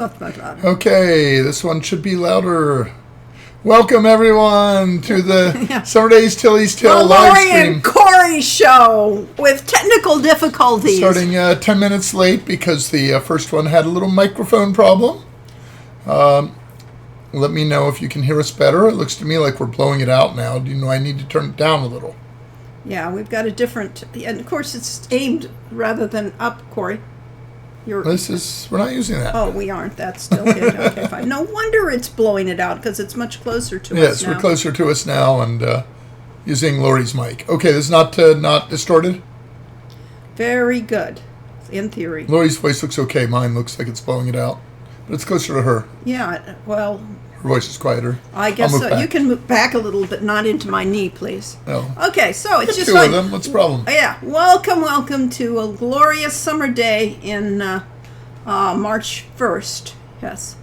Okay, this one should be louder. Welcome everyone to the Summer Daze Tilly's Tale live Lori stream. and Corey show with technical difficulties. Starting 10 minutes late because the first one had a little microphone problem. Let me know if you can hear us better. It looks to me like we're blowing it out now. Do you know I need to turn it down a little? Yeah, we've got a different, and of course it's aimed rather than up, Corey. We're not using that. Oh, we aren't. That's still good. Okay, fine. No wonder it's blowing it out because it's much closer to us now. Yes, we're closer to us now and using Lori's mic. Okay, this is not distorted? Very good, in theory. Lori's voice looks okay. Mine looks like it's blowing it out. But it's closer to her. Yeah, well... Her voice is quieter. I guess so. You can move back a little, but not into my knee, please. Oh. Okay, so it's just two of them. What's the problem? Yeah. Welcome to a glorious summer day in March 1st. Yes.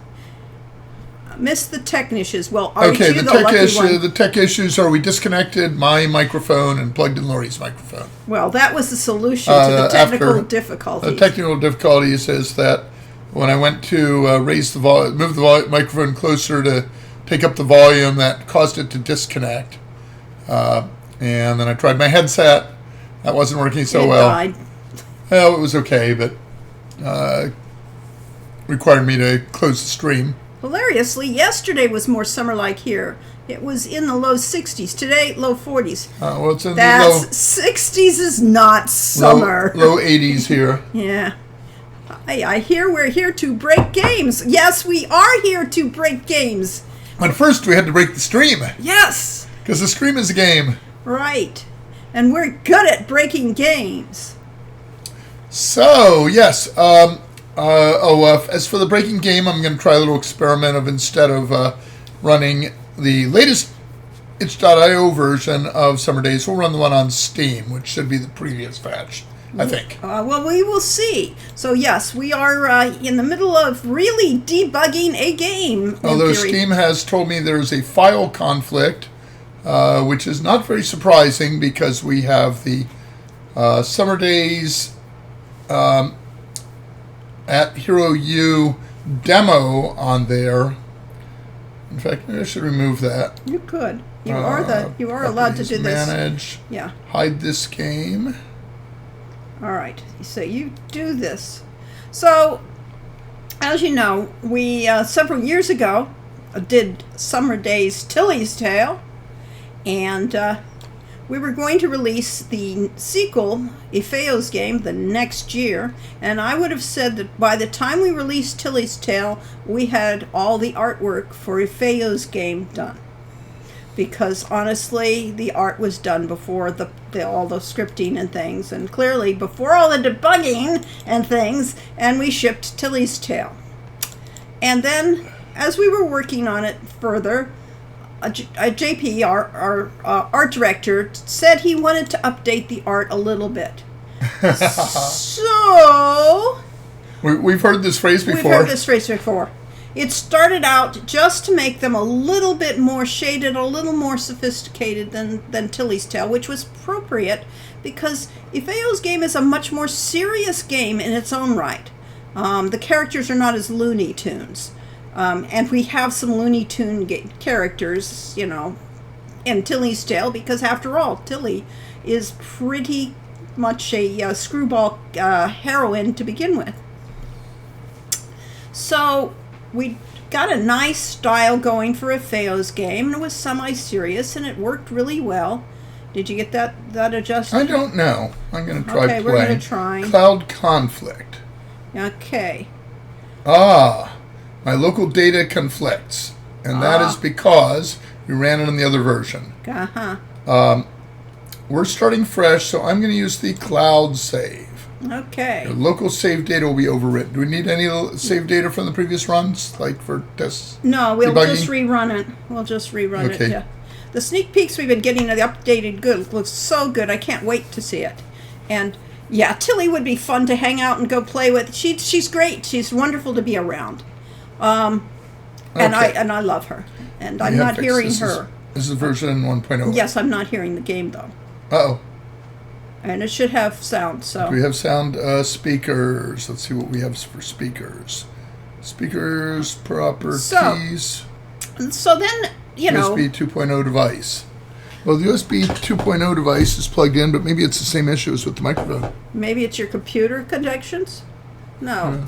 Missed the tech issues. Well, aren't you the lucky one? The tech issues are we disconnected my microphone and plugged in Lori's microphone. Well, that was the solution to the technical difficulties. The technical difficulties is that when I went to move the microphone closer to pick up the volume, that caused it to disconnect. And then I tried my headset. That wasn't working so well. Died. Well, it was okay, but required me to close the stream. Hilariously, yesterday was more summer-like here. It was in the low 60s. Today, low 40s. Well, it's in the low 60s is not summer. Low 80s here. Yeah. I hear we're here to break games. Yes, we are here to break games. But first, we had to break the stream. Yes. Because the stream is a game. Right. And we're good at breaking games. So, yes. As for the breaking game, I'm going to try a little experiment of instead of running the latest itch.io version of Summer Daze, we'll run the one on Steam, which should be the previous patch. I think. Well, we will see. So, yes, we are in the middle of really debugging a game. Although Steam has told me there's a file conflict, which is not very surprising because we have the Summer Daze at Hero U demo on there. In fact, maybe I should remove that. You could. You are allowed to do this. Manage. Yeah. Hide this game. All right, so you do this. So, as you know, we several years ago did Summer Daze Tilly's Tale, and we were going to release the sequel, Ifeo's Game, the next year, and I would have said that by the time we released Tilly's Tale, we had all the artwork for Ifeo's Game done. Because honestly, the art was done before all the scripting and things, and clearly before all the debugging and things, and we shipped Tilly's Tale. And then, as we were working on it further, JP, our art director, said he wanted to update the art a little bit. So... We've heard this phrase before. We've heard this phrase before. It started out just to make them a little bit more shaded, a little more sophisticated than Tilly's Tale, which was appropriate because Ifeo's Game is a much more serious game in its own right. The characters are not as Looney Tunes. And we have some Looney Tune characters, in Tilly's Tale because, after all, Tilly is pretty much a screwball heroine to begin with. So... we got a nice style going for Ifeo's Game, and it was semi-serious, and it worked really well. Did you get that adjusted? I don't know. I'm going to try playing. Okay, we're going to try. Cloud Conflict. Okay. My local data conflicts, and that is because we ran it in the other version. Uh-huh. We're starting fresh, so I'm going to use the cloud save. Okay. The local save data will be overwritten. Do we need any save data from the previous runs, like for tests? No, we'll debugging? Just rerun it. We'll just rerun it, yeah. The sneak peeks we've been getting of the updated good looks so good. I can't wait to see it. And, yeah, Tilly would be fun to hang out and go play with. She's great. She's wonderful to be around. And I love her. And I'm not hearing her. This is version 1.0. Yes, I'm not hearing the game, though. Uh-oh. And it should have sound, so... Do we have sound speakers? Let's see what we have for speakers. Speakers, properties, So then, USB 2.0 device. Well, the USB 2.0 device is plugged in, but maybe it's the same issue as with the microphone. maybe it's your computer connections? No.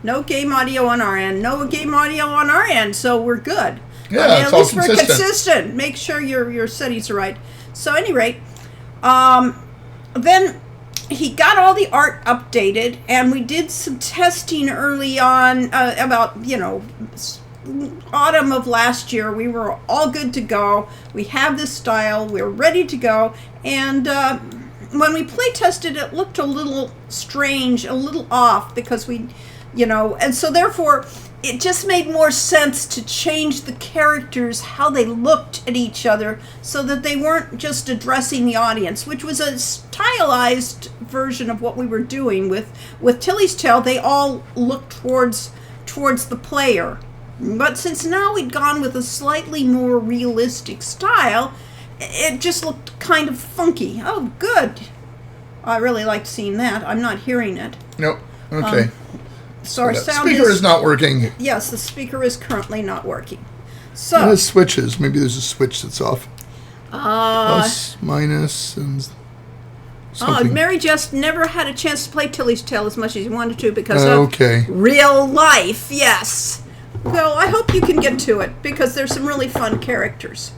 No game audio on our end. No game audio on our end, so we're good. Yeah, it's at all least we're consistent. consistent. Make sure your settings are right. So, at any rate, then he got all the art updated, and we did some testing early on about, autumn of last year. We were all good to go. We have this style. We're ready to go. And when we play tested, it looked a little strange, a little off, because and so therefore it just made more sense to change the characters, how they looked at each other, so that they weren't just addressing the audience, which was a stylized version of what we were doing with Tilly's Tale. They all looked towards the player. But since now we'd gone with a slightly more realistic style, it just looked kind of funky. Oh, good. I really liked seeing that. I'm not hearing it. Nope. Okay. So our The sound speaker is not working. Yes, the speaker is currently not working. It So, has switches. Maybe there's a switch that's off. uh, Plus, minus, and something. Mary just never had a chance to play Tilly's Tale as much as he wanted to because Okay. of real life, yes. Well, I hope you can get to it because there's some really fun characters.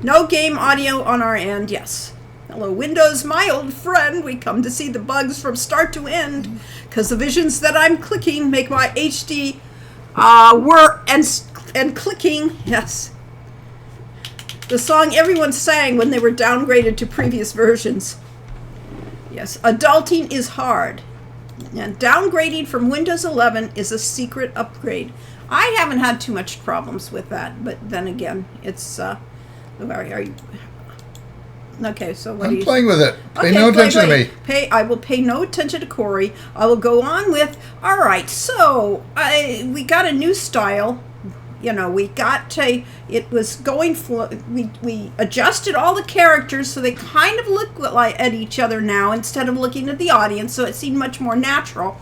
No game audio on our end, yes. Hello, Windows, my old friend. We come to see the bugs from start to end because the visions that I'm clicking make my HD work and clicking, yes. The song everyone sang when they were downgraded to previous versions. Yes, adulting is hard. And downgrading from Windows 11 is a secret upgrade. I haven't had too much problems with that, but then again, it's are you okay? So what I'm do you? playing with it. Pay Okay, no attention to me. I will pay no attention to Corey. I will go on with. All right, so we got a new style. We got it was going for. We adjusted all the characters so they kind of look like at each other now instead of looking at the audience, so it seemed much more natural.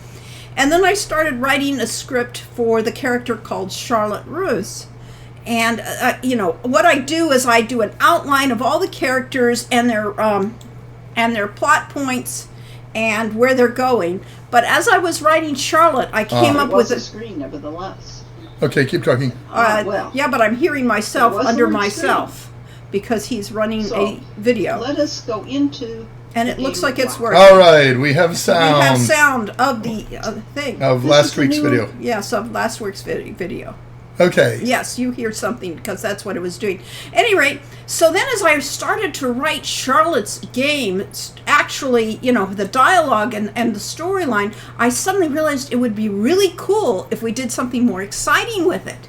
And then I started writing a script for the character called Charlotte Roos. And, what I do is I do an outline of all the characters and their plot points and where they're going. But as I was writing Charlotte, I came up with a screen, nevertheless. Okay, keep talking. yeah, but I'm hearing myself There was under a myself because he's running So, a video. Let us go into. And the it looks game like it's block. working. All right, we have sound. We have sound of the thing. Of This last is the week's new- video. Yes, of last week's video. Okay. Yes, you hear something because that's what it was doing. At any rate, so then as I started to write Charlotte's game, actually, the dialogue and the storyline, I suddenly realized it would be really cool if we did something more exciting with it.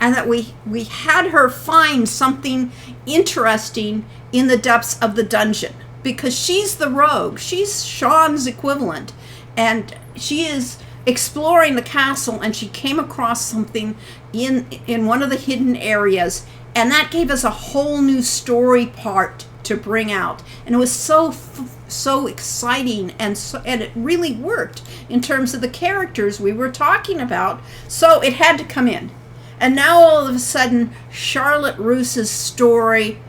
And that we had her find something interesting in the depths of the dungeon. Because she's the rogue. She's Sean's equivalent. And she is exploring the castle, and she came across something in one of the hidden areas, and that gave us a whole new story part to bring out, and it was so exciting, and it really worked in terms of the characters we were talking about, so it had to come in. And now all of a sudden Charlotte Roos's story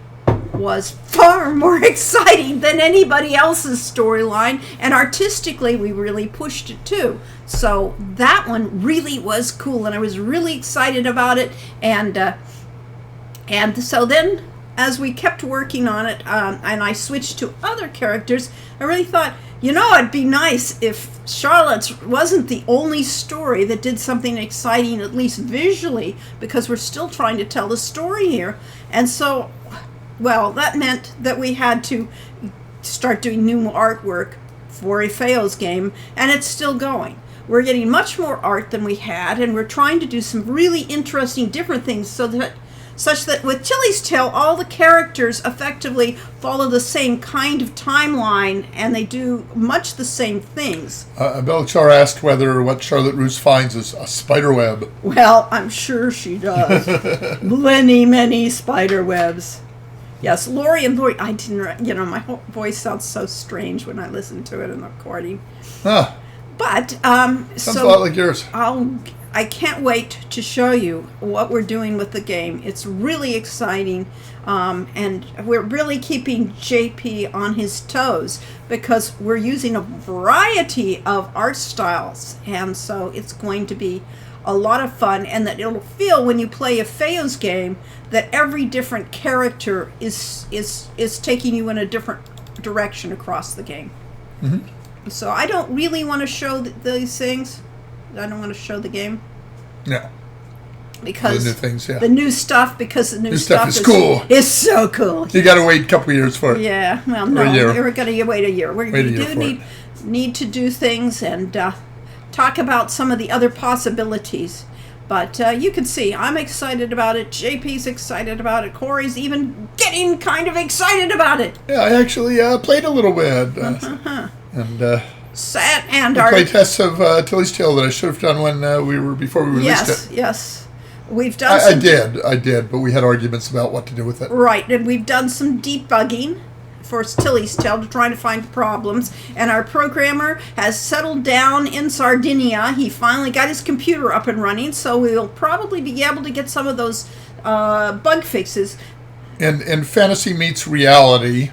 was far more exciting than anybody else's storyline, and artistically we really pushed it too. So that one really was cool, and I was really excited about it. And so then, as we kept working on it, and I switched to other characters, I really thought, it'd be nice if Charlotte's wasn't the only story that did something exciting, at least visually, because we're still trying to tell the story here. And so, well, that meant that we had to start doing new artwork for Ifeo's game, and it's still going. We're getting much more art than we had, and we're trying to do some really interesting different things such that with Tilly's Tale, all the characters effectively follow the same kind of timeline, and they do much the same things. Belchar asked whether what Charlotte Roos finds is a spider web. Well, I'm sure she does. many spider webs. Yes, Lori, I didn't, my whole voice sounds so strange when I listen to it in the recording. Ah, But, sounds a lot like yours. I can't wait to show you what we're doing with the game. It's really exciting, and we're really keeping JP on his toes because we're using a variety of art styles, and so it's going to be a lot of fun, and that it'll feel when you play a Feo's game that every different character is taking you in a different direction across the game. Mm-hmm. So I don't really want to show these things. I don't want to show the game. No. Because the new things, yeah. The new stuff, because the new stuff is is cool. It's so cool. You got to wait a couple of years for it. Yeah, well, no, Or a year. we're going to wait a year. We Wait a year do for need to do things and talk about some of the other possibilities. But you can see, I'm excited about it. JP's excited about it. Corey's even getting kind of excited about it. Yeah, I actually played a little bit. And our play tests of Tilly's Tale that I should have done when before we released it. Yes. We've done I did, but we had arguments about what to do with it. Right, and we've done some debugging for Tilly's Tale to try to find problems, and our programmer has settled down in Sardinia. He finally got his computer up and running, so we'll probably be able to get some of those bug fixes. And Fantasy Meets Reality,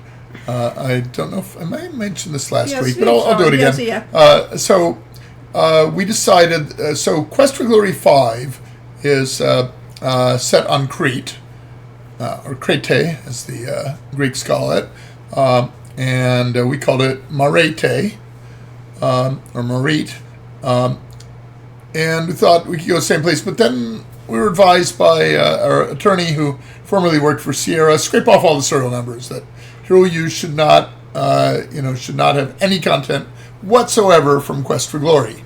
I don't know if I might have mentioned this last week, but I'll do it again. Yes, So we decided, so Quest for Glory 5 is set on Crete, or Crete, as the Greeks call it, and we called it Marete, or Marite, and we thought we could go the same place, but then we were advised by our attorney who formerly worked for Sierra, scrape off all the serial numbers, that Hero U should not have any content whatsoever from Quest for Glory.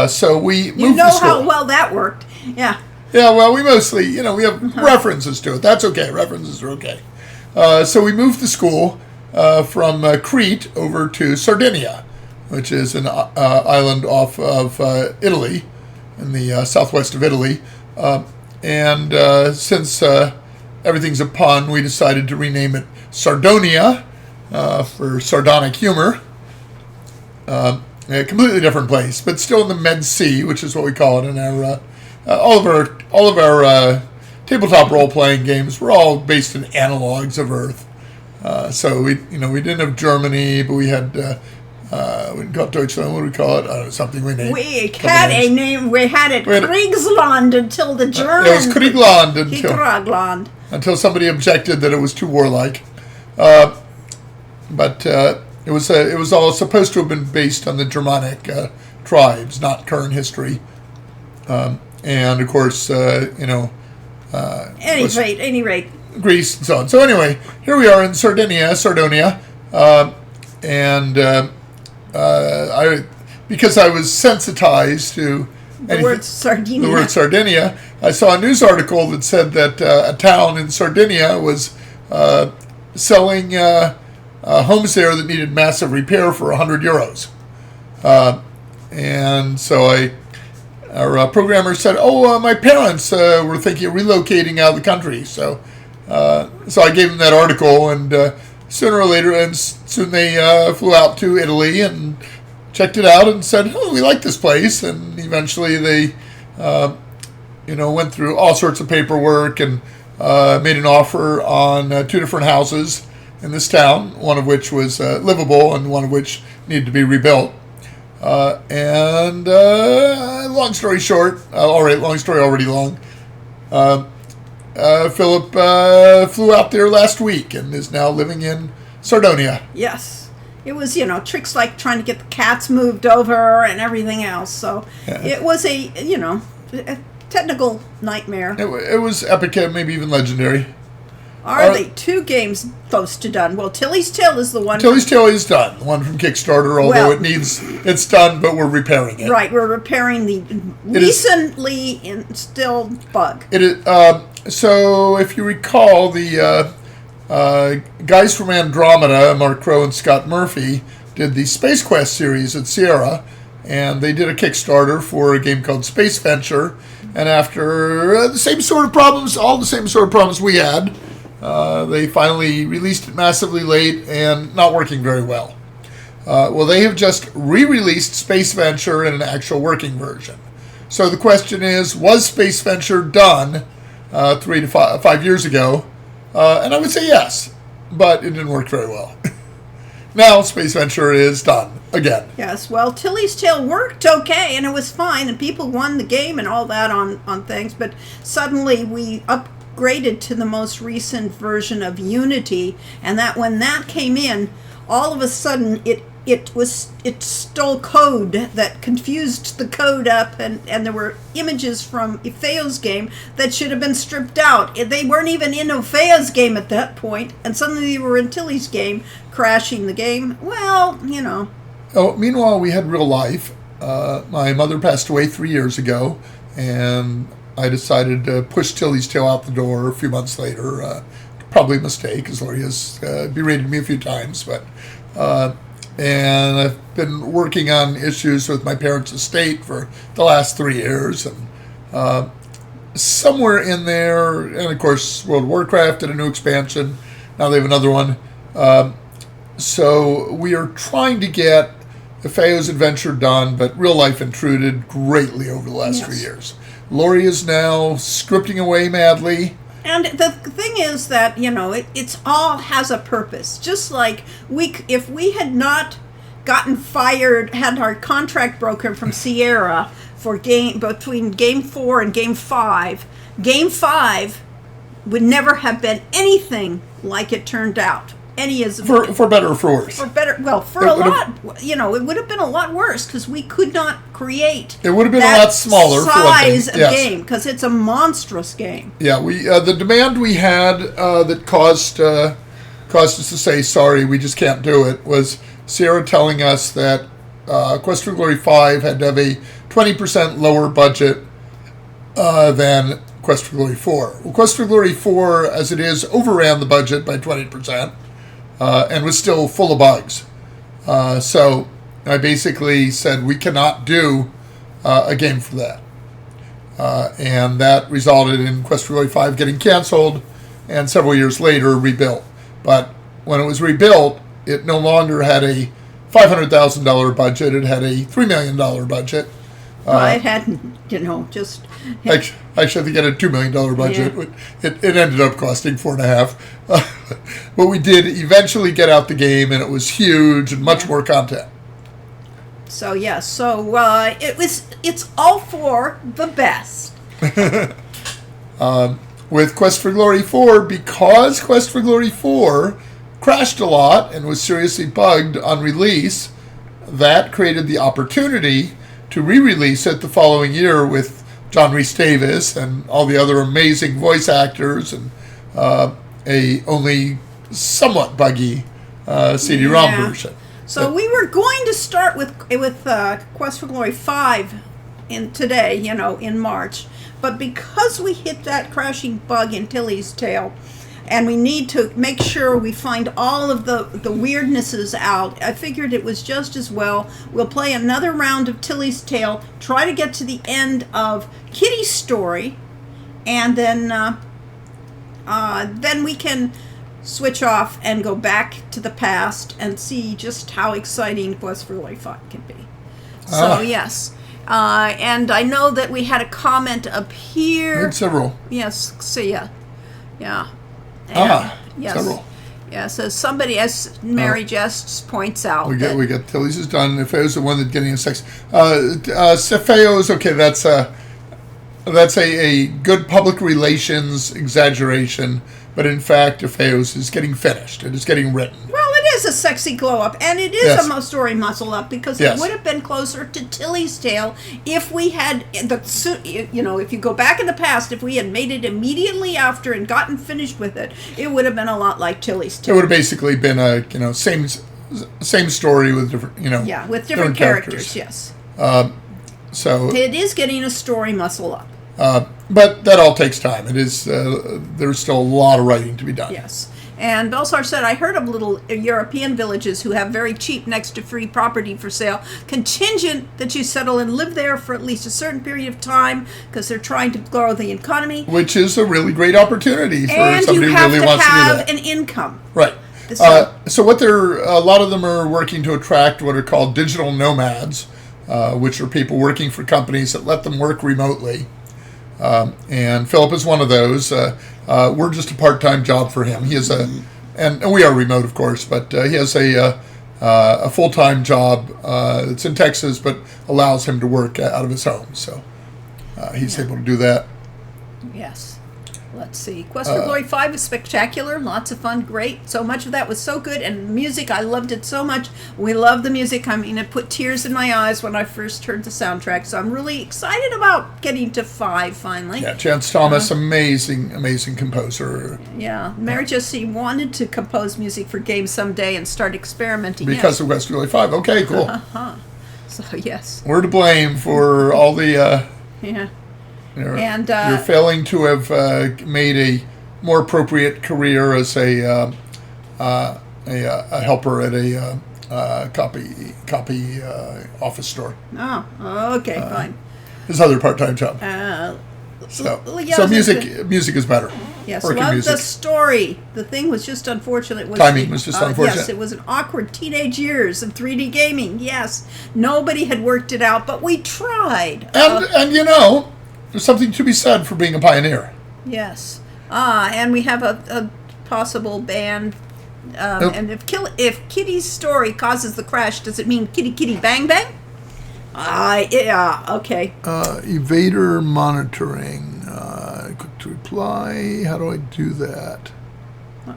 So we moved the school. You know how well that worked. Yeah. Yeah, well, we mostly, we have references to it. That's okay. References are okay. So we moved the school from Crete over to Sardinia, which is an island off of Italy, in the southwest of Italy. And since everything's a pun, we decided to rename it Sardonia for sardonic humor. A completely different place, but still in the Med Sea, which is what we call it in our all of our tabletop role playing games. Were all based in analogs of Earth. So we didn't have Germany, but we had we didn't call it Deutschland. What do we call it? Something we named. We had a name. We had it Kriegsland until the Germans. It was Kriegland until somebody objected that it was too warlike. But it was all supposed to have been based on the Germanic tribes, not current history. And of course, any rate, Greece and so on. So anyway, here we are in Sardonia, and because I was sensitized to the word Sardinia, I saw a news article that said that a town in Sardinia was selling homes there that needed massive repair for €100. And so our programmer said, my parents were thinking of relocating out of the country. So I gave them that article, and sooner or later, and soon they flew out to Italy and checked it out and said, we like this place. And eventually they, went through all sorts of paperwork and made an offer on 2 different houses in this town, one of which was livable and one of which needed to be rebuilt. Long story short, long story already long, Philip flew out there last week and is now living in Sardonia. Yes. It was, tricks like trying to get the cats moved over and everything else. So It was a technical nightmare. It was epic, maybe even legendary. Are they 2 games close to done? Well, Tilly's Tale is the one. Tilly's Tale is done. The one from Kickstarter, although it's done, but we're repairing it. Right, we're repairing the recently instilled bug. It is. So if you recall, the guys from Andromeda, Mark Crow and Scott Murphy, did the Space Quest series at Sierra, and they did a Kickstarter for a game called Space Venture. And after all the same sort of problems we had, they finally released it massively late and not working very well. Well, they have just re-released Space Venture in an actual working version. So the question is, was Space Venture done 3 to 5 years ago? And I would say yes, but it didn't work very well. Now Space Venture is done again. Yes, well, Tilly's Tale worked okay, and it was fine, and people won the game and all that on things, but suddenly we upgraded to the most recent version of Unity, and that when that came in, all of a sudden it stole code that confused the code up, and there were images from Ifeo's game that should have been stripped out. They weren't even in Ifeo's game at that point, and suddenly they were in Tilly's game, crashing the game. Well, Oh, meanwhile, we had real life. My mother passed away 3 years ago, and I decided to push Tilly's Tale out the door a few months later. Probably a mistake, because Lori has berated me a few times, but... and I've been working on issues with my parents' estate for the last 3 years, and somewhere in there, and of course World of Warcraft did a new expansion, now they have another one, so we are trying to get Ifeo's adventure done, but real life intruded greatly over the last 3 years. Lori is now scripting away madly. And the thing is that, it's all has a purpose. Just like if we had not gotten fired, had our contract broken from Sierra for between Game 4 and Game 5, Game 5 would never have been anything like it turned out. For better or for worse. For better, well, for a lot, it would have been a lot worse because we could not create. It would have been a lot smaller size of game because it's a monstrous game. Yeah, the demand we had that caused us to say sorry, we just can't do it, was Sierra telling us that Quest for Glory 5 had to have a 20% lower budget than Quest for Glory 4. Well, Quest for Glory 4, as it is, overran the budget by 20%. And was still full of bugs. So I basically said we cannot do a game for that. And that resulted in Quest for Glory 5 getting canceled and several years later rebuilt. But when it was rebuilt, it no longer had a $500,000 budget. It had a $3 million budget. Well, it hadn't, just... Actually, I think it had a $2 million budget. Yeah. It ended up costing $4.5 million. But we did eventually get out the game, and it was huge and much more content. So, yes. It's all for the best. With Quest for Glory 4, because Quest for Glory 4 crashed a lot and was seriously bugged on release, that created the opportunity to re-release it the following year with John Rhys Davis and all the other amazing voice actors and a only somewhat buggy CD-ROM version. So we were going to start with Quest for Glory 5 today, in March, but because we hit that crashing bug in Tilly's Tale, and we need to make sure we find all of the weirdnesses out, I figured it was just as well. We'll play another round of Tilly's Tale, try to get to the end of Kitty's story, and then we can switch off and go back to the past and see just how exciting Quest for Glory 5 can be. So, yes. And I know that we had a comment up here. We had several. Yes, so yeah. Yes. Several. Yes, as Mary Jest points out. We got Tilly's is done. Ifeo's the one that's getting a sex. Ifeo's okay. That's a good public relations exaggeration, but in fact, Ifeo's is getting finished. It is getting written. Well, it is a sexy glow up, and it is a story muscle up because it would have been closer to Tilly's Tale if we had if you go back in the past, if we had made it immediately after and gotten finished with it, it would have been a lot like Tilly's Tale. It would have basically been a same story with different with different characters. Yes. So it is getting a story muscle up. But that all takes time. It is there's still a lot of writing to be done. Yes. And Belsar said, I heard of little European villages who have very cheap next to free property for sale, contingent that you settle and live there for at least a certain period of time because they're trying to grow the economy. Which is a really great opportunity for somebody who really wants to do that. And you have to have an income. Right. So what a lot of them are working to attract what are called digital nomads, which are people working for companies that let them work remotely. And Philip is one of those. We're just a part-time job for him. He has and we are remote, of course, but he has a full-time job that's in Texas, but allows him to work out of his home. So he's able to do that. Yes. Let's see. Quest for Glory 5 is spectacular. Lots of fun. Great. So much of that was so good. And music, I loved it so much. We love the music. I mean, it put tears in my eyes when I first heard the soundtrack. So I'm really excited about getting to 5 finally. Yeah, Chance Thomas, amazing composer. Yeah. Mary Jessie wanted to compose music for games someday and start experimenting. Because of Quest for Glory 5. Okay, cool. So, yes. We're to blame for all the... Yeah. And you're failing to have made a more appropriate career as a helper at a copy office store. Oh, okay, fine. His other part-time job. So music is better. Yes, Working love music. the story. The thing was just unfortunate. Timing was just unfortunate. Yes, it was an awkward teenage years of 3D gaming. Yes, nobody had worked it out, but we tried. And you know, there's something to be said for being a pioneer. Yes. And we have a possible ban. And if Kitty's story causes the crash, does it mean Kitty Kitty Bang Bang? Yeah, okay. Evader monitoring. Quick to reply. How do I do that? I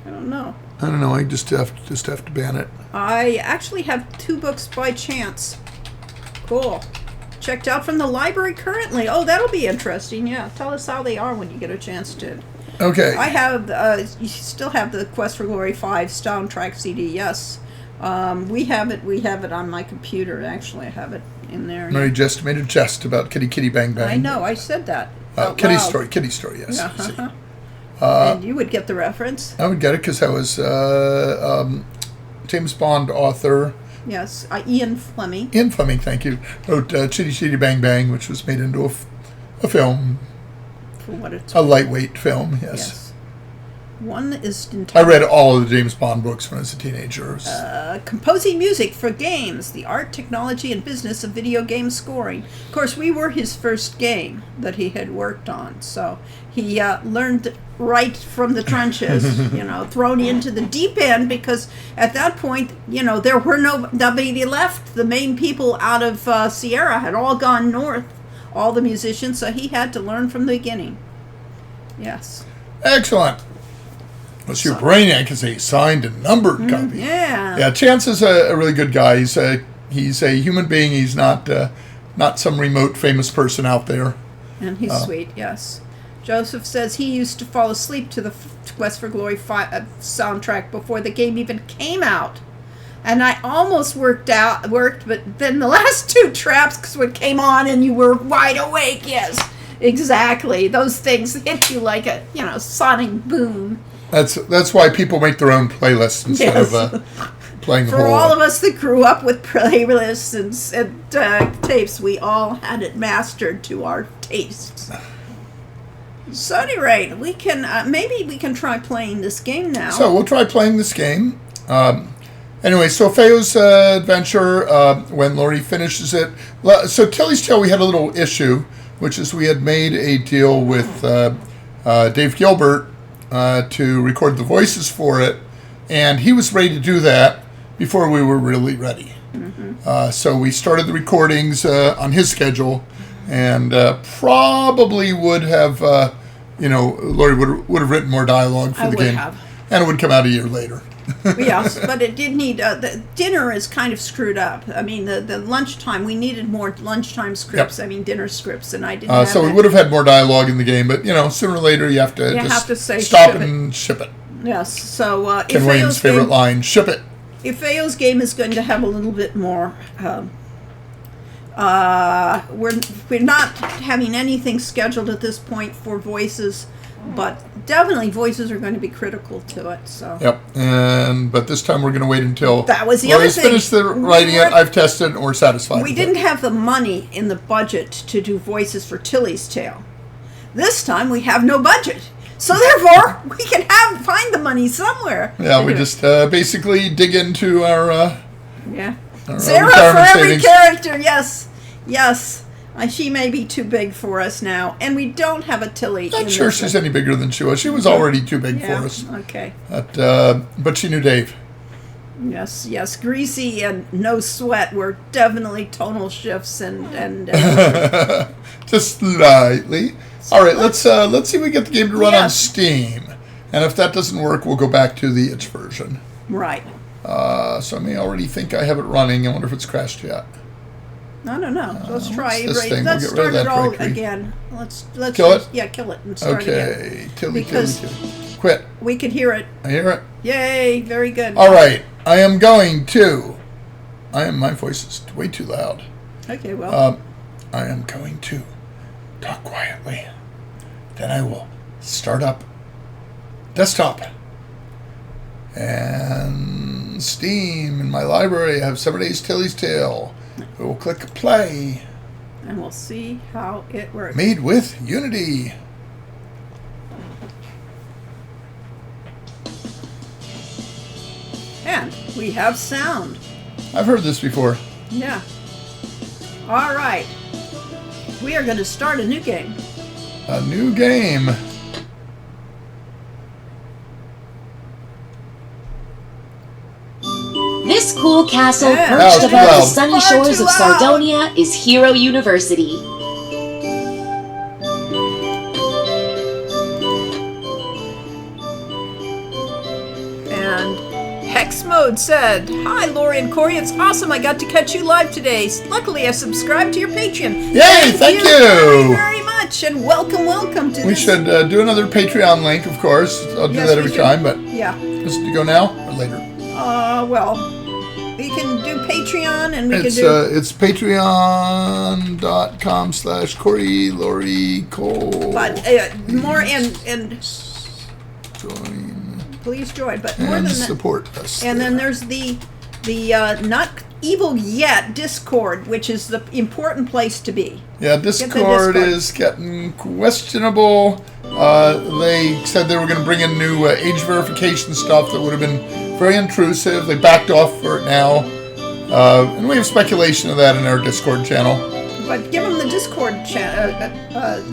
don't know. I just have to ban it. I actually have 2 books by chance. Cool. Checked out from the library currently. Oh, that'll be interesting. Yeah, tell us how they are when you get a chance to. Okay. I have. You still have the Quest for Glory 5 soundtrack CD. Yes, we have it. We have it on my computer. Actually, I have it in there. Mary just made a jest about Kitty Kitty Bang Bang. I know. I said that. Kitty story. Yes. Yeah, and you would get the reference. I would get it because I was James Bond author. Yes, Ian Fleming. Ian Fleming, thank you. Wrote Chitty Chitty Bang Bang, which was made into a film. For what it's a lightweight film, yes. One is I entitled, read all of the James Bond books when I was a teenager. Composing Music for Games, the Art, Technology, and Business of Video Game Scoring. Of course, we were his first game that he had worked on, so he learned right from the trenches, thrown into the deep end, because at that point, there were nobody left. The main people out of Sierra had all gone north, all the musicians, so he had to learn from the beginning. Yes. Excellent. Well, your Brainiac is a signed and numbered copy. Yeah. Yeah, Chance is a really good guy. He's a human being. He's not some remote famous person out there. And he's sweet, yes. Joseph says he used to fall asleep to the Quest for Glory soundtrack before the game even came out. And I almost worked, but then the last 2 traps came on and you were wide awake. Yes, exactly. Those things hit you like a, sonic boom. That's why people make their own playlists instead of playing the whole. For all of us that grew up with playlists and tapes, we all had it mastered to our tastes. So at any rate, we can maybe we can try playing this game now. So we'll try playing this game. Anyway, so Feo's adventure, when Lori finishes it. So Tilly's Tale, we had a little issue, which is we had made a deal with Dave Gilbert to record the voices for it, and he was ready to do that before we were really ready. Mm-hmm. So we started the recordings on his schedule, and probably would have, Lori would have written more dialogue for the game, and it would come out a year later. Yes, but it did need the dinner is kind of screwed up. I mean, the lunchtime, we needed more lunchtime scripts. Yep. I mean, dinner scripts, and I didn't have so we would have had more dialogue in the game, but sooner or later you have to say stop and ship it. Yes, so Ken Williams' favorite line: "Ship it." If Feo's game is going to have a little bit more, we're not having anything scheduled at this point for voices. But definitely voices are going to be critical to it. So. Yep, but this time we're going to wait until that was the other thing. Finished writing it. I've tested it, and we're satisfied. We didn't have the money in the budget to do voices for Tilly's Tale. This time we have no budget, so therefore we can find the money somewhere. Yeah, we just basically dig into our Zero for retirement every savings. character. Yes, yes. She may be too big for us now, and we don't have a Tilly. Not in sure this she's one. any bigger than she was. She was already too big Yeah. for us. Okay. But she knew Dave. Yes, yes. Greasy and no sweat were definitely tonal shifts and Just slightly. All right, let's see if we get the game to run on Yes. Steam. And if that doesn't work, we'll go back to the itch version. right. So I may already think I have it running. I wonder if it's crashed yet. I don't know. Let's try. what's this Right. thing? Let's We'll get rid of start it that all directory. again. Let's Kill it? Yeah, kill it and start again. Okay, Tilly. Because- Quit. We could hear it. I hear it. Yay! Very good. All right, I am going to. My voice is way too loud. Okay. Well. I am going to talk quietly. Then I will start up desktop and Steam. In my library, I have Summer Days Tilly's Tale. We will click play. and we'll see how it works. Made with Unity. And we have sound. I've heard this before. Yeah. All right. We are going to start a new game. A new game. This cool castle Yeah. perched Oh, above too the loud. sunny Far shores too of loud. Sardonia is Hero University. And Hex Mode said, "Hi, Lori and Corey. It's awesome. I got to catch you live today. Luckily, I subscribed to your Patreon. Yay, thank you. very, very much. And welcome to We this. should do another Patreon link, of course. I'll do Yes, that we every should. time, but Yeah. just to go now or later. Well, we can do Patreon and we It's can do. it's patreon.com/Corey Lori Cole. But more and Join please join. But more and than that. support us. And there. then there's the not evil yet Discord, which is the important place to be. Yeah, Discord Discord. is getting questionable. They said they were going to bring in new age verification stuff that would have been very intrusive. They backed off for it now. And we have speculation of that in our Discord channel. But give them the Discord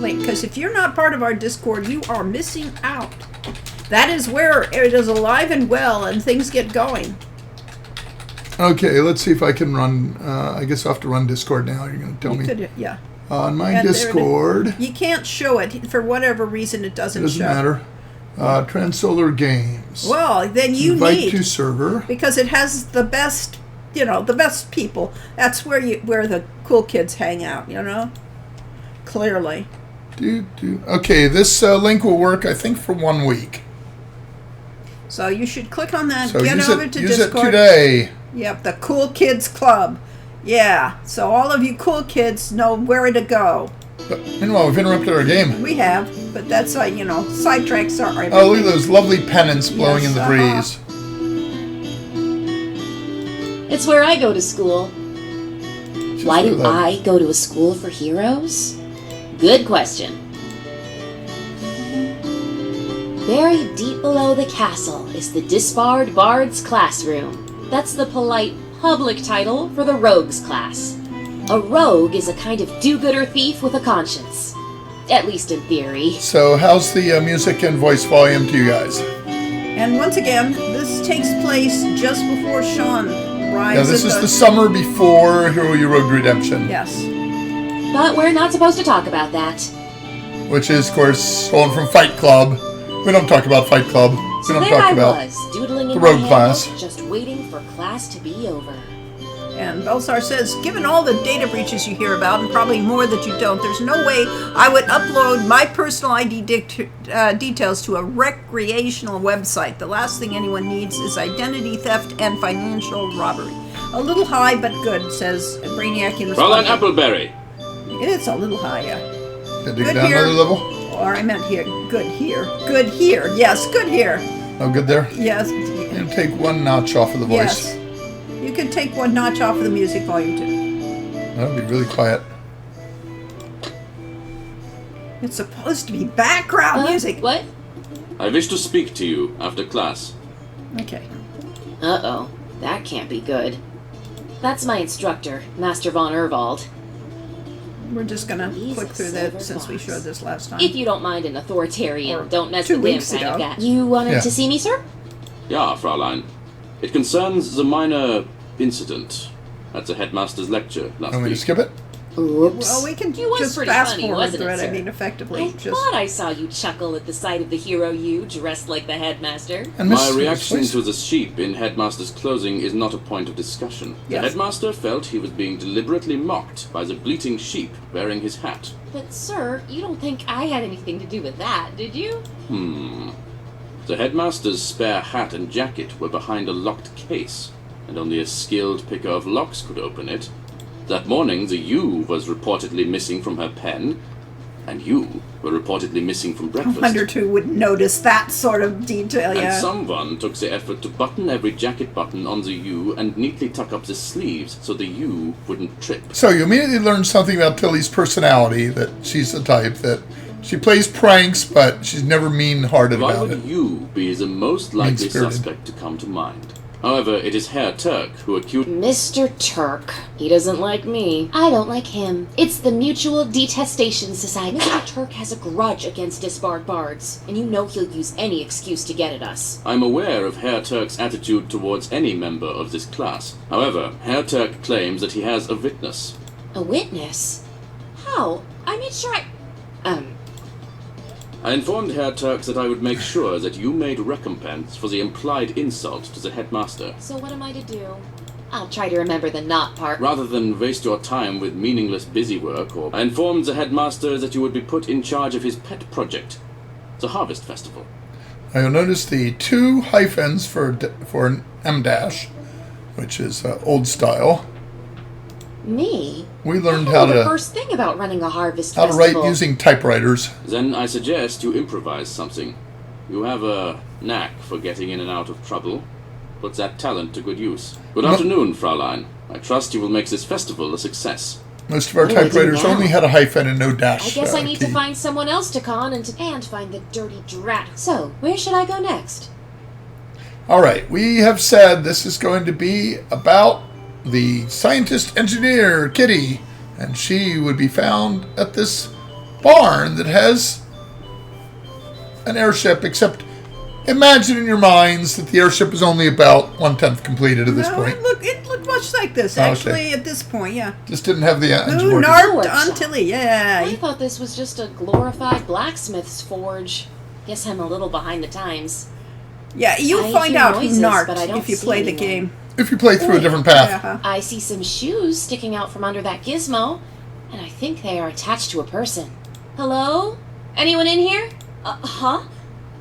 link, because if you're not part of our Discord, you are missing out. That is where it is alive and well, and things get going. Okay, let's see if I can run. I guess I'll have to run Discord now. You're going to tell me. Yeah. On my And there it is. Discord, You can't show it for whatever reason. It it doesn't doesn't show. matter. Transsolar Games. Well, then you Invite need to server. because it has the best, the best people. That's where the cool kids hang out. Clearly. Okay, this link will work, I think, for 1 week. So you should click on that. So Get use over it, to use it Discord. today. Yep, the Cool Kids Club. Yeah, so all of you cool kids know where to go. But meanwhile, we've interrupted our game. We have, but that's sidetracks are everything. Oh, look at those lovely pennants blowing Yes, in the breeze. It's where I go to school. Just Why look do at that. I go to a school for heroes? Good question. Buried deep below the castle is the Disbarred Bard's Classroom. That's the polite public title for the Rogues class. A rogue is a kind of do-gooder thief with a conscience. At least in theory. So, how's the music and voice volume to you guys? And once again, this takes place just before Sean arrives. Yeah, this at is the summer before Hero You Rogue Redemption, Yes. But we're not supposed to talk about that. which is, of course, stolen from Fight Club. We don't talk about Fight Club. We So don't there talk I about was, doodling the in rogue my class. handbook, just waiting for class to be over. And Belsar says, given all the data breaches you hear about, and probably more that you don't, there's no way I would upload my personal ID details to a recreational website. The last thing anyone needs is identity theft and financial robbery. A little high, but good, says Brainiac in Fräulein response. Appleberry. It's a little high, yeah. Dig Good down here. another level. Or I meant here. Good here. Good here. Yes, good here. Oh, good there. Yes. And take one notch off of the voice. Yes. You can take one notch off of the music volume too. That would be really quiet. It's supposed to be background music. What? I wish to speak to you after class. Okay. Uh-oh. That can't be good. That's my instructor, Master von Erwald. We're just gonna He's click a through silver that since we fox. showed this last time. If you don't mind an authoritarian, Or don't mess 2 with him weeks kind of ago. guy. You wanted Yeah. to see me, sir? Ja, Fräulein. It concerns the minor incident at the headmaster's lecture last Want me to week. skip it? Oops. Well, we can He was just pretty fast funny, forward wasn't through it, it. I sir? mean, effectively, I just thought I saw you chuckle at the sight of the hero you dressed like the headmaster. And My Miss- reaction please. to the sheep in Headmaster's clothing is not a point of discussion. The Yes. Headmaster felt he was being deliberately mocked by the bleating sheep wearing his hat. But, sir, you don't think I had anything to do with that, did you? The Headmaster's spare hat and jacket were behind a locked case, and only a skilled picker of locks could open it. That morning, the U was reportedly missing from her pen, and you were reportedly missing from I breakfast. wonder who would notice that sort of detail. And Yeah. someone took the effort to button every jacket button on the U and neatly tuck up the sleeves so the U wouldn't trip. So you immediately learn something about Tilly's personality, that she's the type that she plays pranks, but she's never mean-hearted Why about would it. you be the most likely Mean-spirited. suspect to come to mind? However, it is Herr Turk who accused... Mr. Turk. He doesn't like me. I don't like him. It's the Mutual Detestation Society. Mr. Turk has a grudge against disbarred bards, and you know he'll use any excuse to get at us. I'm aware of Herr Turk's attitude towards any member of this class. However, Herr Turk claims that he has a witness. A witness? How? I made sure I informed Herr Turk that I would make sure that you made recompense for the implied insult to the headmaster. So what am I to do? I'll try to remember the not part. Rather than waste your time with meaningless busywork, I informed the headmaster that you would be put in charge of his pet project, the Harvest Festival. Now you'll notice the 2 hyphens for an M dash, which is old style. Me? We learned I how know the to first thing about running a harvest write festival. using typewriters. Then I suggest you improvise something. You have a knack for getting in and out of trouble. Put that talent to good use. Good afternoon, Fräulein. I trust you will make this festival a success. Most of our What do I do typewriters now? only had a hyphen and no dash. I guess I need to key. find someone else to con and find the dirty drat. So, where should I go next? All right, we have said this is going to be about the scientist engineer Kitty, and she would be found at this barn that has an airship, except imagine in your minds that the airship is only about 1/10 completed at this No, point. it looked much like this, Oh, okay. actually, at this point, yeah. Just didn't have the engine Ooh, working. Nart Forge. on Tilly, yeah. I thought this was just a glorified blacksmith's forge. Guess I'm a little behind the times. Yeah, you'll I find hear out noises, Nart but I don't if you see play the anyone. game. If you play through a different path. Yeah. I see some shoes sticking out from under that gizmo, and I think they are attached to a person. Hello? Anyone in here? Huh?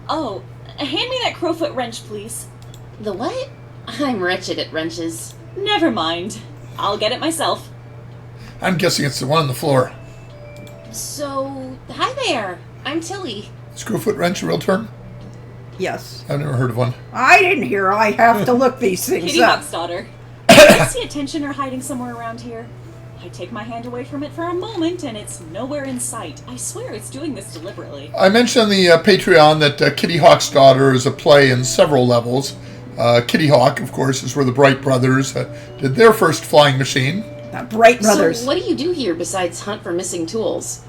Oh, hand me that crowfoot wrench, please. The what? I'm wretched at wrenches. Never mind. I'll get it myself. I'm guessing it's the one on the floor. So, hi there. I'm Tilly. Screwfoot wrench, a real term? Yes. I've never heard of one. I didn't hear. I have to look these things Kitty up. Hawk's daughter. I see a tensioner hiding somewhere around here. I take my hand away from it for a moment, and it's nowhere in sight. I swear it's doing this deliberately. I mentioned on the Patreon that Kitty Hawk's Daughter is a play in several levels. Kitty Hawk, of course, is where the Bright brothers did their first flying machine. Bright Brothers. So, what do you do here besides hunt for missing tools?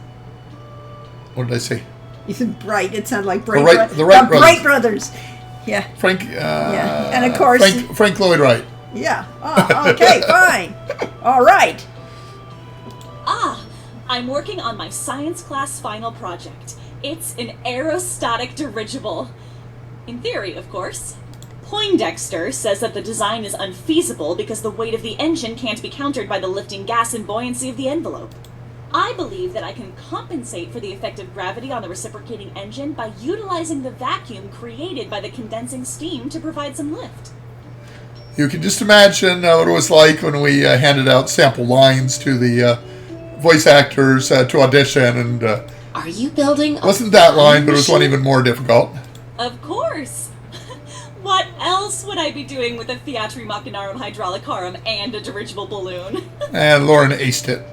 What did I say? You said Bright. It sounded like Bright. The Wright brothers. Bright Brothers. Yeah. Frank. Yeah. And of course. Frank Lloyd Wright. Yeah. Oh, okay. Fine. All right. Ah! I'm working on my science class final project. It's an aerostatic dirigible. In theory, of course. Poindexter says that the design is unfeasible because the weight of the engine can't be countered by the lifting gas and buoyancy of the envelope. I believe that I can compensate for the effect of gravity on the reciprocating engine by utilizing the vacuum created by the condensing steam to provide some lift. You can just imagine what it was like when we handed out sample lines to the voice actors to audition, and Are you building it wasn't that line, but it was one even more difficult. Of course! What else would I be doing with a Theatri Machinarum Hydraulicarum and a dirigible balloon? And Lauren aced it.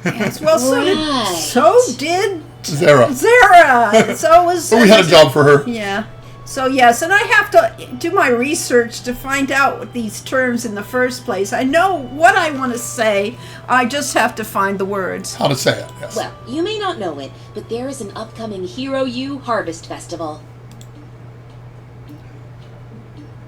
Yes. Well, Right. so did Zara. Zara. So was. But we had a job for her. Yeah. So yes, and I have to do my research to find out what these terms in the first place. I know what I want to say. I just have to find the words. How to say it, yes. Well, you may not know it, but there is an upcoming Hero U Harvest Festival.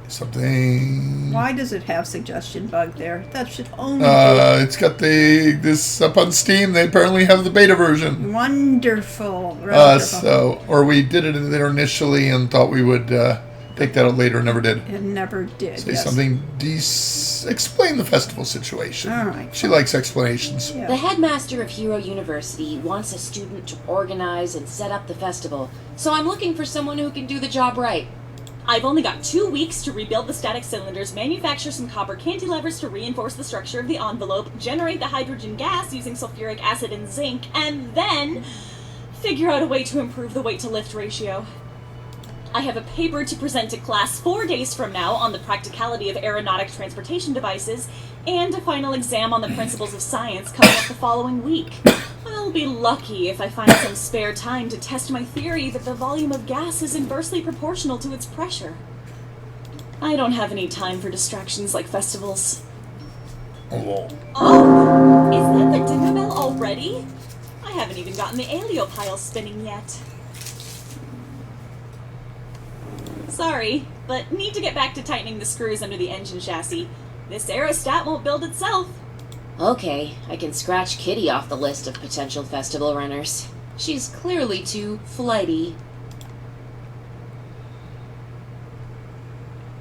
Something... Why does it have suggestion bug there? That should only It's got this up on Steam. They apparently have the beta be version. wonderful. Wonderful. Or we did it there initially and thought we would take that out later and never did. It never did. Say yes. something, explain the festival situation. All right. She likes explanations. Yeah. The headmaster of Hero University wants a student to organize and set up the festival, so I'm looking for someone who can do the job right. I've only got 2 weeks to rebuild the static cylinders, manufacture some copper cantilevers to reinforce the structure of the envelope, generate the hydrogen gas using sulfuric acid and zinc, and then figure out a way to improve the weight-to-lift ratio. I have a paper to present to class 4 days from now on the practicality of aeronautic transportation devices, and a final exam on the principles of science coming up the following week. I'll be lucky if I find some spare time to test my theory that the volume of gas is inversely proportional to its pressure. I don't have any time for distractions like festivals. Oh. Oh, is that the dinner bell already? I haven't even gotten the aliopile spinning yet. Sorry, but need to get back to tightening the screws under the engine chassis. This aerostat won't build itself. Okay, I can scratch Kitty off the list of potential festival runners. She's clearly too flighty.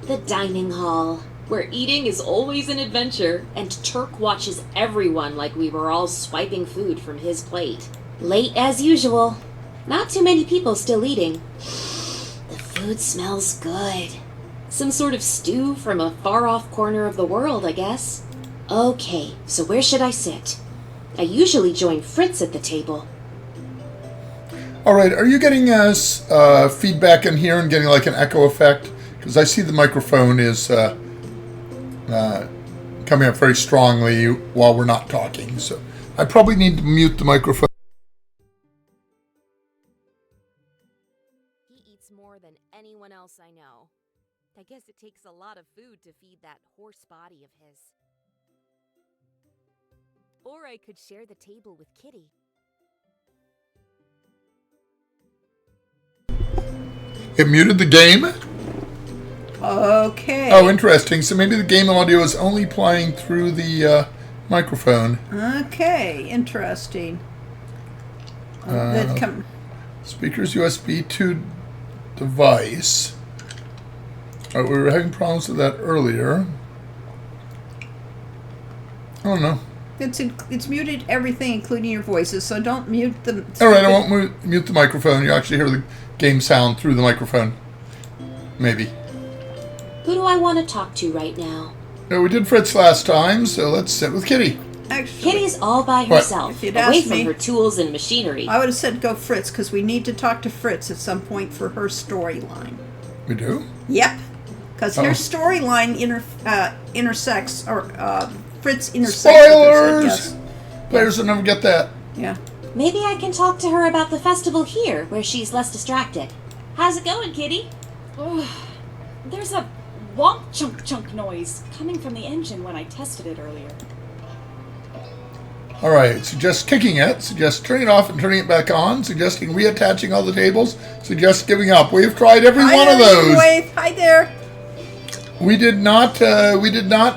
The dining hall, where eating is always an adventure, and Turk watches everyone like we were all swiping food from his plate. Late as usual. Not too many people still eating. The food smells good. Some sort of stew from a far-off corner of the world, I guess. Okay, so where should I sit? I usually join Fritz at the table. All right, are you getting us feedback in here and getting like an echo effect? Because I see the microphone is coming up very strongly while we're not talking. So I probably need to mute the microphone. He eats more than anyone else I know. I guess it takes a lot of food to feed that horse body of his. Or I could share the table with Kitty. It muted the game? Okay. Oh, interesting. So maybe the game audio is only playing through the microphone. Okay, interesting. Speaker's USB 2 device. We were having problems with that earlier. I don't know. It's muted everything, including your voices, so don't mute them. All right, I won't mute the microphone. You actually hear the game sound through the microphone. Maybe. Who do I want to talk to right now? We did Fritz last time, so let's sit with Kitty. Actually, Kitty's all by What? herself, If you'd away asked from me- her tools and machinery. I would have said go Fritz, because we need to talk to Fritz at some point for her storyline. We do? Yep. Because her Oh. storyline intersects, or Fritz intersects with Spoilers! hers, yes. Players will never get that. Yeah. Maybe I can talk to her about the festival here, where she's less distracted. How's it going, Kitty? There's a wonk chunk chunk noise coming from the engine when I tested it earlier. All right, suggest kicking it, suggest turning it off and turning it back on, suggesting reattaching all the tables, suggest giving up. We've tried every Hi one there, of those. Wave. Hi there. We did not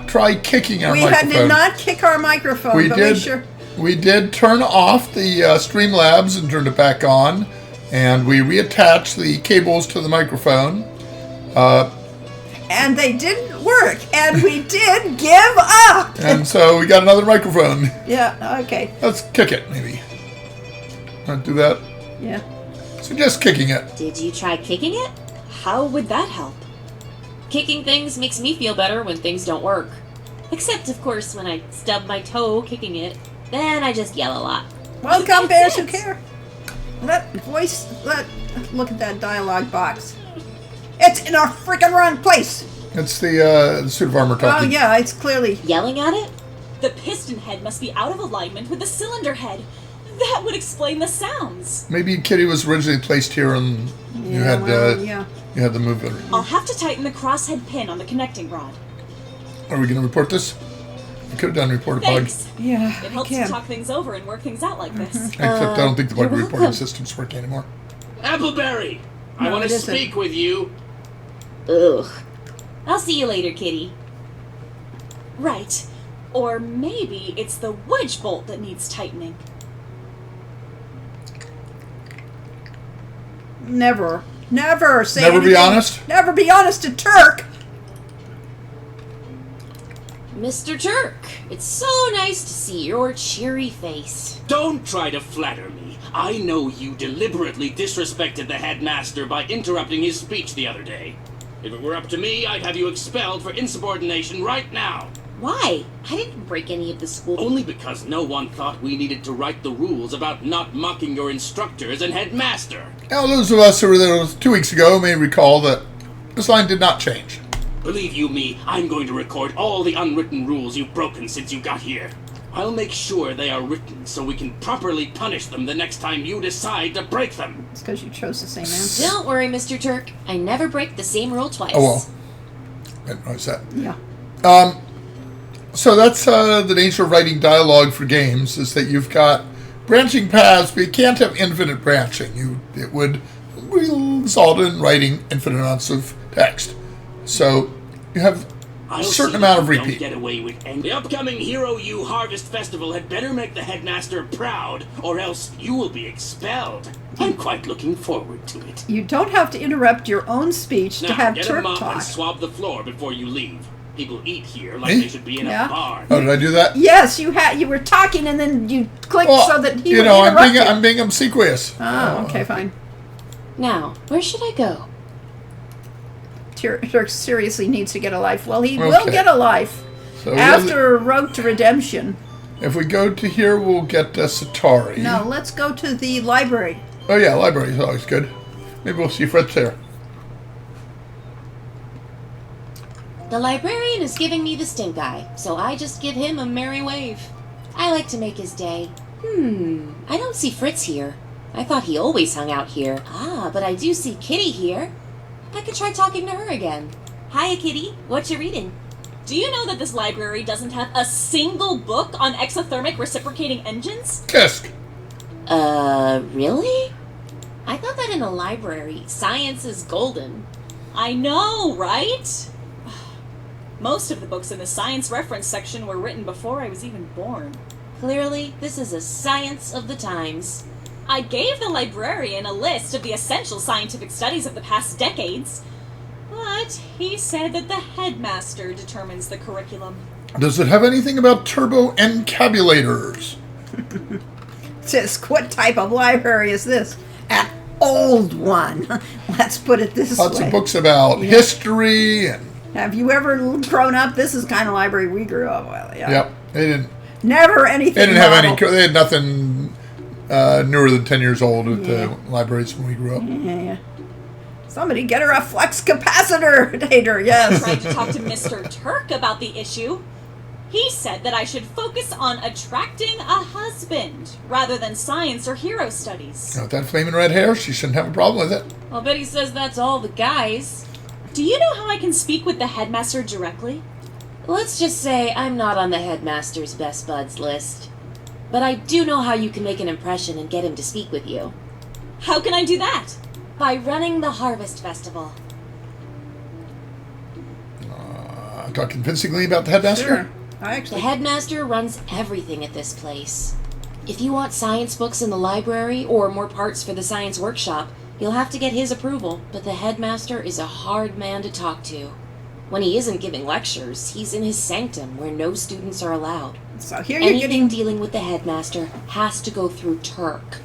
try kicking our We microphone. did not kick our microphone, We but did. we sure. We did turn off the Streamlabs and turned it back on, and we reattached the cables to the microphone. And they didn't work, and we did give up. And so we got another microphone. Yeah. Okay. Let's kick it, maybe. Want to do that? Yeah. Suggest kicking it. Did you try kicking it? How would that help? Kicking things makes me feel better when things don't work. Except, of course, when I stub my toe kicking it. Then I just yell a lot. Welcome, bears who care. Look at that dialogue box. It's in our freaking wrong place. It's the suit of armor Oh talking. yeah, it's clearly. Yelling at it? The piston head must be out of alignment with the cylinder head. That would explain the sounds. Maybe Kitty was originally placed here and you had well, yeah. You had the move it. I'll have to tighten the crosshead pin on the connecting rod. Are we going to report this? I could have done report a bug. Thanks. Yeah, It I helps to can. talk things over and work things out like this. Except I don't think the bug you're reporting welcome. system's working anymore. Appleberry! I No, want it to isn't. speak with you. Ugh. I'll see you later, kitty. Right. Or maybe it's the wedge bolt that needs tightening. Never say Never be anything. honest? Never be honest to Turk. Mr. Turk, it's so nice to see your cheery face. Don't try to flatter me. I know you deliberately disrespected the headmaster by interrupting his speech the other day. If it were up to me, I'd have you expelled for insubordination right now. Why? I didn't break any of the school... Only because no one thought we needed to write the rules about not mocking your instructors and headmaster. Now, those of us who were there 2 weeks ago may recall that this line did not change. Believe you me, I'm going to record all the unwritten rules you've broken since you got here. I'll make sure they are written so we can properly punish them the next time you decide to break them. It's because you chose the same answer. Don't worry, Mr. Turk. I never break the same rule twice. Oh, well. I didn't notice that. Yeah. So that's the nature of writing dialogue for games, is that you've got branching paths, but you can't have infinite branching. It would result in writing infinite amounts of text. So you have I'll a certain see amount of you don't repeat. get away with any. The upcoming Hero U Harvest Festival had better make the headmaster proud, or else you will be expelled. I'm quite looking forward to it. You don't have to interrupt your own speech to Now have get a Turk mop talk. and swab the floor before you leave. People eat here like Me? they should be in Yeah. a bar. Oh, did I do that? Yes, you were talking and then you clicked Well, so that he you would know, interrupt you. I'm being obsequious. Oh, okay, fine. Now, where should I go? Turk seriously needs to get a life. Well, he will Okay. get a life So we have after Road to Redemption. if we go to here, we'll get Satari. No, let's go to the library. Oh yeah, library is always good. Maybe we'll see Fritz there. The librarian is giving me the stink eye, so I just give him a merry wave. I like to make his day. I don't see Fritz here. I thought he always hung out here. Ah, but I do see Kitty here. I could try talking to her again. Hiya, Kitty. What you reading? Do you know that this library doesn't have a single book on exothermic reciprocating engines? Kisk. Really? I thought that in a library, science is golden. I know, right? Most of the books in the science reference section were written before I was even born. Clearly, this is a science of the times. I gave the librarian a list of the essential scientific studies of the past decades, but he said that the headmaster determines the curriculum. Does it have anything about turbo encabulators? Tisk, what type of library is this? An old one. Let's put it this Lots way. of books about history and Have you ever grown up? This is the kind of library we grew up with. Yeah. yep. They didn't. Never anything. They didn't have any. novel. They had nothing newer than 10 years old at the libraries when we grew up. Yeah. Somebody get her a flux capacitor, Hater. Yes. Tried to talk to Mr. Turk about the issue. He said that I should focus on attracting a husband rather than science or hero studies. Now, with that flaming red hair, she shouldn't have a problem with it. I'll bet he says that's all the guys. Do you know how I can speak with the headmaster directly? Let's just say I'm not on the headmaster's best buds list. But I do know how you can make an impression and get him to speak with you. How can I do that? By running the Harvest Festival. Talk convincingly about the headmaster. Sure. I The actually. headmaster runs everything at this place. If you want science books in the library or more parts for the science workshop, you'll have to get his approval, but the headmaster is a hard man to talk to. When he isn't giving lectures, he's in his sanctum where no students are allowed. So here you're Anything getting. dealing with the headmaster has to go through Turk.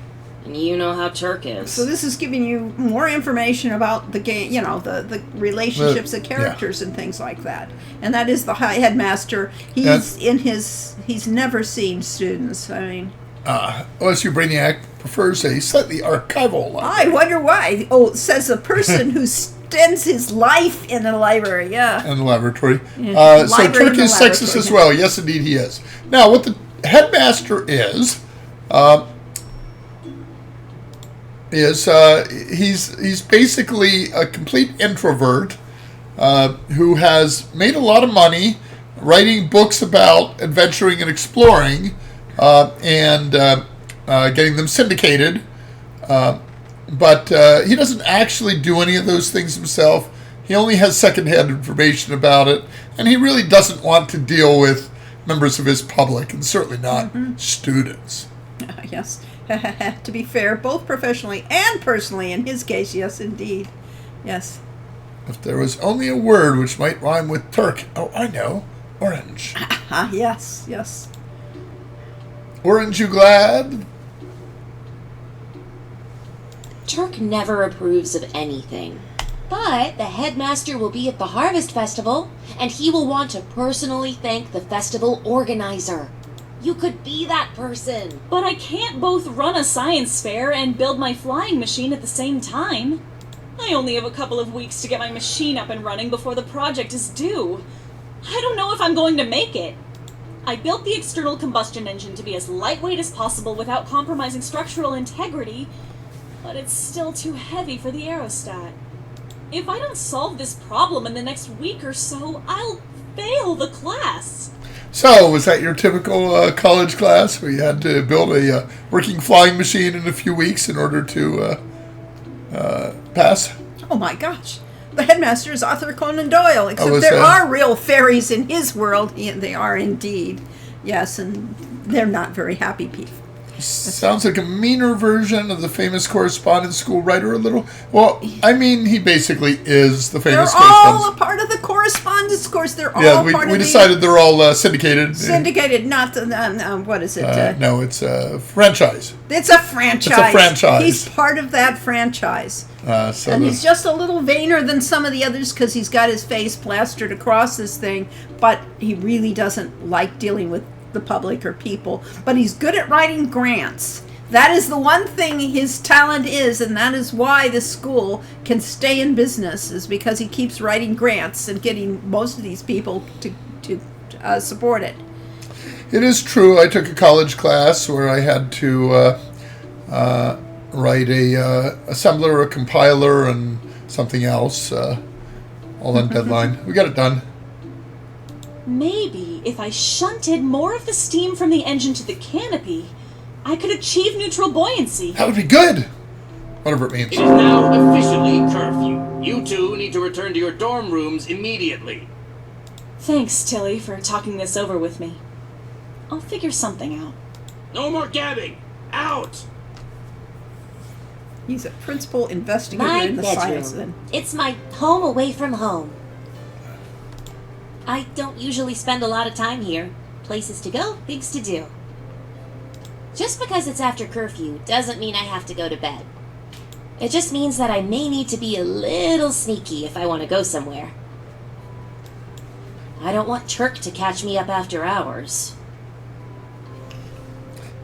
And you know how Turk is. So this is giving you more information about the game, you know, the relationships, the characters, and things like that. And that is the high headmaster. He's never seen students. I mean, OSU Brainiac prefers a slightly archival library. I wonder why. Oh, it says the person who spends his life in the library. Yeah. In the laboratory. Yeah. So Library Turk in the is sexist laboratory. as well. Yes, indeed he is. Now, what the headmaster is, is he's basically a complete introvert who has made a lot of money writing books about adventuring and exploring and getting them syndicated. But he doesn't actually do any of those things himself. He only has secondhand information about it, and he really doesn't want to deal with members of his public, and certainly not students. Yes. To be fair, both professionally and personally, in his case, yes, indeed. Yes. If there was only a word which might rhyme with Turk. Oh, I know. Orange. Yes, yes. Orange, you glad? Turk never approves of anything. But the headmaster will be at the Harvest Festival, and he will want to personally thank the festival organizer. You could be that person. But I can't both run a science fair and build my flying machine at the same time. I only have a couple of weeks to get my machine up and running before the project is due. I don't know if I'm going to make it. I built the external combustion engine to be as lightweight as possible without compromising structural integrity, but it's still too heavy for the aerostat. If I don't solve this problem in the next week or so, I'll fail the class. So, was that your typical college class where you had to build a working flying machine in a few weeks in order to pass? Oh my gosh. The headmaster is Arthur Conan Doyle, except is there that? are real fairies in his world. They are indeed. Yes, and they're not very happy people. Sounds like a meaner version of the famous correspondence school writer a little. Well, I mean, he basically is the They're famous all correspondence. a part of the correspondence course. They're all Yeah, part we of decided they're all syndicated. the syndicated, not the, what is it? No, it's a franchise. It's a franchise. It's a franchise. He's part of that franchise. So And the- he's just a little vainer than some of the others because he's got his face plastered across this thing, but he really doesn't like dealing with the public or people. But he's good at writing grants. That is the one thing his talent is, and that is why this school can stay in business, is because he keeps writing grants and getting most of these people to support it. It is true. I took a college class where I had to write a assembler, a compiler, and something else, all on deadline. We got it done. Maybe if I shunted more of the steam from the engine to the canopy, I could achieve neutral buoyancy. That would be good. Whatever it means. It is now officially curfew. You two need to return to your dorm rooms immediately. Thanks, Tilly, for talking this over with me. I'll figure something out. No more gabbing. Out! He's a principal investigator My in the science. bedroom. It's my home away from home. I don't usually spend a lot of time here. Places to go, things to do. Just because it's after curfew doesn't mean I have to go to bed. It just means that I may need to be a little sneaky if I want to go somewhere. I don't want Turk to catch me up after hours.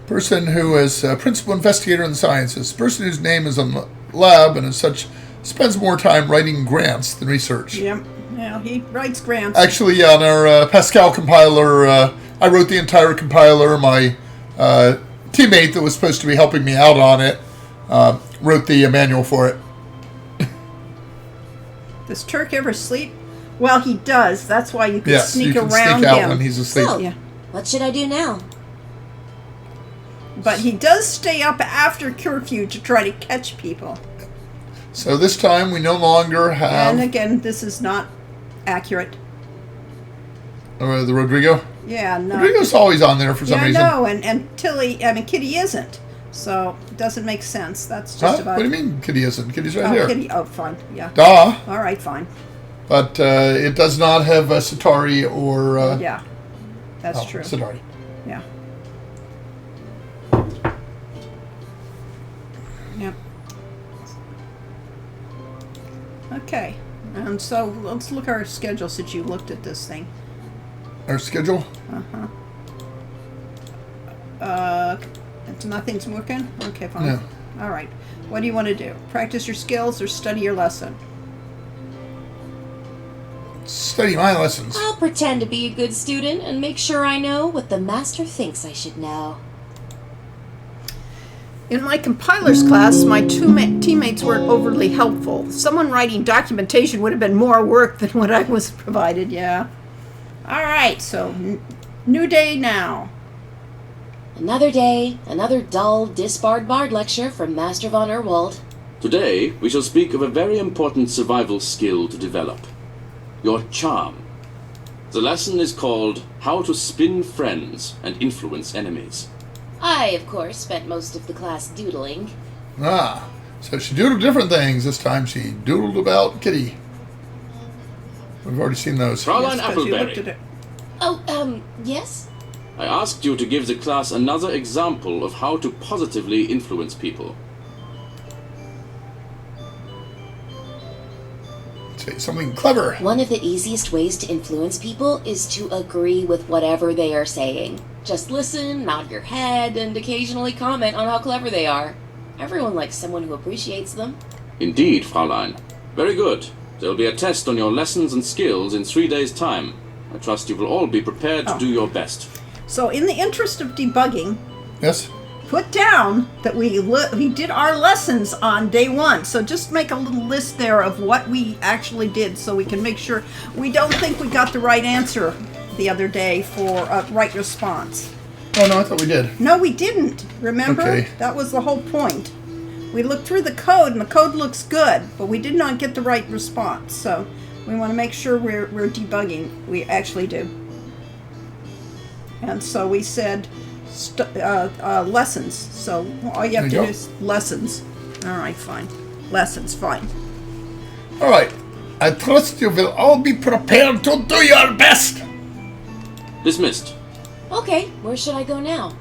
Person who is a principal investigator in the sciences. Person whose name is on the lab and as such spends more time writing grants than research. Yep. Yeah, he writes grants. Actually, on our Pascal compiler, I wrote the entire compiler. My teammate that was supposed to be helping me out on it wrote the manual for it. Does Turk ever sleep? Well, he does. That's why you can Yes, sneak you can around sneak out him. when he's asleep. So, Yeah. what should I do now? But he does stay up after curfew to try to catch people. So this time we no longer have And again, this is not accurate. the Rodrigo. Yeah, no. Rodrigo's always on there for some Yeah, reason. no, and Kitty isn't. So it doesn't make sense. That's just Huh? about. What do you mean Kitty isn't? Kitty's right Oh, here. Kitty. Oh, fine. Yeah. Duh. All right, fine. But it does not have Satari or... Yeah, that's oh, true. Satari. Yeah. Yep. Okay. And so let's look at our schedule since you looked at this thing. Our schedule? Nothing's working? Okay, fine. No. All right. What do you want to do? Practice your skills or study your lesson? Study my lessons. I'll pretend to be a good student and make sure I know what the master thinks I should know. In my compilers class, my two teammates weren't overly helpful. Someone writing documentation would have been more work than what I was provided, yeah. All right, so new day now. Another day, another dull, disbarred bard lecture from Master von Erwald. Today, we shall speak of a very important survival skill to develop. Your charm. The lesson is called How to Spin Friends and Influence Enemies. I, of course, spent most of the class doodling. Ah, so she doodled different things. This time she doodled about Kitty. We've already seen those. Fraulein Yes, 'cause you looked at Appleberry, it. Oh, yes? I asked you to give the class another example of how to positively influence people. Say something clever. One of the easiest ways to influence people is to agree with whatever they are saying. Just listen, nod your head, and occasionally comment on how clever they are. Everyone likes someone who appreciates them. Indeed, Fraulein. Very good. There will be a test on your lessons and skills in 3 days' time. I trust you will all be prepared to do your best. So in the interest of debugging, Yes? put down that we did our lessons on day 1. So just make a little list there of what we actually did so we can make sure we don't think we got the right answer the other day for a right response. Oh, no, I thought we did. No, we didn't. Remember? Okay. That was the whole point. We looked through the code and the code looks good, but we did not get the right response. So we want to make sure we're debugging. We actually do. And so we said lessons. So all you have to There you do is lessons. All right, fine. Lessons, fine. All right. I trust you will all be prepared to do your best. Dismissed. Okay, where should I go now?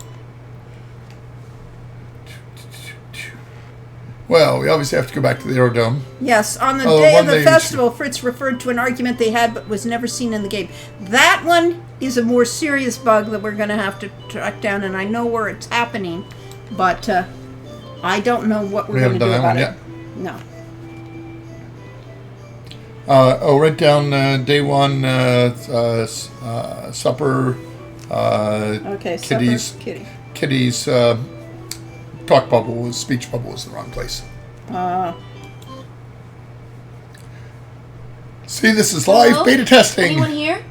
Well, we obviously have to go back to the Aerodome. Yes, on the Oh, day one of the day- festival, Fritz referred to an argument they had but was never seen in the game. That one is a more serious bug that we're going to have to track down, and I know where it's happening, but I don't know what we're We going haven't to do done that about one it. yet. No. Write down day 1, supper, Okay, Kitty's, supper, Kitty. Kitty's talk bubble, was speech bubble was the wrong place. See, this is live Hello? beta testing. Anyone here?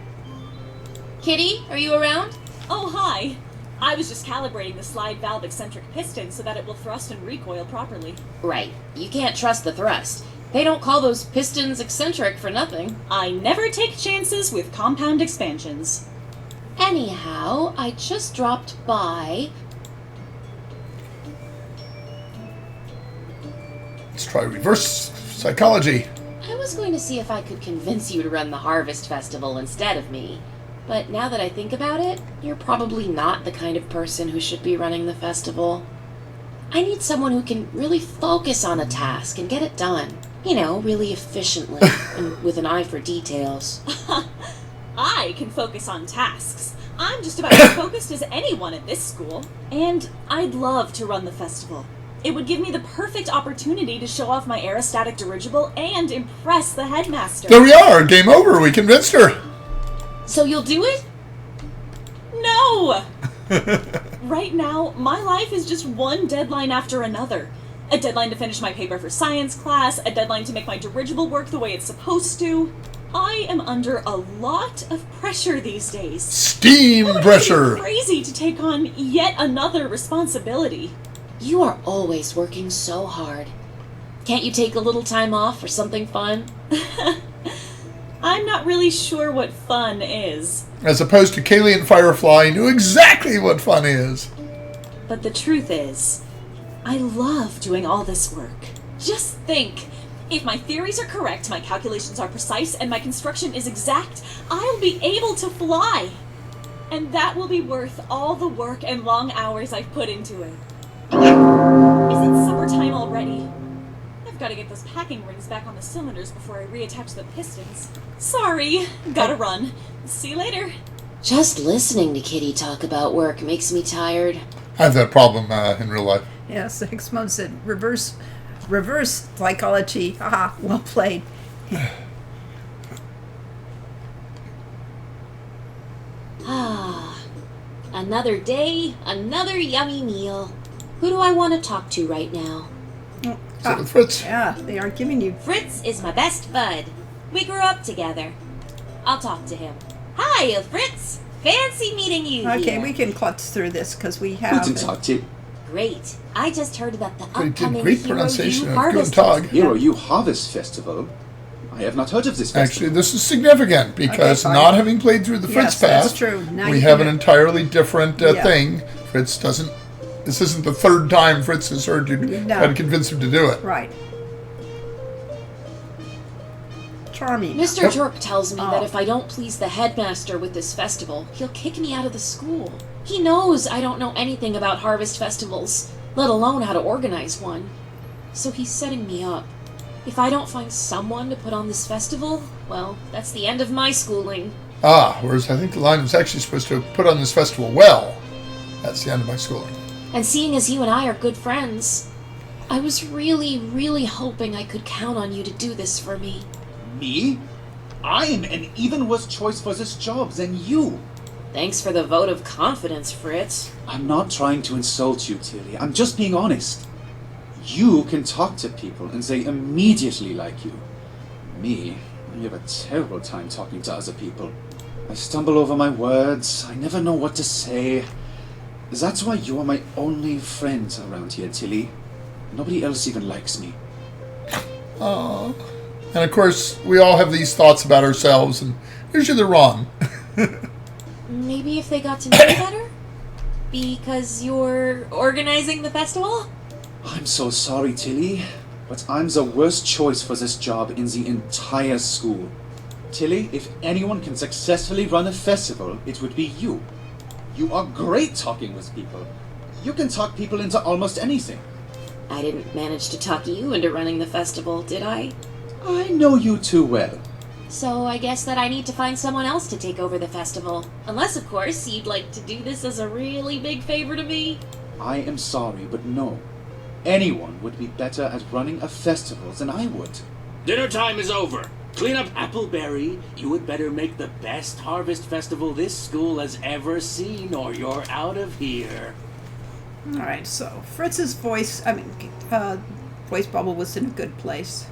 Kitty, are you around? Oh, hi. I was just calibrating the slide valve eccentric piston so that it will thrust and recoil properly. Right. You can't trust the thrust. They don't call those pistons eccentric for nothing. I never take chances with compound expansions. Anyhow, I just dropped by. Let's try reverse psychology. I was going to see if I could convince you to run the Harvest Festival instead of me. But now that I think about it, you're probably not the kind of person who should be running the festival. I need someone who can really focus on a task and get it done. You know, really efficiently, and with an eye for details. I can focus on tasks. I'm just about as focused as anyone at this school. And I'd love to run the festival. It would give me the perfect opportunity to show off my aerostatic dirigible and impress the headmaster. There we are. Game over. We convinced her. So you'll do it? No! Right now, my life is just one deadline after another. A deadline to finish my paper for science class, a deadline to make my dirigible work the way it's supposed to. I am under a lot of pressure these days. Steam It would pressure. be crazy to take on yet another responsibility. You are always working so hard. Can't you take a little time off for something fun? I'm not really sure what fun is. As opposed to Kaylee and Firefly knew exactly what fun is. But the truth is, I love doing all this work. Just think, if my theories are correct, my calculations are precise, and my construction is exact, I'll be able to fly. And that will be worth all the work and long hours I've put into it. Is it summertime already? I've got to get those packing rings back on the cylinders before I reattach the pistons. Sorry, gotta run. See you later. Just listening to Kitty talk about work makes me tired. I have that problem in real life. Yes, X-Mode said reverse psychology. Haha, well played. Ah, another day, another yummy meal. Who do I want to talk to right now? Sit with Fritz. Yeah, they are giving you. Fritz is my best bud. We grew up together. I'll talk to him. Hi, Fritz. Fancy meeting you Okay, here. we can klutz through this because we have. Guten Tag, Till. Great. I just heard about the They did upcoming great Hero pronunciation U of Harvest Guten Tag. Hero U Harvest Festival? I have not heard of this festival. Actually, this is significant because fine. not having played through the Fritz Yes, that's path, true. Now we you have can- an entirely different Yeah. thing. Fritz doesn't. This isn't the third time Fritz has heard you No. try to convince him to do it. Right. Charming. Mr. Turk tells me Oh. that if I don't please the headmaster with this festival, he'll kick me out of the school. He knows I don't know anything about harvest festivals, let alone how to organize one. So he's setting me up. If I don't find someone to put on this festival, well, that's the end of my schooling. Whereas I think the line was actually supposed to put on this festival well. That's the end of my schooling. And seeing as you and I are good friends, I was really, really hoping I could count on you to do this for me. Me? I am an even worse choice for this job than you. Thanks for the vote of confidence, Fritz. I'm not trying to insult you, Tilly. I'm just being honest. You can talk to people and they immediately like you. Me, I have a terrible time talking to other people. I stumble over my words. I never know what to say. That's why you are my only friend around here, Tilly. Nobody else even likes me. Aww. And of course, we all have these thoughts about ourselves, and usually they're wrong. Maybe if they got to know you better? Because you're organizing the festival? I'm so sorry, Tilly, but I'm the worst choice for this job in the entire school. Tilly, if anyone can successfully run a festival, it would be you. You are great talking with people. You can talk people into almost anything. I didn't manage to talk you into running the festival, did I? I know you too well. So I guess that I need to find someone else to take over the festival. Unless, of course, you'd like to do this as a really big favor to me. I am sorry, but no. Anyone would be better at running a festival than I would. Dinner time is over. Clean up Appleberry. You had better make the best harvest festival this school has ever seen, or you're out of here. All right. So Fritz's voice bubble was in a good place.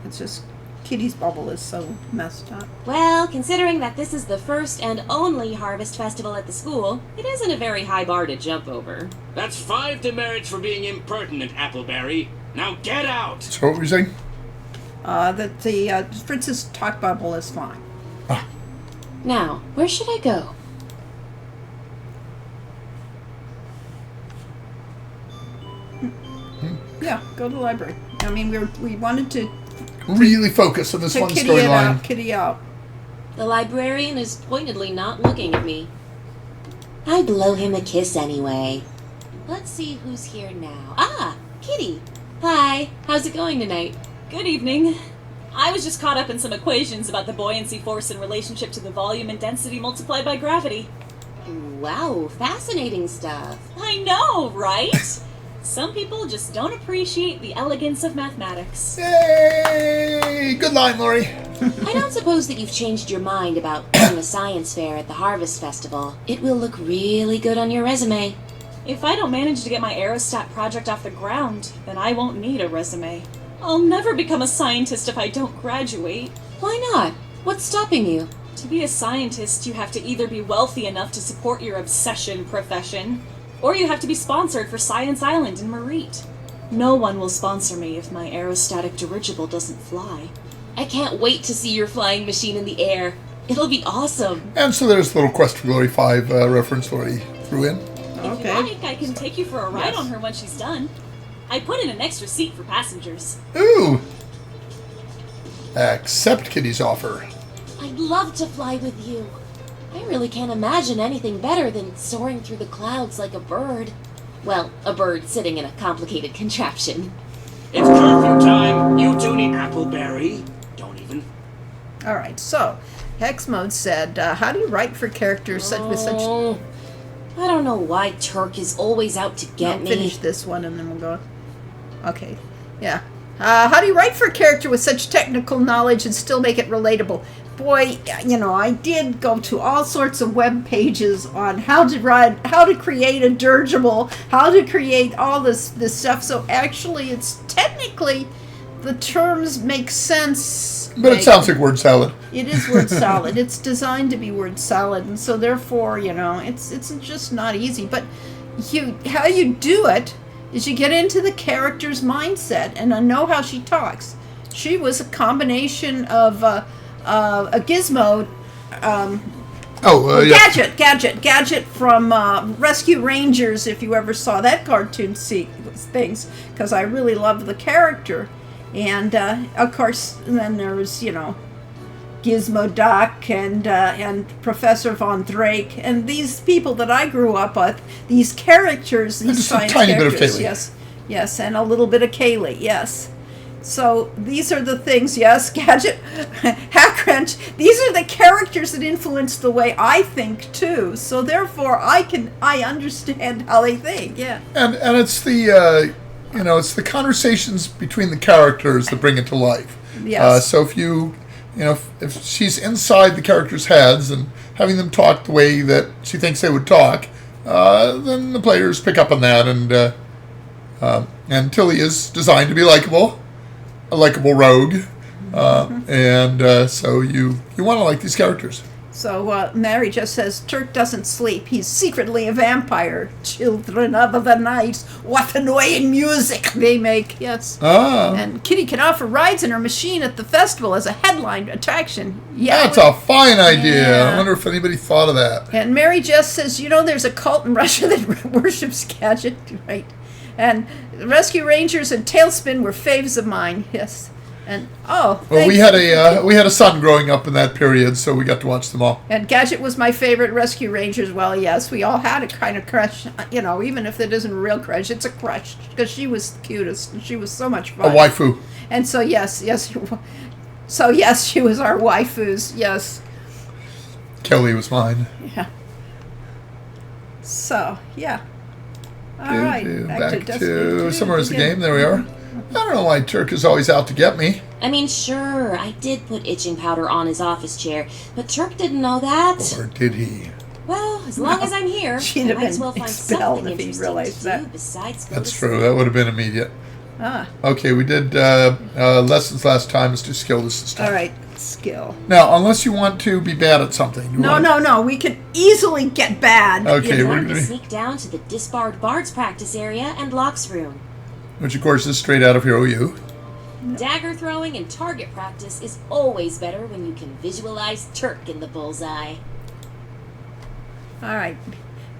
It's just Kitty's bubble is so messed up. Well, considering that this is the first and only harvest festival at the school, it isn't a very high bar to jump over. That's 5 demerits for being impertinent, Appleberry. Now get out! So what were you saying? That the Fritz's talk bubble is fine. Now, where should I go? Yeah, go to the library. I mean, we wanted to Really focus on this one kitty it storyline. out, kitty out. The librarian is pointedly not looking at me. I'd blow him a kiss anyway. Let's see who's here now. Ah, Kitty. Hi, how's it going tonight? Good evening. I was just caught up in some equations about the buoyancy force in relationship to the volume and density multiplied by gravity. Wow, fascinating stuff. I know, right? Some people just don't appreciate the elegance of mathematics. Yay! Good line, Lori. I don't suppose that you've changed your mind about doing a science fair at the Harvest Festival. It will look really good on your resume. If I don't manage to get my aerostat project off the ground, then I won't need a resume. I'll never become a scientist if I don't graduate. Why not? What's stopping you? To be a scientist, you have to either be wealthy enough to support your obsession profession, or you have to be sponsored for Science Island in Marite. No one will sponsor me if my aerostatic dirigible doesn't fly. I can't wait to see your flying machine in the air. It'll be awesome. And so there's a little Quest for Glory 5 reference Lori threw in. If Okay. you like, I can take you for a ride on her when she's done. I put in an extra seat for passengers. Ooh! Accept Kitty's offer. I'd love to fly with you. I really can't imagine anything better than soaring through the clouds like a bird. Well, a bird sitting in a complicated contraption. It's curfew time. You two need Appleberry. Don't even. All right. So, Hex Mode said, "How do you write for characters such with such?" Oh, I don't know why Turk is always out to get I'll me. finish this one and then we'll go. Okay. Yeah. How do you write for a character with such technical knowledge and still make it relatable? boy, I did go to all sorts of web pages on how to create a dirigible, how to create all this stuff. So actually, it's technically the terms make sense. But it sounds like word salad. It is word salad. It's designed to be word salad, and so therefore, it's just not easy. But how you do it is you get into the character's mindset, and I know how she talks. She was a combination of a gizmo, Gadget from Rescue Rangers. If you ever saw that cartoon things, because I really loved the character, and of course, then there was Gizmo Duck and Professor Von Drake, and these people that I grew up with, these characters, these just science a tiny characters, bit of Kaylee. yes, and a little bit of Kaylee, yes. So these are the things, yes, Gadget, Hackwrench, these are the characters that influence the way I think too. So therefore I understand how they think, yeah. And it's the it's the conversations between the characters that bring it to life. Yes. So if if she's inside the characters' heads and having them talk the way that she thinks they would talk, then the players pick up on that, and Tilly is designed to be likable. A likable rogue, and so you want to like these characters. So Mary just says, Turk doesn't sleep. He's secretly a vampire. Children of the night, what annoying music they make. Yes. And Kitty can offer rides in her machine at the festival as a headline attraction. Yeah. That's a fine idea. Yeah. I wonder if anybody thought of that. And Mary just says, there's a cult in Russia that worships Gadget. Right. And Rescue Rangers and Tailspin were faves of mine. Yes. And well, we had a son growing up in that period, so we got to watch them all. And Gadget was my favorite Rescue Rangers. Well, yes, we all had a kind of crush. Even if it isn't a real crush, it's a crush because she was the cutest and she was so much fun. A waifu. And so yes, she was our waifus. Yes. Kelly was mine. Yeah. So yeah. All right. Back to Summer's the Game. There we are. I don't know why Turk is always out to get me. I mean, sure, I did put itching powder on his office chair, but Turk didn't know that. Or did he? Well, as long as I'm here, She'd I have might as been well find expelled something if he interesting realized to that. do besides go That's to true. sleep. That would have been immediate. Okay, we did lessons last time. Let's do skill this time. All right, skill. Now, unless you want to be bad at something. No. We can easily get bad. Okay, we're Time going to to sneak down to the disbarred bards practice area and Locke's room. which, of course, is straight out of Hero U. Dagger throwing and target practice is always better when you can visualize Turk in the bullseye. All right.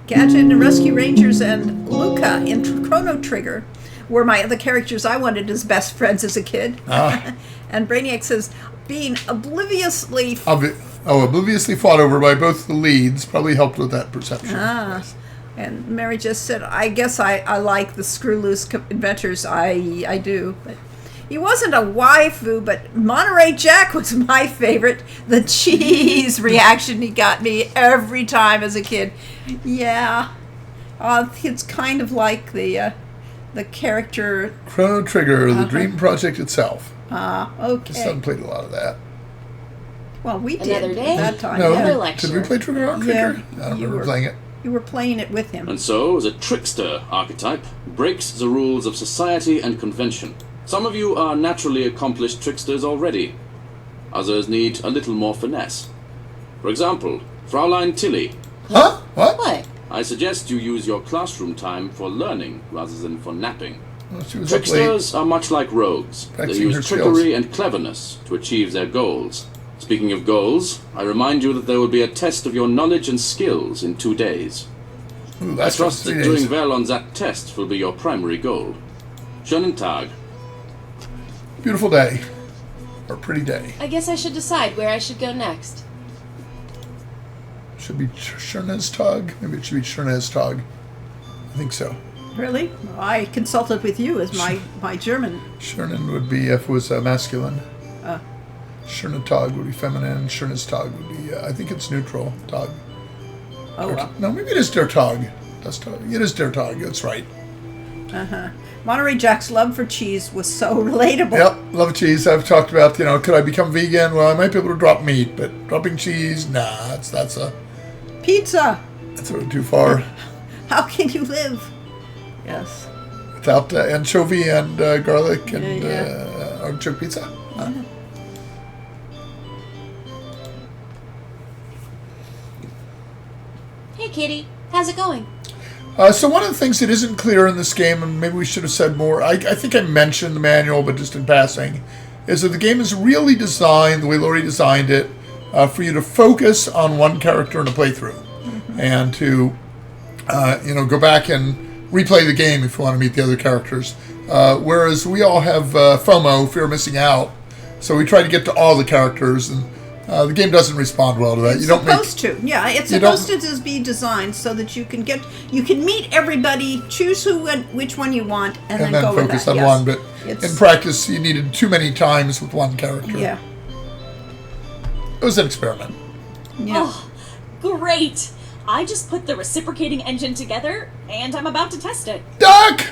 Gadget and Rescue Rangers and Luca in Chrono Trigger were the characters I wanted as best friends as a kid. And Brainiac says, being obliviously fought over by both the leads probably helped with that perception. Yes. And Mary just said, I guess I like the screw loose adventures. I do. But he wasn't a waifu, but Monterey Jack was my favorite. The cheese reaction he got me every time as a kid. Yeah. It's kind of like the character... Chrono Trigger, the Dream Project itself. Okay. My son played a lot of that. Well, we Another did day, at that time. No, another Yeah. lecture. did we play Chrono Trigger? Yeah, I don't you remember were. playing it. You were playing it with him. And so, the trickster archetype breaks the rules of society and convention. Some of you are naturally accomplished tricksters already. Others need a little more finesse. For example, Fraulein Tilly. Huh? What? What? I suggest you use your classroom time for learning rather than for napping. Well, she was up late. Tricksters are much like rogues. They Practicing her use skills. trickery and cleverness to achieve their goals. Speaking of goals, I remind you that there will be a test of your knowledge and skills in 2 days. Ooh, I that's trust just that 3 days. doing well on that test will be your primary goal. Schönen Tag. Beautiful day. Or pretty day. I guess I should decide where I should go next. Should be Schönes Tag. Maybe it should be Schönes Tag. I think so. Really? Well, I consulted with you as my German. Schönen would be if it was masculine. Uh. Schöne Tag would be feminine. Schönes Tag would be, I think it's neutral. Tag. Oh, well. No, maybe it is Der Tag. That's Tag. It is Der Tag. That's right. Monterey Jack's love for cheese was so relatable. Yep, love cheese. I've talked about, could I become vegan? Well, I might be able to drop meat, but dropping cheese, nah, that's a Pizza. little too far. How can you live? Yes. Without anchovy and garlic and Yeah. artichoke pizza. Hey, Kitty. How's it going? So one of the things that isn't clear in this game, and maybe we should have said more, I think I mentioned the manual, but just in passing, is that the game is really designed, the way Lori designed it, for you to focus on one character in a playthrough. And to, go back and replay the game if you want to meet the other characters. Whereas we all have FOMO, fear of missing out, so we try to get to all the characters, and the game doesn't respond well to that. It's supposed to. Yeah, it's supposed to just be designed so that you can meet everybody, choose which one you want, and then go with that. focus on one. But in practice, you needed too many times with one character. Yeah. It was an experiment. Yeah. Oh, great! I just put the reciprocating engine together, and I'm about to test it. Duck!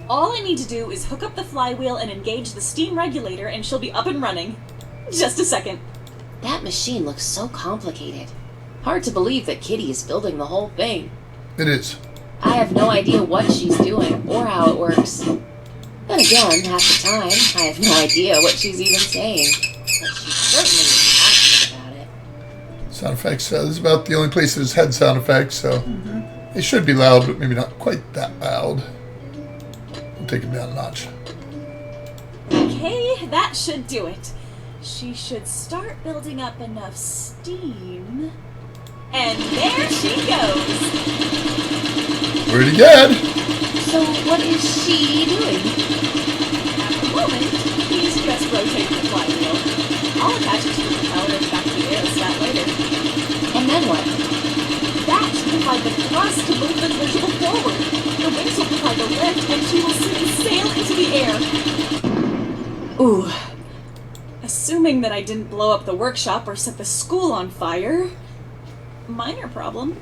All I need to do is hook up the flywheel and engage the steam regulator, and she'll be up and running. Just a second. That machine looks so complicated. Hard to believe that Kitty is building the whole thing. It is. I have no idea what she's doing or how it works. Then again, half the time, I have no idea what she's even saying. But she certainly is passionate about it. Sound effects. This is about the only place that has had sound effects, so they should be loud, but maybe not quite that loud. We'll take them down a notch. Okay, that should do it. She should start building up enough steam. And there she goes! Pretty good. So what is she doing? At the moment, he's just rotating the flywheel. I'll attach it to the propeller and back to the aerostat later. And then what? That should provide the thrust to move the dirigible forward. The wings will provide the lift, and she will soon sail into the air. Ooh. Assuming that I didn't blow up the workshop or set the school on fire. Minor problem.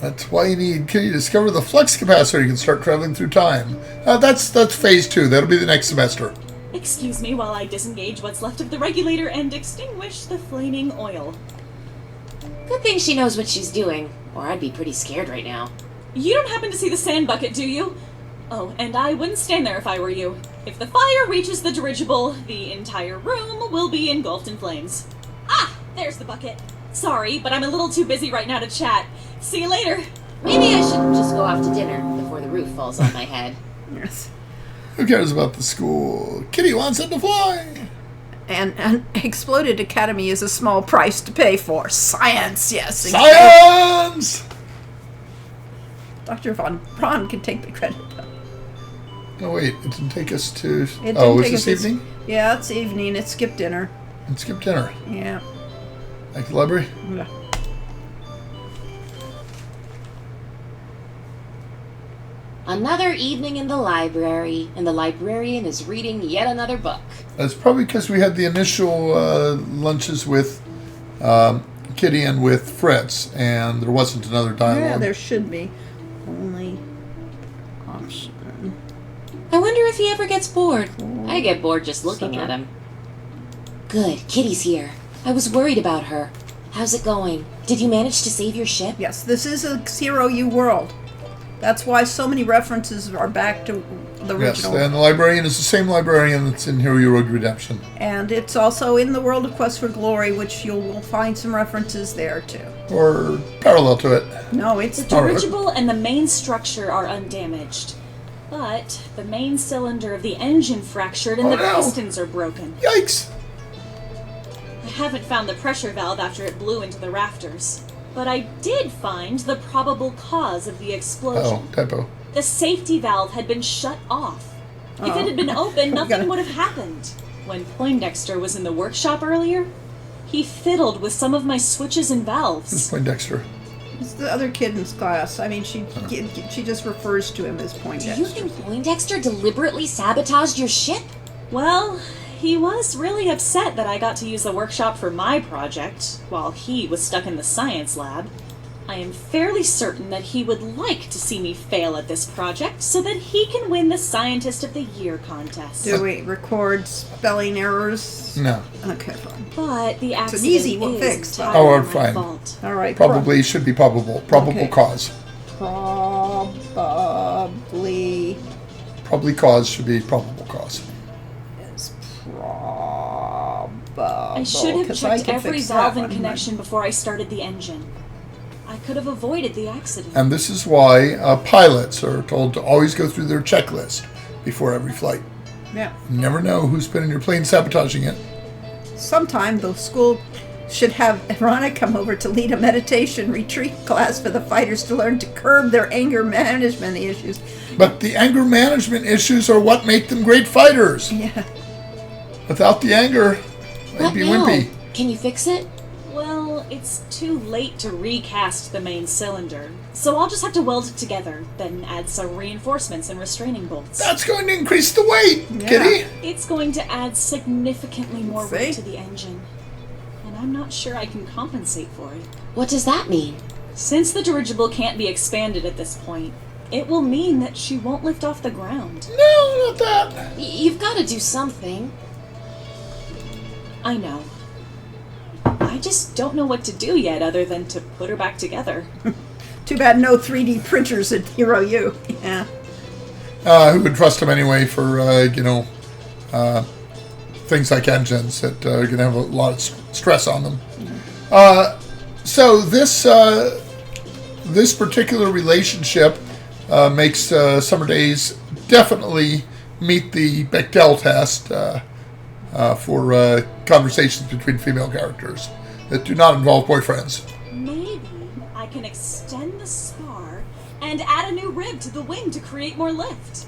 That's why you need Kitty to discover the flux capacitor. You can start traveling through time. That's phase 2. That'll be the next semester. Excuse me while I disengage what's left of the regulator and extinguish the flaming oil. Good thing she knows what she's doing, or I'd be pretty scared right now. You don't happen to see the sand bucket, do you? Oh, and I wouldn't stand there if I were you. If the fire reaches the dirigible, the entire room will be engulfed in flames. Ah, there's the bucket. Sorry, but I'm a little too busy right now to chat. See you later. Maybe I should just go off to dinner before the roof falls on my head. Yes. Who cares about the school? Kitty wants it to fly. And Exploded Academy is a small price to pay for. Science, yes. Science! Dr. Von Braun can take the credit, though. Oh, wait. It didn't take us to... It Oh, didn't was take this us evening? Yeah, it's evening. It skipped dinner. And skip dinner. Yeah. Like the library? Yeah. Another evening in the library, and the librarian is reading yet another book. That's probably because we had the initial lunches with Kitty and with Fritz, and there wasn't another dialogue. Yeah, there should be. Only option. I wonder if he ever gets bored. I get bored just looking at him. Good, Kitty's here. I was worried about her. How's it going? Did you manage to save your ship? Yes, this is a Zero U world. That's why so many references are back to the Yes, original. and the librarian is the same librarian that's in Hero U Road Redemption. And it's also in the world of Quest for Glory, which you'll find some references there too. Or parallel to it. No, it's The dirigible and the main structure are undamaged. But the main cylinder of the engine fractured and Oh, the no. pistons are broken. Yikes! I haven't found the pressure valve after it blew into the rafters. But I did find the probable cause of the explosion. Oh, typo. The safety valve had been shut off. If it had been open, nothing would have happened. When Poindexter was in the workshop earlier, he fiddled with some of my switches and Who's valves. Poindexter? It's the other kid in class. I mean, she just refers to him as Do Poindexter. you think Poindexter deliberately sabotaged your ship? Well, he was really upset that I got to use the workshop for my project, while he was stuck in the science lab. I am fairly certain that he would like to see me fail at this project so that he can win the Scientist of the Year contest. Do we record spelling errors? No. Okay, fine. But the an accident easy is fix, though. entirely Oh, my fine. fault. All right. Probably should be probable. Probable Okay. cause. Probably Probably cause should be probable cause. is probable. I should have 'cause I checked can every fix valve that and one. connection before I started the engine. I could have avoided the accident. And this is why pilots are told to always go through their checklist before every flight. Yeah. You never know who's been in your plane sabotaging it. Sometime the school should have Rana come over to lead a meditation retreat class for the fighters to learn to curb their anger management issues. But the anger management issues are what make them great fighters. Yeah. Without the anger, they'd What be now? wimpy. Can you fix it? Well, it's too late to recast the main cylinder, so I'll just have to weld it together, then add some reinforcements and restraining bolts. That's going to increase the weight, Yeah. Kitty. It's going to add significantly more See? weight to the engine, and I'm not sure I can compensate for it. What does that mean? Since the dirigible can't be expanded at this point, it will mean that she won't lift off the ground. No, not that. You've got to do something. I know. I just don't know what to do yet other than to put her back together. Too bad no 3D printers at Hero U. Yeah. Who would trust him anyway for, things like engines that are going to have a lot of stress on them. So this particular relationship makes Summer Daze definitely meet the Bechdel test for conversations between female characters that do not involve boyfriends. Maybe I can extend the spar and add a new rib to the wing to create more lift.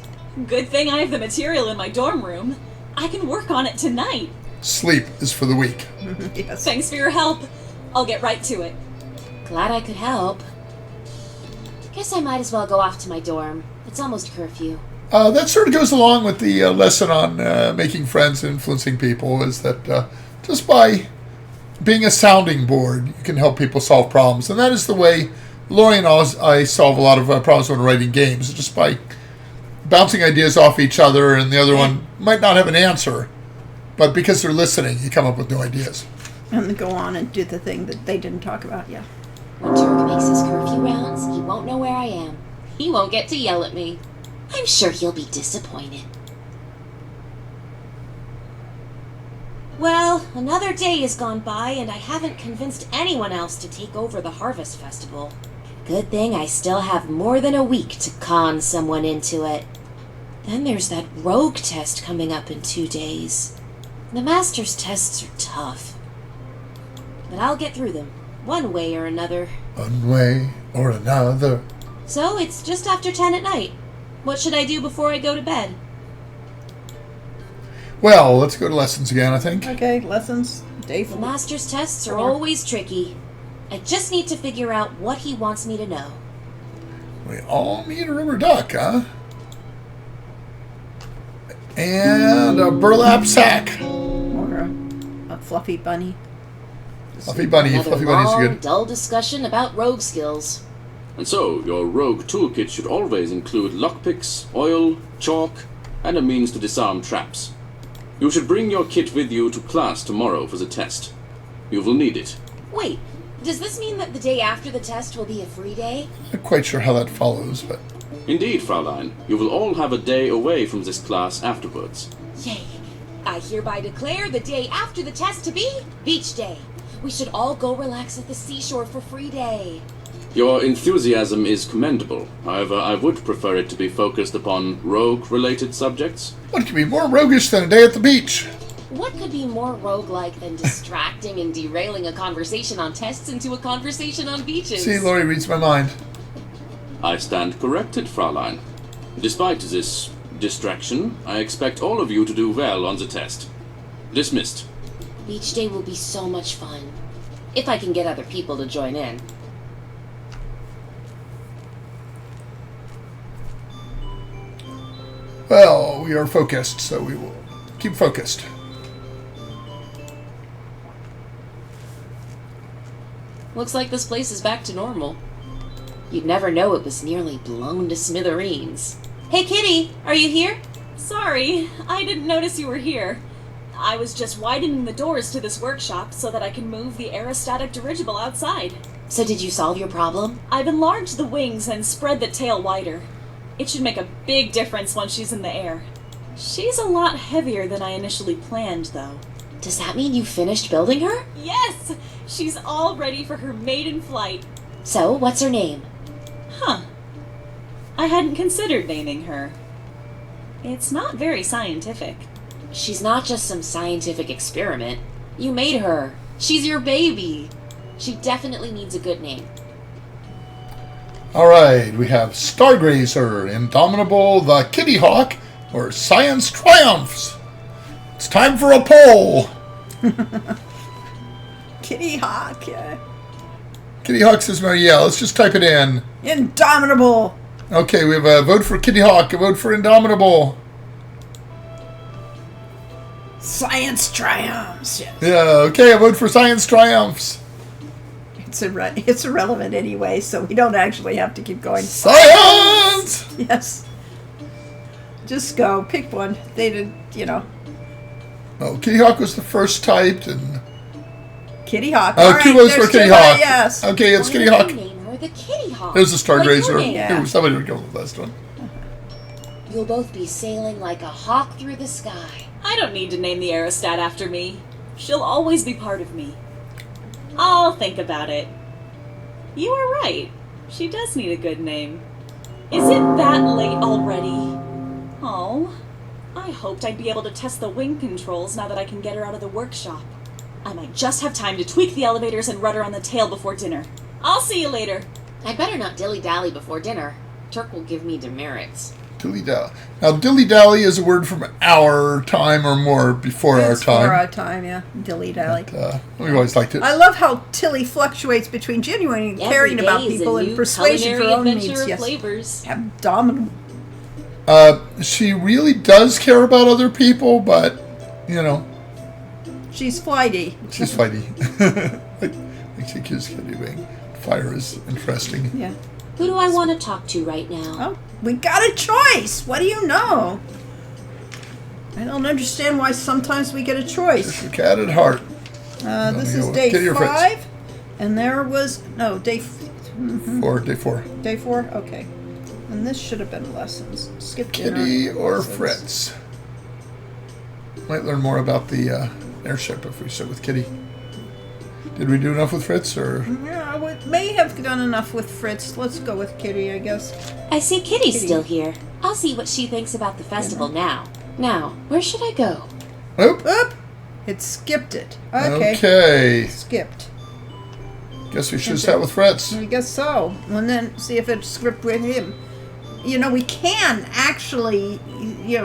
Good thing I have the material in my dorm room. I can work on it tonight. Sleep is for the weak. Yes. Thanks for your help. I'll get right to it. Glad I could help. Guess I might as well go off to my dorm. It's almost curfew. That sort of goes along with the lesson on making friends and influencing people, is that just by being a sounding board, you can help people solve problems. And that is the way Lori and I solve a lot of problems when writing games, just by bouncing ideas off each other, and the other one might not have an answer, but because they're listening, you come up with new ideas. And then go on and do the thing that they didn't talk about, yeah. When Dirk makes his curfew rounds, he won't know where I am. He won't get to yell at me. I'm sure he'll be disappointed. Well, another day has gone by and I haven't convinced anyone else to take over the Harvest Festival. Good thing I still have more than a week to con someone into it. Then there's that rogue test coming up in 2 days. The master's tests are tough. But I'll get through them, one way or another. One way or another. So it's just after 10 at night. What should I do before I go to bed? Well, let's go to lessons again, I think. Okay, lessons, day The 4. master's tests are 4. always tricky. I just need to figure out what he wants me to know. We all need a rubber duck, huh? And a burlap sack. Or a fluffy bunny. Fluffy bunny. Another Fluffy bunny's long, good. dull discussion about rogue skills. And so, your rogue toolkit should always include lockpicks, oil, chalk, and a means to disarm traps. You should bring your kit with you to class tomorrow for the test. You will need it. Wait, does this mean that the day after the test will be a free day? Not quite sure how that follows, but Indeed, Fraulein, you will all have a day away from this class afterwards. Yay! I hereby declare the day after the test to be Beach Day. We should all go relax at the seashore for free day. Your enthusiasm is commendable. However, I would prefer it to be focused upon rogue-related subjects. what could be more roguish than a day at the beach? What could be more roguelike than distracting and derailing a conversation on tests into a conversation on beaches? See, Lori reads my mind. I stand corrected, Fraulein. Despite this distraction, I expect all of you to do well on the test. Dismissed. Beach Day will be so much fun. If I can get other people to join in. Well, we are focused, so we will keep focused. Looks like this place is back to normal. You'd never know it was nearly blown to smithereens. Hey, Kitty, are you here? Sorry, I didn't notice you were here. I was just widening the doors to this workshop so that I can move the aerostatic dirigible outside. So did you solve your problem? I've enlarged the wings and spread the tail wider. It should make a big difference once she's in the air. She's a lot heavier than I initially planned, though. Does that mean you finished building her? Yes! She's all ready for her maiden flight. So, what's her name? Huh. I hadn't considered naming her. It's not very scientific. She's not just some scientific experiment. You made her. She's your baby. She definitely needs a good name. All right, we have Stargrazer, Indomitable, the Kitty Hawk, or Science Triumphs. It's time for a poll. Kitty Hawk. Kitty Hawk says, yeah, let's just type it in. Indomitable. Okay, we have a vote for Kitty Hawk, a vote for Indomitable. Science triumphs. Yes. Yeah, okay, a vote for Science Triumphs. It's irrelevant anyway, so we don't actually have to keep going. Science! Yes. Just go. Pick one. They did, Oh, Kitty Hawk was the first typed, and... Kitty Hawk. Oh, All two right, votes for there's Kitty two, Hawk. Yes. Okay, it's Why Kitty don't Hawk. you name her the Kitty Hawk? There's a Like your Stargrazer. name. Yeah. Somebody would go with the last one. You'll both be sailing like a hawk through the sky. I don't need to name the aerostat after me. She'll always be part of me. I'll think about it. You are right. She does need a good name. Is it that late already? Oh, I hoped I'd be able to test the wing controls now that I can get her out of the workshop. I might just have time to tweak the elevators and rudder on the tail before dinner. I'll see you later. I'd better not dilly-dally before dinner. Turk will give me demerits. Dilly-dally. Now, dilly-dally is a word from our time or more before our It's time. for our time, yeah. Dilly-dally. We always liked it. I love how Tilly fluctuates between genuine and Every caring day about is a people and new persuasion for culinary own adventure needs. of Yes. flavors. Abdominal. She really does care about other people, but, She's flighty. she's fighty. like she accused Kitty being. Fire is interesting. Yeah. Who do I want to talk to right now? Oh, we got a choice. What do you know? I don't understand why sometimes we get a choice. She's a cat at heart. This go is with day Kitty or Fritz? 5, and there was Day 4. day 4. Okay, and this should have been lessons. Skip dinner. Kitty or lessons. Fritz? Might learn more about the airship if we sit with Kitty. Did we do enough with Fritz, or? Yeah, we may have done enough with Fritz. Let's go with Kitty, I guess. I see Kitty's Kitty. still here. I'll see what she thinks about the festival now. Now, where should I go? Oop. Oop! It skipped it. Okay. Okay. Skipped. Guess we should have sat with Fritz. I guess so. And then see if it's script with him. We can actually,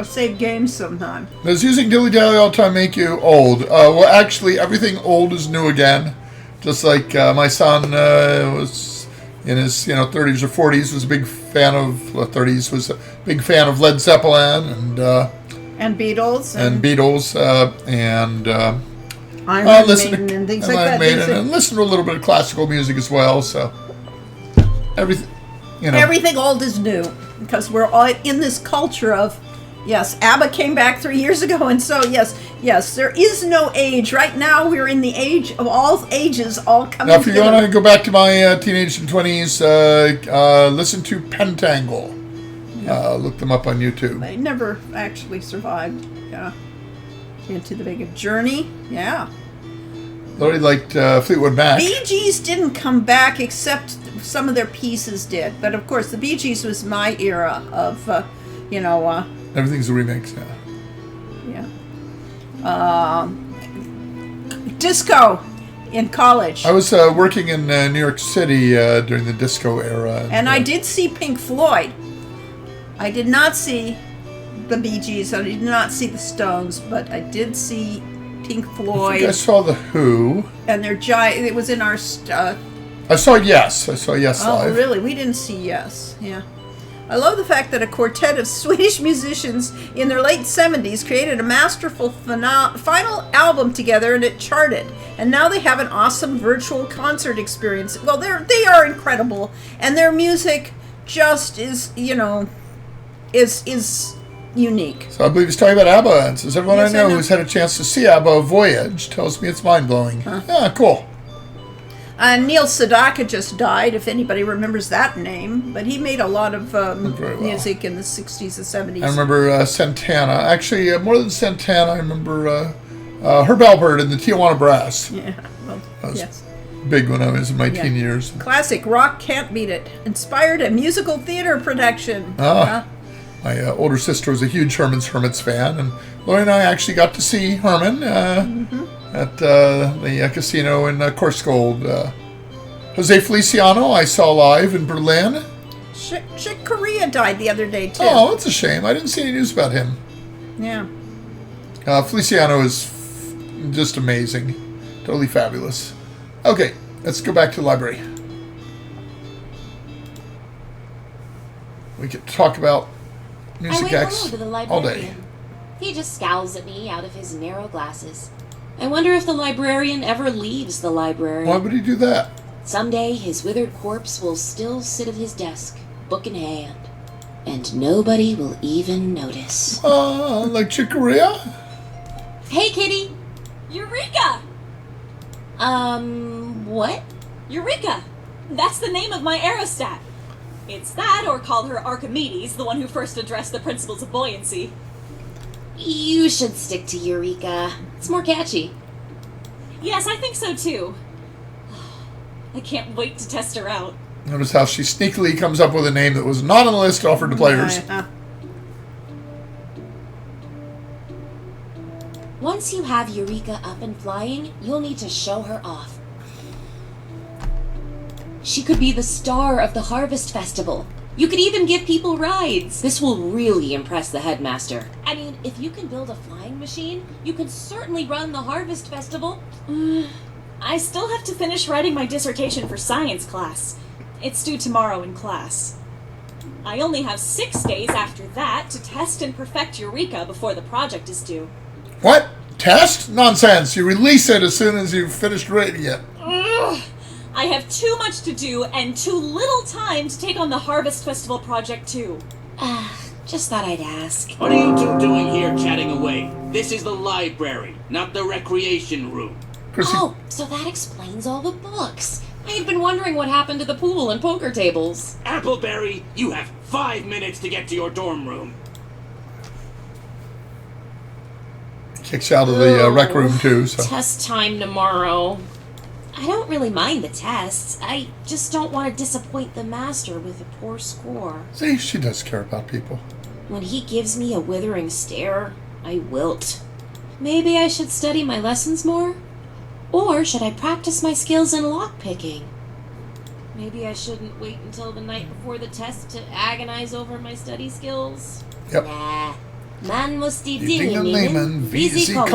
save games sometime. Does using dilly dally all the time make you old? Well, actually, everything old is new again. Just like my son was in his 30s or 40s, was a big fan of 30s, was a big fan of Led Zeppelin And Beatles. and Beatles and Iron listen Maiden to and things and like Iron that. Maiden, Things that- and listen to a little bit of classical music as well. So everything, Everything old is new because we're all in this culture of, yes, ABBA came back 3 years ago, and so yes, there is no age. Right now, we're in the age of all ages, all coming Now, if you together. want to go back to my teenage and 20s, listen to Pentangle. Look them up on YouTube. They never actually survived. Yeah, into the big Journey. Yeah, Lori liked Fleetwood Mac. Bee Gees didn't come back except some of their pieces did, but of course the Bee Gees was my era of, Everything's a remix now. yeah. Disco in college. I was working in New York City during the disco era. And I did see Pink Floyd. I did not see the Bee Gees. I did not see the Stones, but I did see Pink I Floyd. think I saw The Who. And their giant. It was in our. I saw Yes. I saw Yes Oh, live. really? We didn't see Yes. Yeah. I love the fact that a quartet of Swedish musicians in their late 70s created a masterful final album together, and it charted. And now they have an awesome virtual concert experience. Well, they are incredible, and their music just is, is unique. So I believe he's talking about ABBA, and says everyone Yes, I I know know. who's had a chance to see ABBA Voyage tells me it's mind-blowing. Yeah, cool. Neil Sedaka just died, if anybody remembers that name, but he made a lot of Very well. music in the 60s and 70s. I remember Santana. Actually, more than Santana, I remember Herb Alpert and the Tijuana Brass. Yeah, well, That was yes. big when I was in my Yeah. teen years. Classic rock can't beat it. Inspired a musical theater production. My older sister was a huge Herman's Hermits fan, and Lori and I actually got to see Herman at the casino in Corscold. Jose Feliciano I saw live in Berlin. Chick Corea died the other day, too. Oh, that's a shame. I didn't see any news about him. Yeah. Feliciano is just amazing. Totally fabulous. Okay, let's go back to the library. We could talk about I Music wait X alone to the all day. librarian. He just scowls at me out of his narrow glasses. I wonder if the librarian ever leaves the library. Why would he do that? Someday his withered corpse will still sit at his desk, book in hand, and nobody will even notice. Like Chick Corea? Hey, kitty! Eureka! What? Eureka! That's the name of my aerostat. It's that, or call her Archimedes, the one who first addressed the principles of buoyancy. You should stick to Eureka. It's more catchy. Yes, I think so too. I can't wait to test her out. Notice how she sneakily comes up with a name that was not on the list offered to players. Once you have Eureka up and flying, you'll need to show her off. She could be the star of the Harvest Festival. You could even give people rides. This will really impress the headmaster. I mean, if you can build a flying machine, you can certainly run the Harvest Festival. I still have to finish writing my dissertation for science class. It's due tomorrow in class. I only have 6 days after that to test and perfect Eureka before the project is due. What? Test? Nonsense. You release it as soon as you've finished writing it. Ugh. I have too much to do and too little time to take on the Harvest Festival project too. Just thought I'd ask. What are you two doing here chatting away? This is the library, not the recreation room. Chrissy, Oh, so that explains all the books. I had been wondering what happened to the pool and poker tables. Appleberry, you have 5 minutes to get to your dorm room. kicks you out of the rec room too. So Test time tomorrow. I don't really mind the tests. I just don't want to disappoint the master with a poor score. see, she does care about people. When he gives me a withering stare, I wilt. Maybe I should study my lessons more? Or should I practice my skills in lockpicking? Maybe I shouldn't wait until the night before the test to agonize over my study skills. Yep. Nah. Man muss die Die Dinge Dinge nehmen, nehmen, wie sie kommen,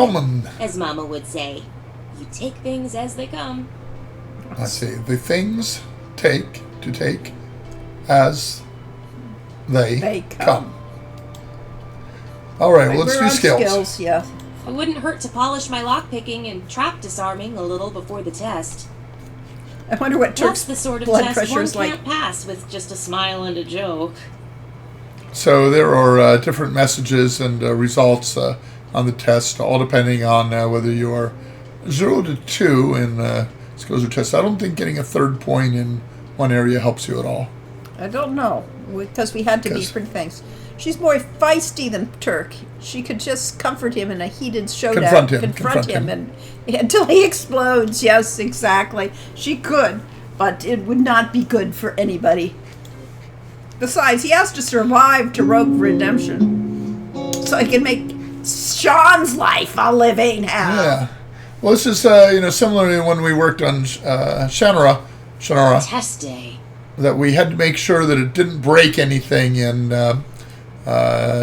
kommen. as Mama would say. You take things as they come. I see. The things take as they come. All right, well, let's We're do on skills. Yeah. It wouldn't hurt to polish my lockpicking and trap disarming a little before the test. I wonder what That's Turk's the sort of blood test pressure one is like. can't pass with just a smile and a joke. So there are different messages and results on the test, all depending on whether you are 0 to 2 in skills or tests. I don't think getting a third point in one area helps you at all. I don't know, because we had to be different things. She's more feisty than Turk. She could just comfort him in a heated showdown. Confront him. and until he explodes. Yes, exactly. She could, but it would not be good for anybody. Besides, he has to survive to Rogue Redemption, so he can make Sean's life a living hell. Yeah. Well, this is similar to when we worked on Shannara, Test day. that we had to make sure that it didn't break anything in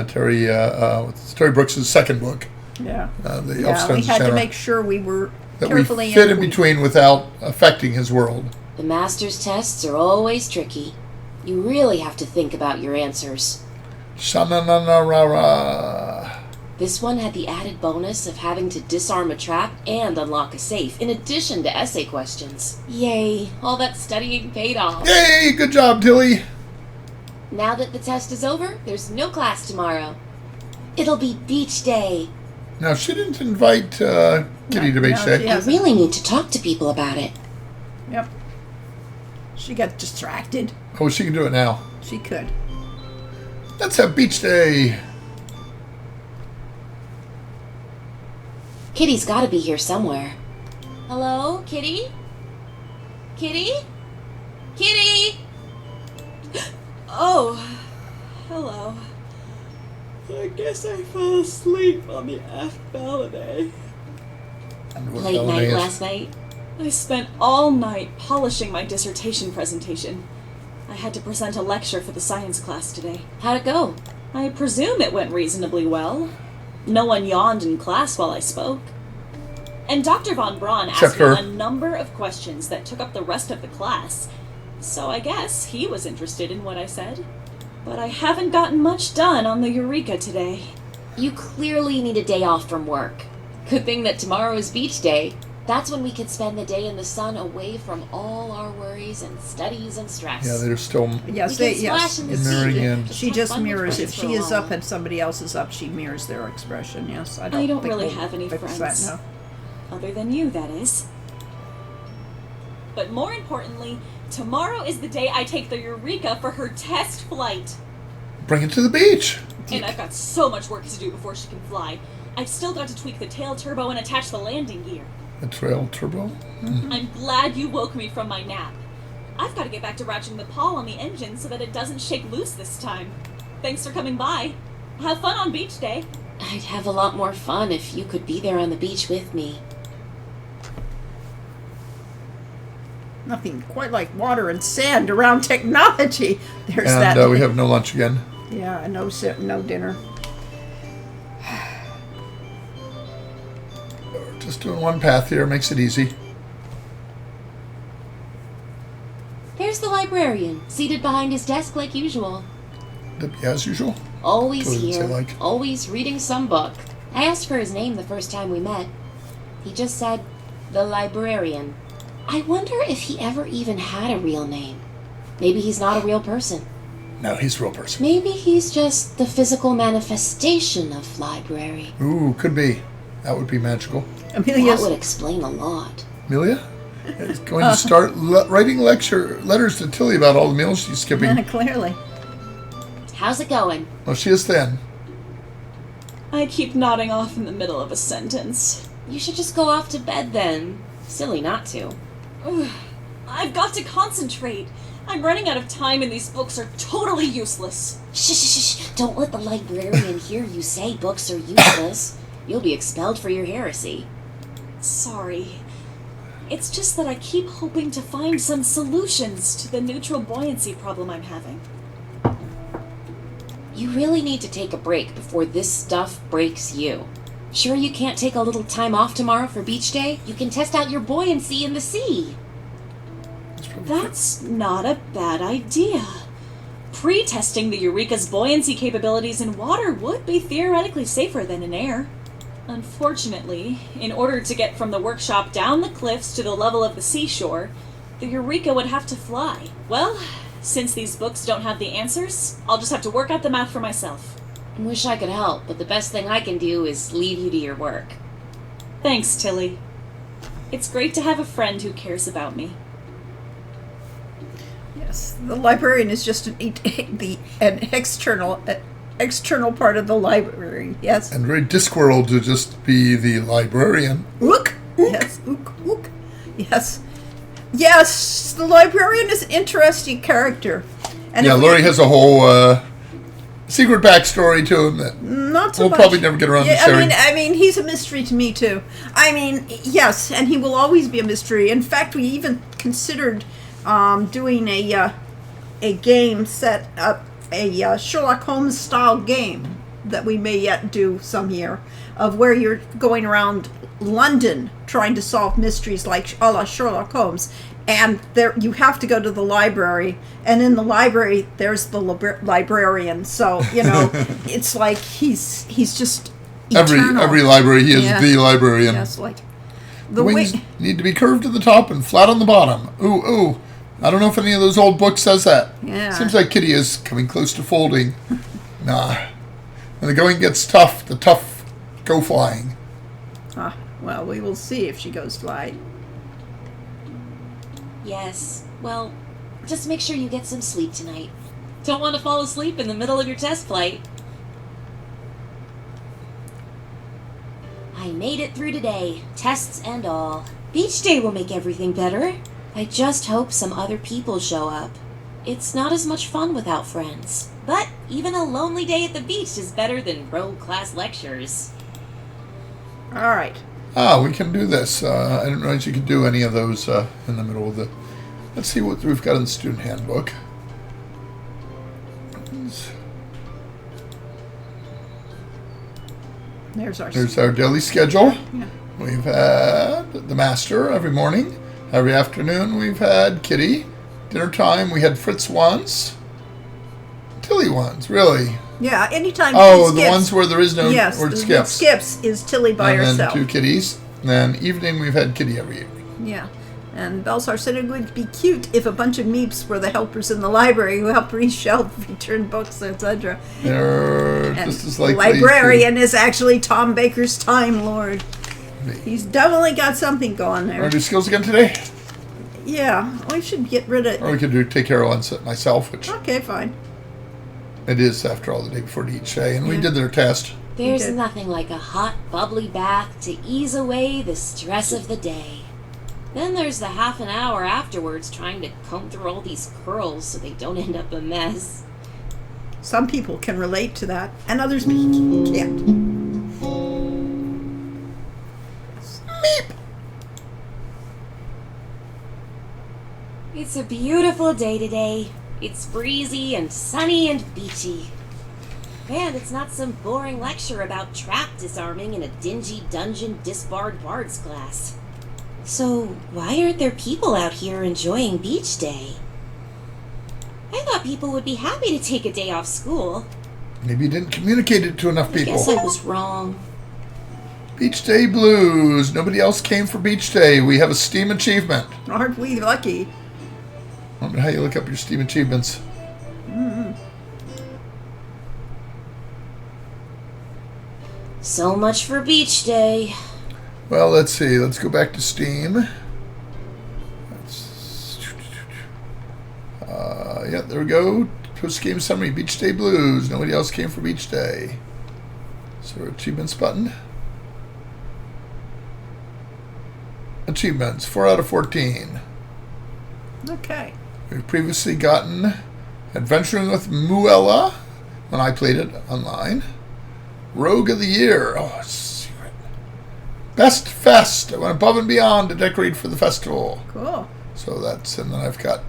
Terry Brooks's second book. Yeah. The Yeah, Upstones we of had to Shannara, make sure we were that carefully we fit in between without affecting his world. The master's tests are always tricky. You really have to think about your answers. Sha-na-na-na-ra-ra. This one had the added bonus of having to disarm a trap and unlock a safe, in addition to essay questions. Yay, all that studying paid off. Yay, good job, Tilly. Now that the test is over, there's no class tomorrow. It'll be beach day. Now, she didn't invite Kitty to beach no, day. she I hasn't. really need to talk to people about it. Yep. She got distracted. Oh, she can do it now. She could. Let's have beach day. Kitty's gotta be here somewhere. Hello, Kitty? Kitty? Kitty! Oh, hello. I guess I fell asleep on the aft balcony. Late night last night? I spent all night polishing my dissertation presentation. I had to present a lecture for the science class today. How'd it go? I presume it went reasonably well. No one yawned in class while I spoke. And Dr. Von Braun asked me a number of questions that took up the rest of the class, so I guess he was interested in what I said. But I haven't gotten much done on the Eureka today. You clearly need a day off from work. Good thing that tomorrow is beach day. That's when we can spend the day in the sun away from all our worries and studies and stress. Yeah, they're still Yes, We they, can yes. splash in the mirroring sea. in. She Have just fun with mirrors. If friends for she a is while. up and somebody else is up, she mirrors their expression. Yes, I I don't think really we'll have any fix friends. That, no. Other than you, that is. But more importantly, tomorrow is the day I take the Eureka for her test flight. bring it to the beach. And I've got so much work to do before she can fly. I've still got to tweak the tail turbo and attach the landing gear. The trail turbo. I'm glad you woke me from my nap. I've got to get back to ratcheting the pawl on the engine so that it doesn't shake loose this time. Thanks for coming by. Have fun on beach day. I'd have a lot more fun if you could be there on the beach with me. Nothing quite like water and sand around technology. There's And that. we have no lunch again. Yeah, no dinner. Just doing one path here makes it easy. There's the librarian, seated behind his desk like usual. As usual. Always Totally didn't say here, like. always reading some book. I asked for his name the first time we met. He just said, the librarian. I wonder if he ever even had a real name. Maybe he's not a real person. No, he's a real person. Maybe he's just the physical manifestation of library. Ooh, could be. That would be magical. That Amelia's would explain a lot. Amelia is going to start writing letters to Tilly about all the meals she's skipping. clearly. How's it going? Well, she is thin. I keep nodding off in the middle of a sentence. You should just go off to bed then. Silly not to. Ugh, I've got to concentrate. I'm running out of time and these books are totally useless. Shh, shh, shh. Don't let the librarian hear you say books are useless. You'll be expelled for your heresy. Sorry. It's just that I keep hoping to find some solutions to the neutral buoyancy problem I'm having. You really need to take a break before this stuff breaks you. Sure you can't take a little time off tomorrow for beach day? You can test out your buoyancy in the sea. That's not a bad idea. Pre-testing the Eureka's buoyancy capabilities in water would be theoretically safer than in air. Unfortunately, in order to get from the workshop down the cliffs to the level of the seashore, the Eureka would have to fly. Well, since these books don't have the answers, I'll just have to work out the math for myself. Wish I could help, but the best thing I can do is leave you to your work. Thanks, Tilly. It's great to have a friend who cares about me. Yes, the librarian is just an external part of the library. Yes. And very Discworld to just be the librarian. Ook. Yes. Ook. Ook. Yes. Yes. The librarian is an interesting character. And Yeah, if Laurie has a whole secret backstory to him that not so we'll much. probably never get around to sharing. I mean, he's a mystery to me too. I mean, yes, and he will always be a mystery. In fact, we even considered doing a game set up, a Sherlock Holmes style game that we may yet do some year, of where you're going around London trying to solve mysteries like a la Sherlock Holmes. And there, you have to go to the library, and in the library there's the librarian. So it's like he's just eternal. Every library he is the librarian. Yes, like the wings need to be curved to the top and flat on the bottom. Ooh. I don't know if any of those old books says that. Yeah. Seems like Kitty is coming close to folding. Nah. When the going gets tough, the tough go flying. Well, we will see if she goes flying. Yes. Well, just make sure you get some sleep tonight. Don't want to fall asleep in the middle of your test flight. I made it through today, tests and all. Beach day will make everything better. I just hope some other people show up. It's not as much fun without friends. But even a lonely day at the beach is better than rogue class lectures. All right. We can do this. I didn't realize you could do any of those in the middle of the... Let's see what we've got in the student handbook. There's our daily schedule. Yeah. We've had the master every morning. Every afternoon we've had Kitty. Dinner time we had Fritz once. Tilly once, really. Yeah, anytime Oh, she the skips, ones where there is no word skips. Skips is Tilly by and herself. then 2 kitties. And then evening we've had Kitty every evening. Yeah. And Belsar said it would be cute if a bunch of meeps were the helpers in the library who help reshelve, return books, etc. They're just as likely. The librarian is actually Tom Baker's Time Lord. He's definitely got something going there. Want to do skills again today? Yeah, we should get rid of... Or we could take care of one myself, which... Okay, fine. It is, after all, the day before each day, and we did their test. There's nothing like a hot, bubbly bath to ease away the stress of the day. Then there's the half an hour afterwards trying to comb through all these curls so they don't end up a mess. Some people can relate to that, and others can't. Meep! It's a beautiful day today. It's breezy and sunny and beachy. And it's not some boring lecture about trap disarming in a dingy dungeon disbarred bards class. So why aren't there people out here enjoying beach day? I thought people would be happy to take a day off school. Maybe you didn't communicate it to enough people. I guess I was wrong. Beach Day Blues. Nobody else came for Beach Day. We have a Steam achievement. Aren't we lucky? I wonder how you look up your Steam achievements. So much for beach day. Well, let's see. Let's go back to Steam. Yeah, there we go. Post-game summary. Beach Day Blues. Nobody else came for Beach Day. So achievements button. Achievements. 4 out of 14. Okay. We've previously gotten Adventuring with Muella when I played it online. Rogue of the Year. Oh, secret. Best Fest. I went above and beyond to decorate for the festival. Cool. So that's, and then I've got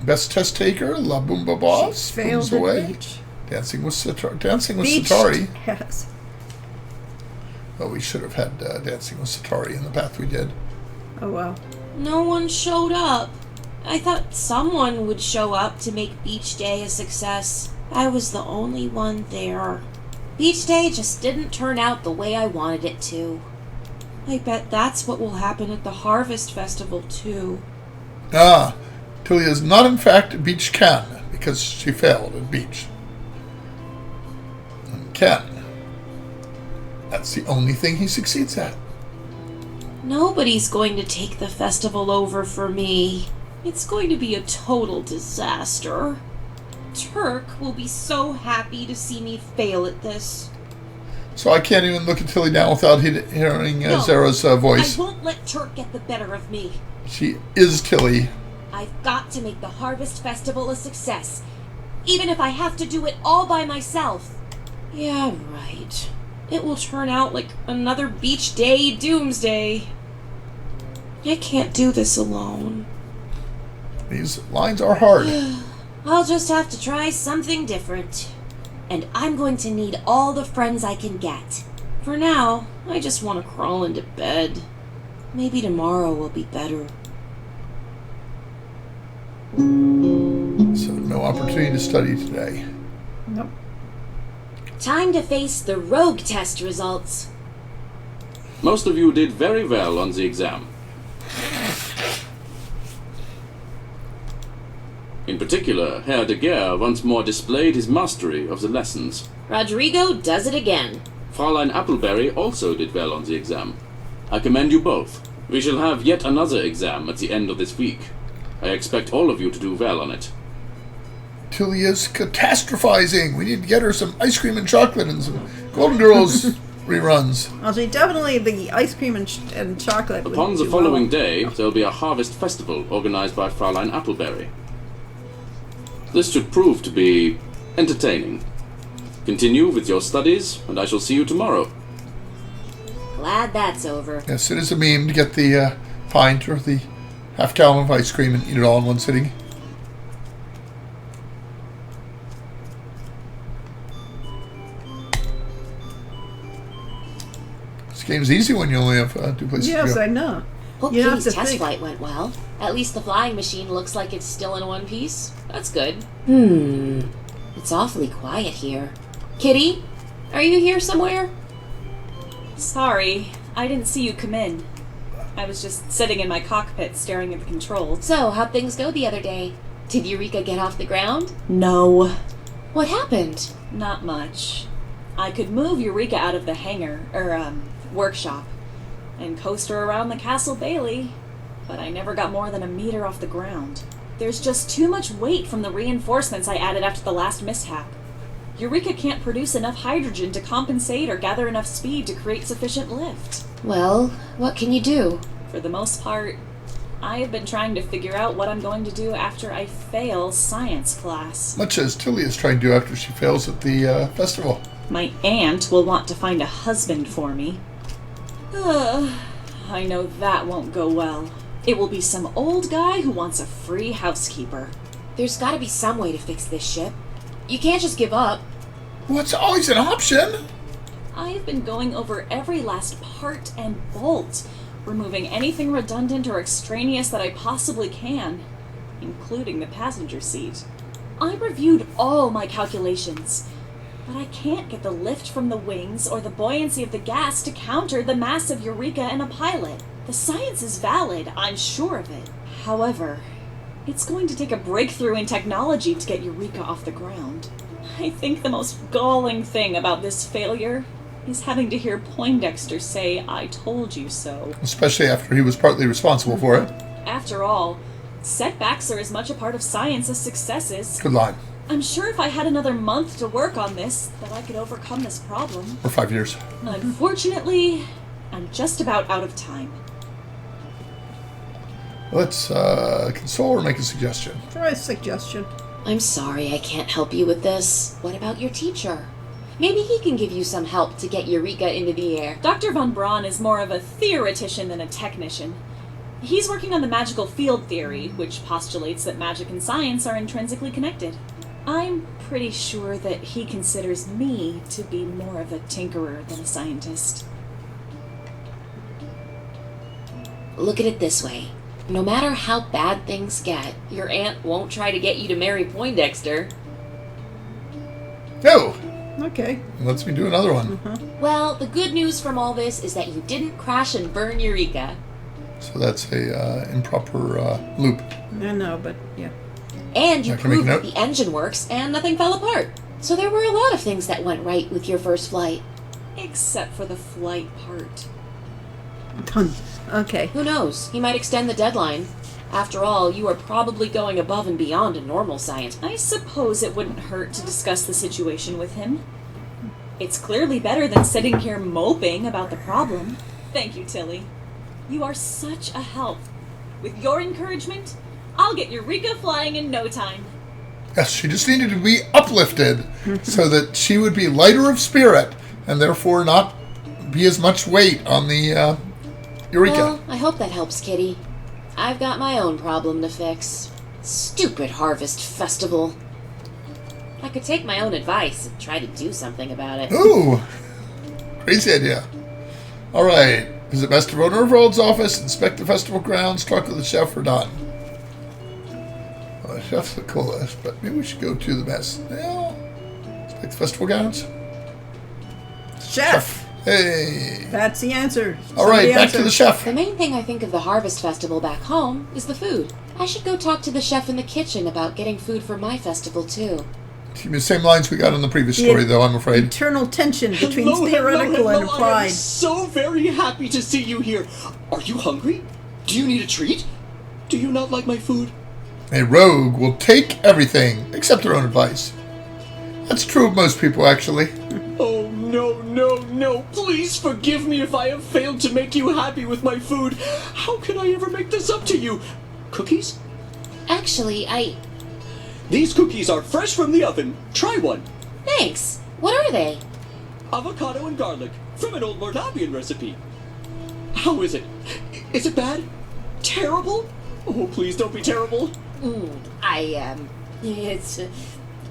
Best Test Taker, La Boomba Boss, She failed Booms at Away, beach. Dancing with Beach. Satari. Yes. Well, we should have had Dancing with Satari in the path we did. Oh, well. No one showed up. I thought someone would show up to make beach day a success. I was the only one there. Beach day just didn't turn out the way I wanted it to. I bet that's what will happen at the Harvest Festival, too. Ah, Tilly is not in fact Beach Ken, because she failed at Beach. And Ken, that's the only thing he succeeds at. Nobody's going to take the festival over for me. It's going to be a total disaster. Turk will be so happy to see me fail at this. So I can't even look at Tilly now without hearing No, Zara's voice. I won't let Turk get the better of me. She is Tilly. I've got to make the Harvest Festival a success, even if I have to do it all by myself. Yeah, right. It will turn out like another beach day doomsday. I can't do this alone. These lines are hard. I'll just have to try something different. And I'm going to need all the friends I can get. For now, I just want to crawl into bed. Maybe tomorrow will be better. So no opportunity to study today. Nope. Time to face the rogue test results. Most of you did very well on the exam. In particular, Herr de Geer once more displayed his mastery of the lessons. Rodrigo does it again. Fräulein Appleberry also did well on the exam. I commend you both. We shall have yet another exam at the end of this week. I expect all of you to do well on it. Tilly is catastrophizing. We need to get her some ice cream and chocolate and some Golden Girls reruns. I'll say definitely the ice cream and chocolate. would Upon the do following well. day, there will be a harvest festival organized by Fräulein Appleberry. This should prove to be entertaining. Continue with your studies, and I shall see you tomorrow. Glad that's over. Yes, it is a meme to get the pint or the half gallon of ice cream and eat it all in one sitting. This game's easy when you only have 2 places Yes, to go. I know. Hope You have Kitty's to test think. flight went well. At least the flying machine looks like it's still in one piece. That's good. It's awfully quiet here. Kitty, are you here somewhere? Sorry, I didn't see you come in. I was just sitting in my cockpit staring at the controls. So, how'd things go the other day? Did Eureka get off the ground? No, What happened? not much. I could move Eureka out of the hangar, workshop, and coast her around the castle Bailey, but I never got more than a meter off the ground. There's just too much weight from the reinforcements I added after the last mishap. Eureka can't produce enough hydrogen to compensate or gather enough speed to create sufficient lift. Well, what can you do? For the most part, I have been trying to figure out what I'm going to do after I fail science class. Much as Tilly is trying to do after she fails at the festival. My aunt will want to find a husband for me. I know that won't go well. It will be some old guy who wants a free housekeeper. There's gotta be some way to fix this ship. You can't just give up. What's always an option? I have been going over every last part and bolt, removing anything redundant or extraneous that I possibly can, including the passenger seat. I reviewed all my calculations, but I can't get the lift from the wings or the buoyancy of the gas to counter the mass of Eureka and a pilot. The science is valid, I'm sure of it. However, it's going to take a breakthrough in technology to get Eureka off the ground. I think the most galling thing about this failure is having to hear Poindexter say, "I told you so." Especially after he was partly responsible for it. After all, setbacks are as much a part of science as successes. Good line. I'm sure if I had another month to work on this, that I could overcome this problem. Or 5 years. Unfortunately, I'm just about out of time. Let's console or make a suggestion. Try a suggestion. I'm sorry I can't help you with this. What about your teacher? Maybe he can give you some help to get Eureka into the air. Dr. von Braun is more of a theoretician than a technician. He's working on the magical field theory, which postulates that magic and science are intrinsically connected. I'm pretty sure that he considers me to be more of a tinkerer than a scientist. Look at it this way. No matter how bad things get, your aunt won't try to get you to marry Poindexter. No! Okay. Lets me do another one. Well, the good news from all this is that you didn't crash and burn Eureka. So that's a improper loop. I know, but yeah. And you I can make a proved that note. the engine works and nothing fell apart. So there were a lot of things that went right with your first flight. Except for the flight part. Okay. Who knows? He might extend the deadline. After all, you are probably going above and beyond a normal science. I suppose it wouldn't hurt to discuss the situation with him. It's clearly better than sitting here moping about the problem. Thank you, Tilly. You are such a help. With your encouragement, I'll get Eureka flying in no time. Yes, she just needed to be uplifted so that she would be lighter of spirit and therefore not be as much weight on the Eureka. Well, I hope that helps, Kitty. I've got my own problem to fix. Stupid Harvest Festival. I could take my own advice and try to do something about it. Ooh! Crazy idea. All right. Visit Master Von Overald's office, inspect the festival grounds, talk with the chef, or done. Well, the chef's the coolest, but maybe we should go to the mess. Well, inspect the festival grounds. Chef. Hey. That's the answer. All right, back to the chef. The main thing I think of the Harvest Festival back home is the food. I should go talk to the chef in the kitchen about getting food for my festival, too. The same lines we got in the previous story, though, I'm afraid. Eternal tension between Hello, theoretical and I am applied. so very happy to see you here. Are you hungry? Do you need a treat? Do you not like my food? A rogue will take everything, except their own advice. That's true of most people, actually. Oh, no. Please forgive me if I have failed to make you happy with my food. How can I ever make this up to you? Cookies? Actually, These cookies are fresh from the oven. Try one. Thanks. What are they? Avocado and garlic from an old Mordavian recipe. How is it? Is it bad? Terrible? Oh, please don't be terrible.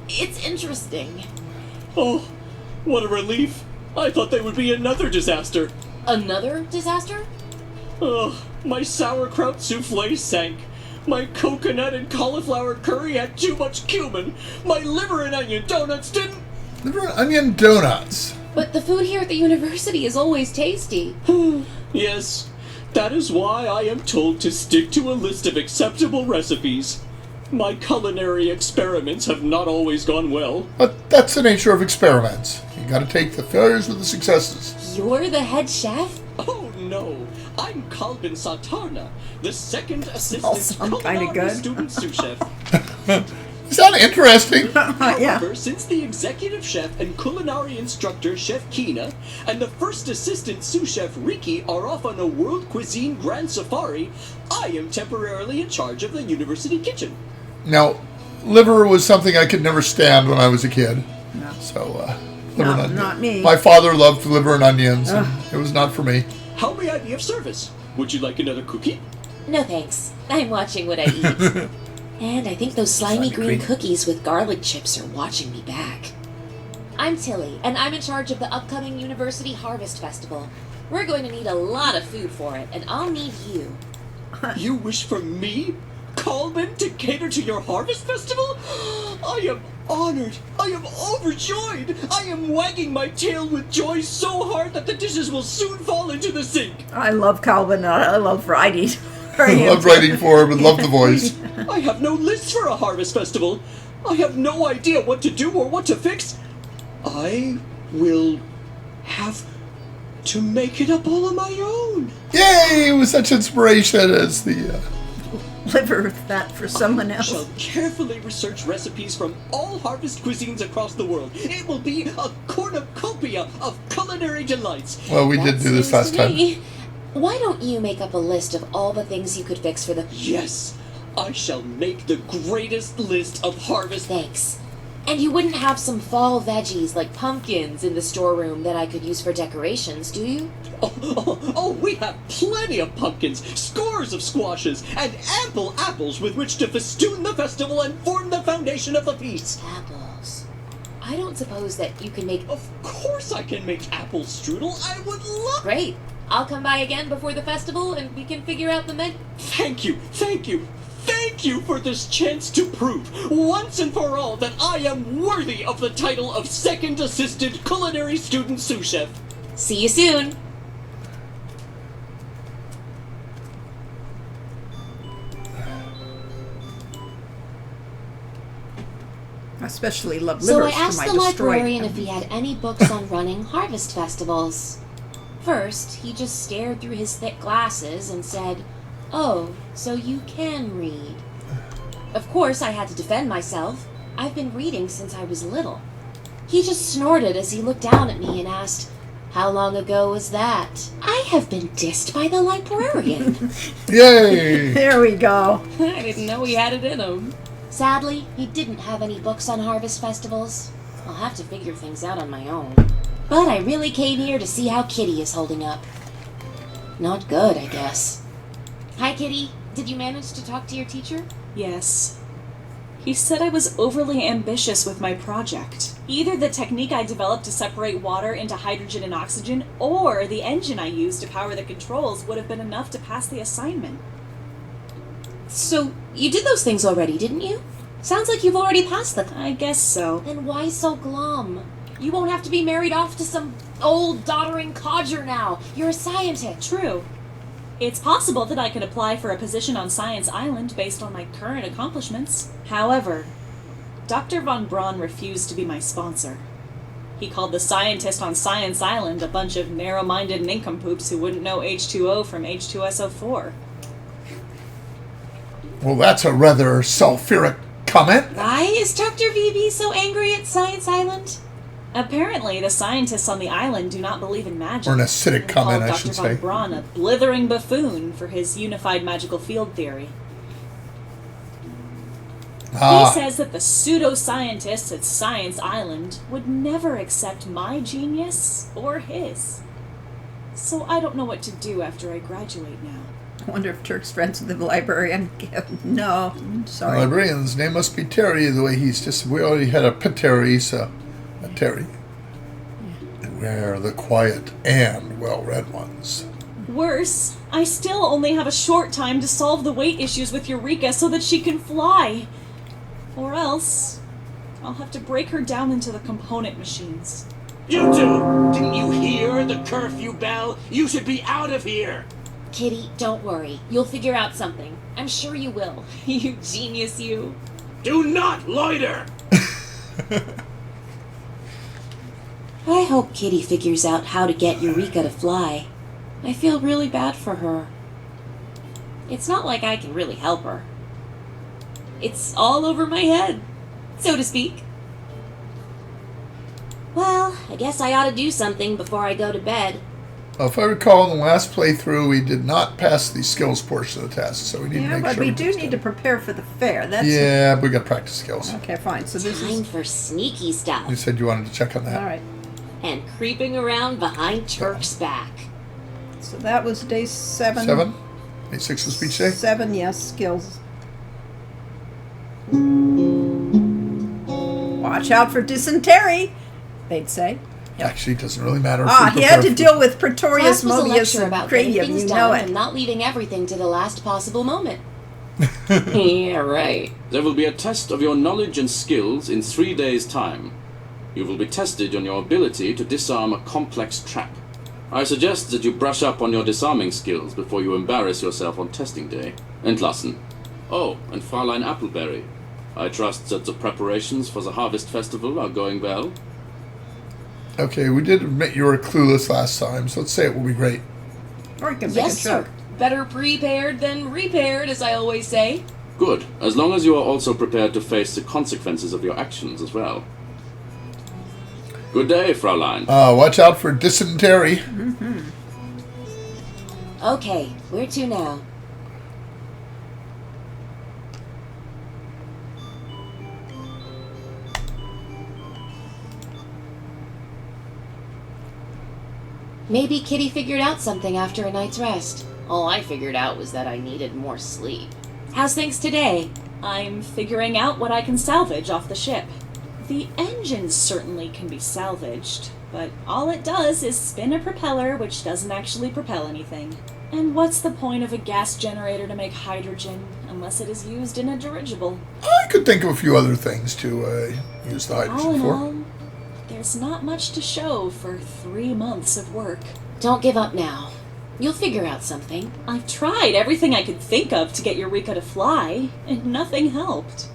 It's interesting. Oh, what a relief. I thought they would be another disaster. Another disaster? Ugh, my sauerkraut souffle sank. My coconut and cauliflower curry had too much cumin. My liver and onion donuts didn't. Liver and onion donuts. But the food here at the university is always tasty. Yes, that is why I am told to stick to a list of acceptable recipes. My culinary experiments have not always gone well. But that's the nature of experiments. You gotta take the failures with the successes. You're the head chef? Oh no, I'm Kalbin Satarna, the second Smells assistant kinda culinary good. student sous chef. Is that interesting? Yeah. However, since the executive chef and culinary instructor Chef Kina and the first assistant sous chef Riki are off on a world cuisine grand safari, I am temporarily in charge of the university kitchen. Now, liver was something I could never stand when I was a kid. No. So, liver and onions. Not me. My father loved liver and onions, and it was not for me. How may I be of service? Would you like another cookie? No thanks. I'm watching what I eat. And I think those slimy green cookies with garlic chips are watching me back. I'm Tilly, and I'm in charge of the upcoming University Harvest Festival. We're going to need a lot of food for it, and I'll need you. You wish for me, Kalbin, to cater to your harvest festival? I am honored. I am overjoyed. I am wagging my tail with joy so hard that the dishes will soon fall into the sink. I love Calvin. I love writing. I loved writing for him and loved the voice. I have no list for a harvest festival. I have no idea what to do or what to fix. I will have to make it up all on my own. Yay! It was such inspiration as the... Liver that for someone I else. shall carefully research recipes from all harvest cuisines across the world. It will be a cornucopia of culinary delights. Well, we did do this last time. Why don't you make up a list of all the things you could fix for the... Yes, I shall make the greatest list of harvest... Thanks. And you wouldn't have some fall veggies like pumpkins in the storeroom that I could use for decorations, do you? Oh, we have plenty of pumpkins, scores of squashes, and ample apples with which to festoon the festival and form the foundation of the feast. Apples. I don't suppose that you can make... Of course I can make apple strudel. I would love... Great. I'll come by again before the festival and we can figure out the menu. Thank you for this chance to prove, once and for all, that I am worthy of the title of Second Assistant Culinary Student Sous Chef. See you soon. I especially love So I livers asked for my the destroyed. librarian if he had any books on running harvest festivals. First, he just stared through his thick glasses and said, "Oh, so you can read." Of course, I had to defend myself. I've been reading since I was little. He just snorted as he looked down at me and asked, "How long ago was that?" I have been dissed by the librarian. Yay! There we go. I didn't know he had it in him. Sadly, he didn't have any books on harvest festivals. I'll have to figure things out on my own. But I really came here to see how Kitty is holding up. Not good, I guess. Hi, Kitty. Did you manage to talk to your teacher? Yes. He said I was overly ambitious with my project. Either the technique I developed to separate water into hydrogen and oxygen, or the engine I used to power the controls would have been enough to pass the assignment. So, you did those things already, didn't you? Sounds like you've already passed the... I guess so. Then why so glum? You won't have to be married off to some old doddering codger now. You're a scientist. True. It's possible that I could apply for a position on Science Island based on my current accomplishments. However, Dr. Von Braun refused to be my sponsor. He called the scientist on Science Island a bunch of narrow-minded nincompoops who wouldn't know H2O from H2SO4. Well, that's a rather sulfuric comment. Why is Dr. VB so angry at Science Island? Apparently, the scientists on the island do not believe in magic. Or an acidic and comment, called I should Dr. Von say. Braun a blithering buffoon for his unified magical field theory. He says that the pseudo-scientists at Science Island would never accept my genius or his. So I don't know what to do after I graduate now. I wonder if Turk's friends with the librarian. No, The sorry. librarian's name must be Terry, the way he's just... We already had a Terry, so... A Terry. And we're the quiet and well-read ones. Worse, I still only have a short time to solve the weight issues with Eureka so that she can fly. Or else, I'll have to break her down into the component machines. You two! Didn't you hear the curfew bell? You should be out of here! Kitty, don't worry. You'll figure out something. I'm sure you will. You genius, you. Do not loiter! I hope Kitty figures out how to get Eureka to fly. I feel really bad for her. It's not like I can really help her. It's all over my head, so to speak. Well, I guess I ought to do something before I go to bed. Well, if I recall, in the last playthrough, we did not pass the skills portion of the test, so we need to Yeah, make but sure we do do need to prepare for the fair. That's Yeah, but we got to practice skills. Okay, fine. So this Time is for sneaky stuff. You said you wanted to check on that. all right. And creeping around behind Turk's back. So that was day 7. 7? Day 6 was speech day? 7, yes, skills. Watch out for dysentery, they'd say. Actually, it doesn't really matter. If Ah, we he had to prepare deal with Pretorius Class was a Mobius lecture and about getting Cranium, things you know done it. and not leaving everything to the last possible moment. Yeah, right. There will be a test of your knowledge and skills in 3 days' time. You will be tested on your ability to disarm a complex trap. I suggest that you brush up on your disarming skills before you embarrass yourself on testing day. Entlassen. Oh, and Fräulein Appleberry. I trust that the preparations for the Harvest Festival are going well. Okay, we did admit you were clueless last time, so let's say it will be great. Or you can make Yes, a joke. sir. Better prepared than repaired, as I always say. Good, as long as you are also prepared to face the consequences of your actions as well. Good day, Fräulein. Watch out for dysentery. Okay, where to now? Maybe Kitty figured out something after a night's rest. All I figured out was that I needed more sleep. How's things today? I'm figuring out what I can salvage off the ship. The engines certainly can be salvaged, but all it does is spin a propeller which doesn't actually propel anything. And what's the point of a gas generator to make hydrogen unless it is used in a dirigible? I could think of a few other things to use the All hydrogen in for. all, there's not much to show for 3 months of work. Don't give up now. You'll figure out something. I've tried everything I could think of to get Eureka to fly, and nothing helped.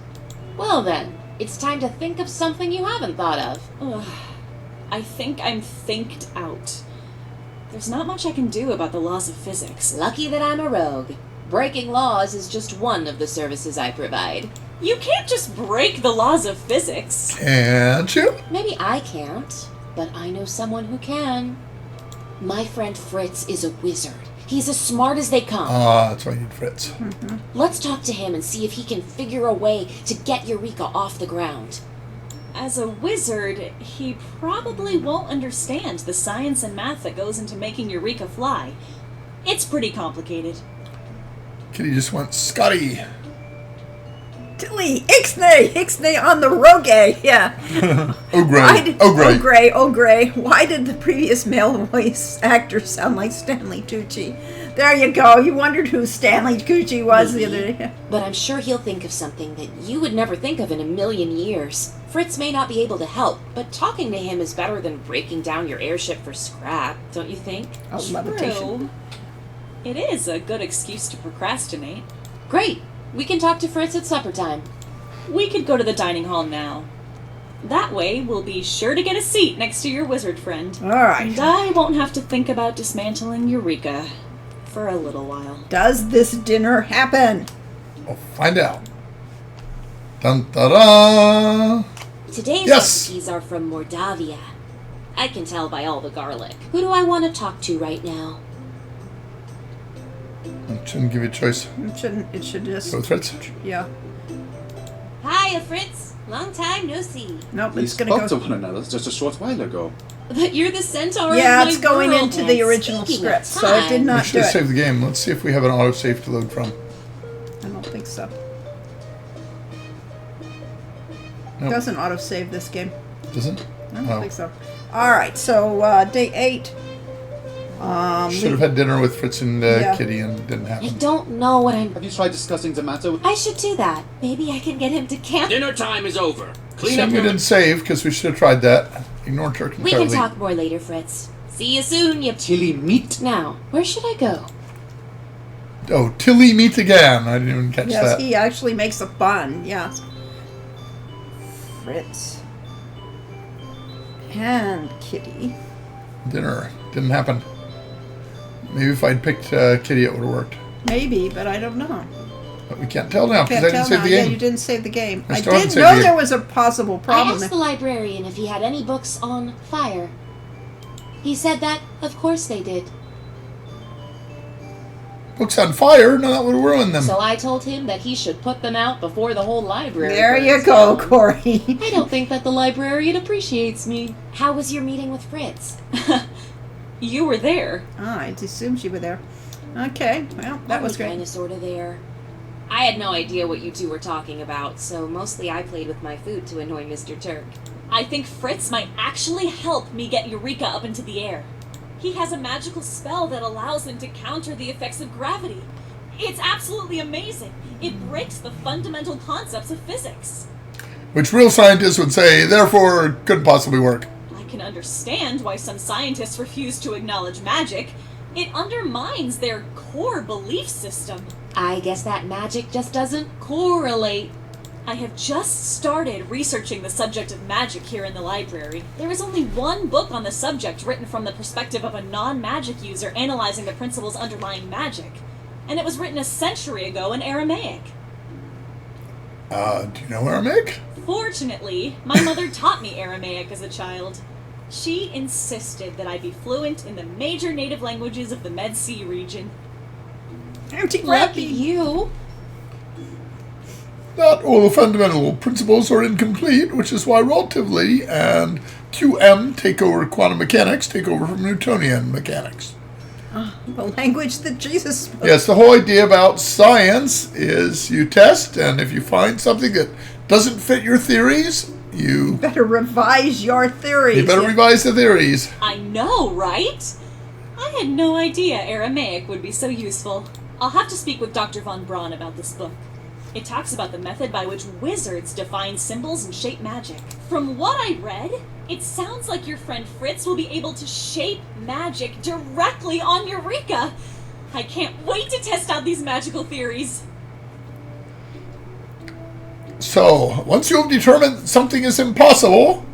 Well then, it's time to think of something you haven't thought of. Ugh. I think I'm thinked out. There's not much I can do about the laws of physics. Lucky that I'm a rogue. Breaking laws is just one of the services I provide. You can't just break the laws of physics. Can't you? Maybe I can't, but I know someone who can. My friend Fritz is a wizard. He's as smart as they come. That's why you need Fritz. Let's talk to him and see if he can figure a way to get Eureka off the ground. As a wizard, he probably won't understand the science and math that goes into making Eureka fly. It's pretty complicated. Kitty just went Scotty. Tilly, Ixnay on the rogue, yeah. Ogre. Why did the previous male voice actor sound like Stanley Tucci? There you go. You wondered who Stanley Tucci was the other day. But I'm sure he'll think of something that you would never think of in a million years. Fritz may not be able to help, but talking to him is better than breaking down your airship for scrap, don't you think? Oh, levitation. True. It is a good excuse to procrastinate. Great. We can talk to Fritz at supper time. We could go to the dining hall now. That way, we'll be sure to get a seat next to your wizard friend. All right. And I won't have to think about dismantling Eureka for a little while. Does this dinner happen? We'll find out. Dun da da. Today's Yes. recipes are from Mordavia. I can tell by all the garlic. Who do I want to talk to right now? I shouldn't give you a choice. It should just... Go with Fritz. Yeah. Hiya, Fritz. Long time no see. Nope, We it's going spoke to to go... one another just a short while ago. But you're the centaur Yeah, of my it's going world. into the And original speaking script, of so it did time- We not should do have it. saved the game. Let's see if we have an autosave to load from. I don't think so. Nope. Doesn't autosave this game. Doesn't? I don't Oh. think so. All right, so day 8. Should have had dinner with Fritz and Yeah. Kitty, and it didn't I happen. don't know what I'm... Have you tried discussing the matter with... I should do that. Maybe I can get him to camp. Dinner time is over. Clean Shame up we your... didn't save, because we should have tried that. Ignore Turk and We can Charlie. talk more later, Fritz. See you soon, you... Tilly, meet? Now, where should I go? Oh, Tilly meet again. I didn't even catch Yes, that. he actually makes a pun. Yes. Fritz. And Kitty. Dinner. Didn't happen. Maybe if I'd picked Kitty, it would have worked. Maybe, but I don't know. But we can't tell now, because Can't I tell didn't save now. the Yeah, game. you didn't save the game. I I still haven't did saved know the there game. was a possible I problem. asked the librarian if he had any books on fire. He said that, of course they did. Books on fire? No, that would have ruined them. So I told him that he should put them out before the whole library There you burns go, down. Corey. I don't think that the librarian appreciates me. How was your meeting with Fritz? You were there. I assumed you were there. Okay, well, that was great. Kind of, sort of there. I had no idea what you two were talking about, so mostly I played with my food to annoy Mr. Turk. I think Fritz might actually help me get Eureka up into the air. He has a magical spell that allows him to counter the effects of gravity. It's absolutely amazing. It breaks the fundamental concepts of physics. Which real scientists would say, therefore, couldn't possibly work. I can understand why some scientists refuse to acknowledge magic. It undermines their core belief system. I guess that magic just doesn't correlate. I have just started researching the subject of magic here in the library. There is only one book on the subject written from the perspective of a non-magic user analyzing the principles underlying magic. And it was written a century ago in Aramaic. Do you know Aramaic? Fortunately, my mother taught me Aramaic as a child. She insisted that I be fluent in the major native languages of the Med Sea region. Empty Lucky crappy. you. Not all the fundamental principles are incomplete, which is why relativity and QM take over quantum mechanics, take over from Newtonian mechanics. The language that Jesus spoke. Yes, the whole idea about science is you test, and if you find something that doesn't fit your theories, you Better revise your theories. better Yeah. revise the theories. I know, right? I had no idea Aramaic would be so useful. I'll have to speak with Dr. von Braun about this book. It talks about the method by which wizards define symbols and shape magic. From what I read, it sounds like your friend Fritz will be able to shape magic directly on Eureka. I can't wait to test out these magical theories. So, once you have determined something is impossible,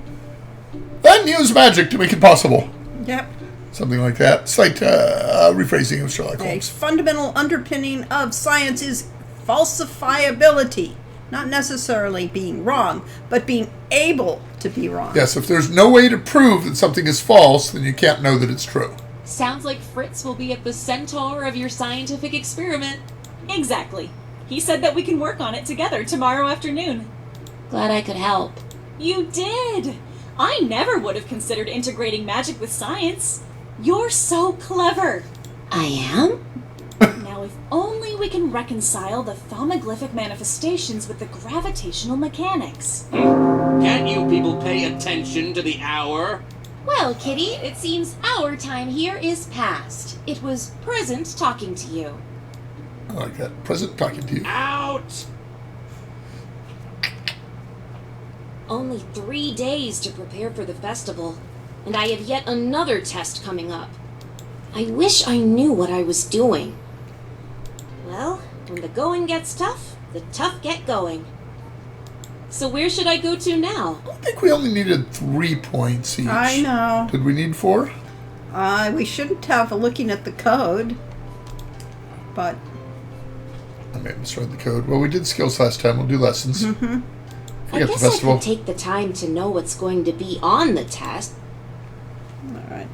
then use magic to make it possible. Yep. Something like that. Slight rephrasing of Sherlock A Holmes. fundamental underpinning of science is falsifiability. Not necessarily being wrong, but being able to be wrong. Yes, if there's no way to prove that something is false, then you can't know that it's true. Sounds like Fritz will be at the centaur of your scientific experiment. Exactly. He said that we can work on it together tomorrow afternoon. Glad I could help. You did! I never would have considered integrating magic with science. You're so clever. I am? Now, if only we can can reconcile the thaumagliffic manifestations with the gravitational mechanics. Can't you people pay attention to the hour? Well, Kitty, it seems our time here is past. It was present talking to you. I like that. Present talking to you. Out! Only 3 days to prepare for the festival, and I have yet another test coming up. I wish I knew what I was doing. Well, when the going gets tough, the tough get going. So where should I go to now? I think we only needed 3 points each. I know. Did we need 4? We shouldn't have looking at the code. But I may have misread the code. Well, we did skills last time. We'll do lessons. mm-hmm. I Forget the guess I festival. could take the time to know what's going to be on the test. All right.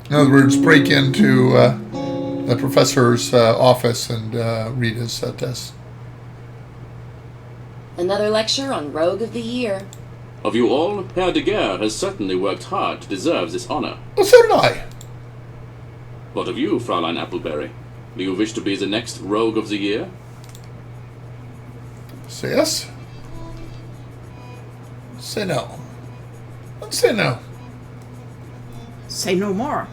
In other words, break into the professor's office and read his test. Another lecture on Rogue of the Year. Of you all, Herr de Geer has certainly worked hard to deserve this honor. Well, so did I. What of you, Fräulein Appleberry? Do you wish to be the next Rogue of the Year? Say yes. Say no. Let's say no. Say no more.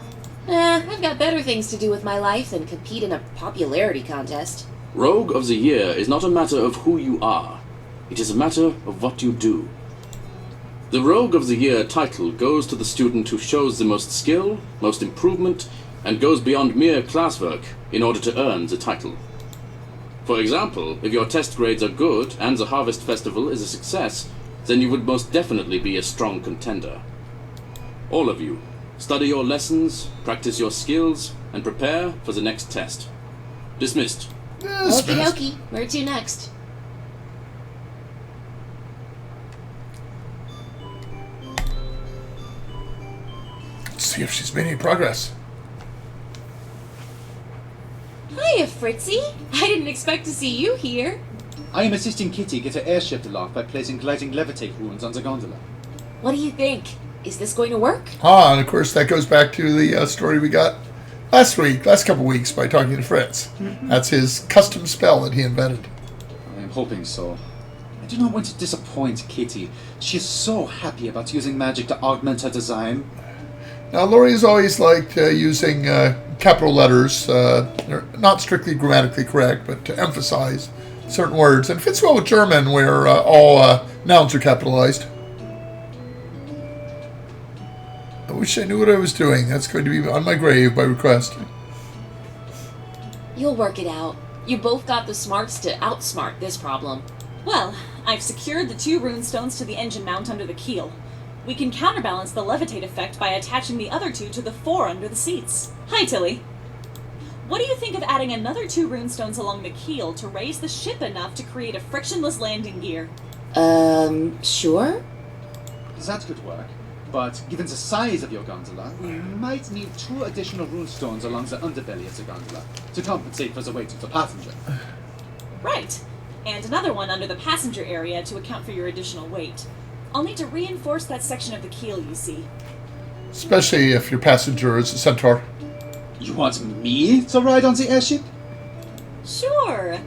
I've got better things to do with my life than compete in a popularity contest. Rogue of the Year is not a matter of who you are. It is a matter of what you do. The Rogue of the Year title goes to the student who shows the most skill, most improvement, and goes beyond mere classwork in order to earn the title. For example, if your test grades are good and the Harvest Festival is a success, then you would most definitely be a strong contender. All of you, study your lessons, practice your skills, and prepare for the next test. Dismissed. Okie dokie. Where to next? Let's see if she's made any progress. Hiya, Fritzy. I didn't expect to see you here. I am assisting Kitty get her airship aloft by placing gliding levitate runes on the gondola. What do you think? Is this going to work? And of course that goes back to the story we got last couple weeks by talking to Fritz. Mm-hmm. That's his custom spell that he invented. I am hoping so. I do not want to disappoint Kitty. She is so happy about using magic to augment her design. Now, Laurie's always liked using capital letters. They're not strictly grammatically correct, but to emphasize certain words. And fits well with German, where all nouns are capitalized. I wish I knew what I was doing. That's going to be on my grave by request. You'll work it out. You both got the smarts to outsmart this problem. Well, I've secured the 2 runestones to the engine mount under the keel. We can counterbalance the levitate effect by attaching the other 2 to the 4 under the seats. Hi, Tilly. What do you think of adding another 2 runestones along the keel to raise the ship enough to create a frictionless landing gear? Sure? That could work, but given the size of your gondola, you might need 2 additional runestones along the underbelly of the gondola to compensate for the weight of the passenger. Right. And another one under the passenger area to account for your additional weight. I'll need to reinforce that section of the keel, you see. Especially if your passenger is a centaur. You want me to ride on the airship? Sure.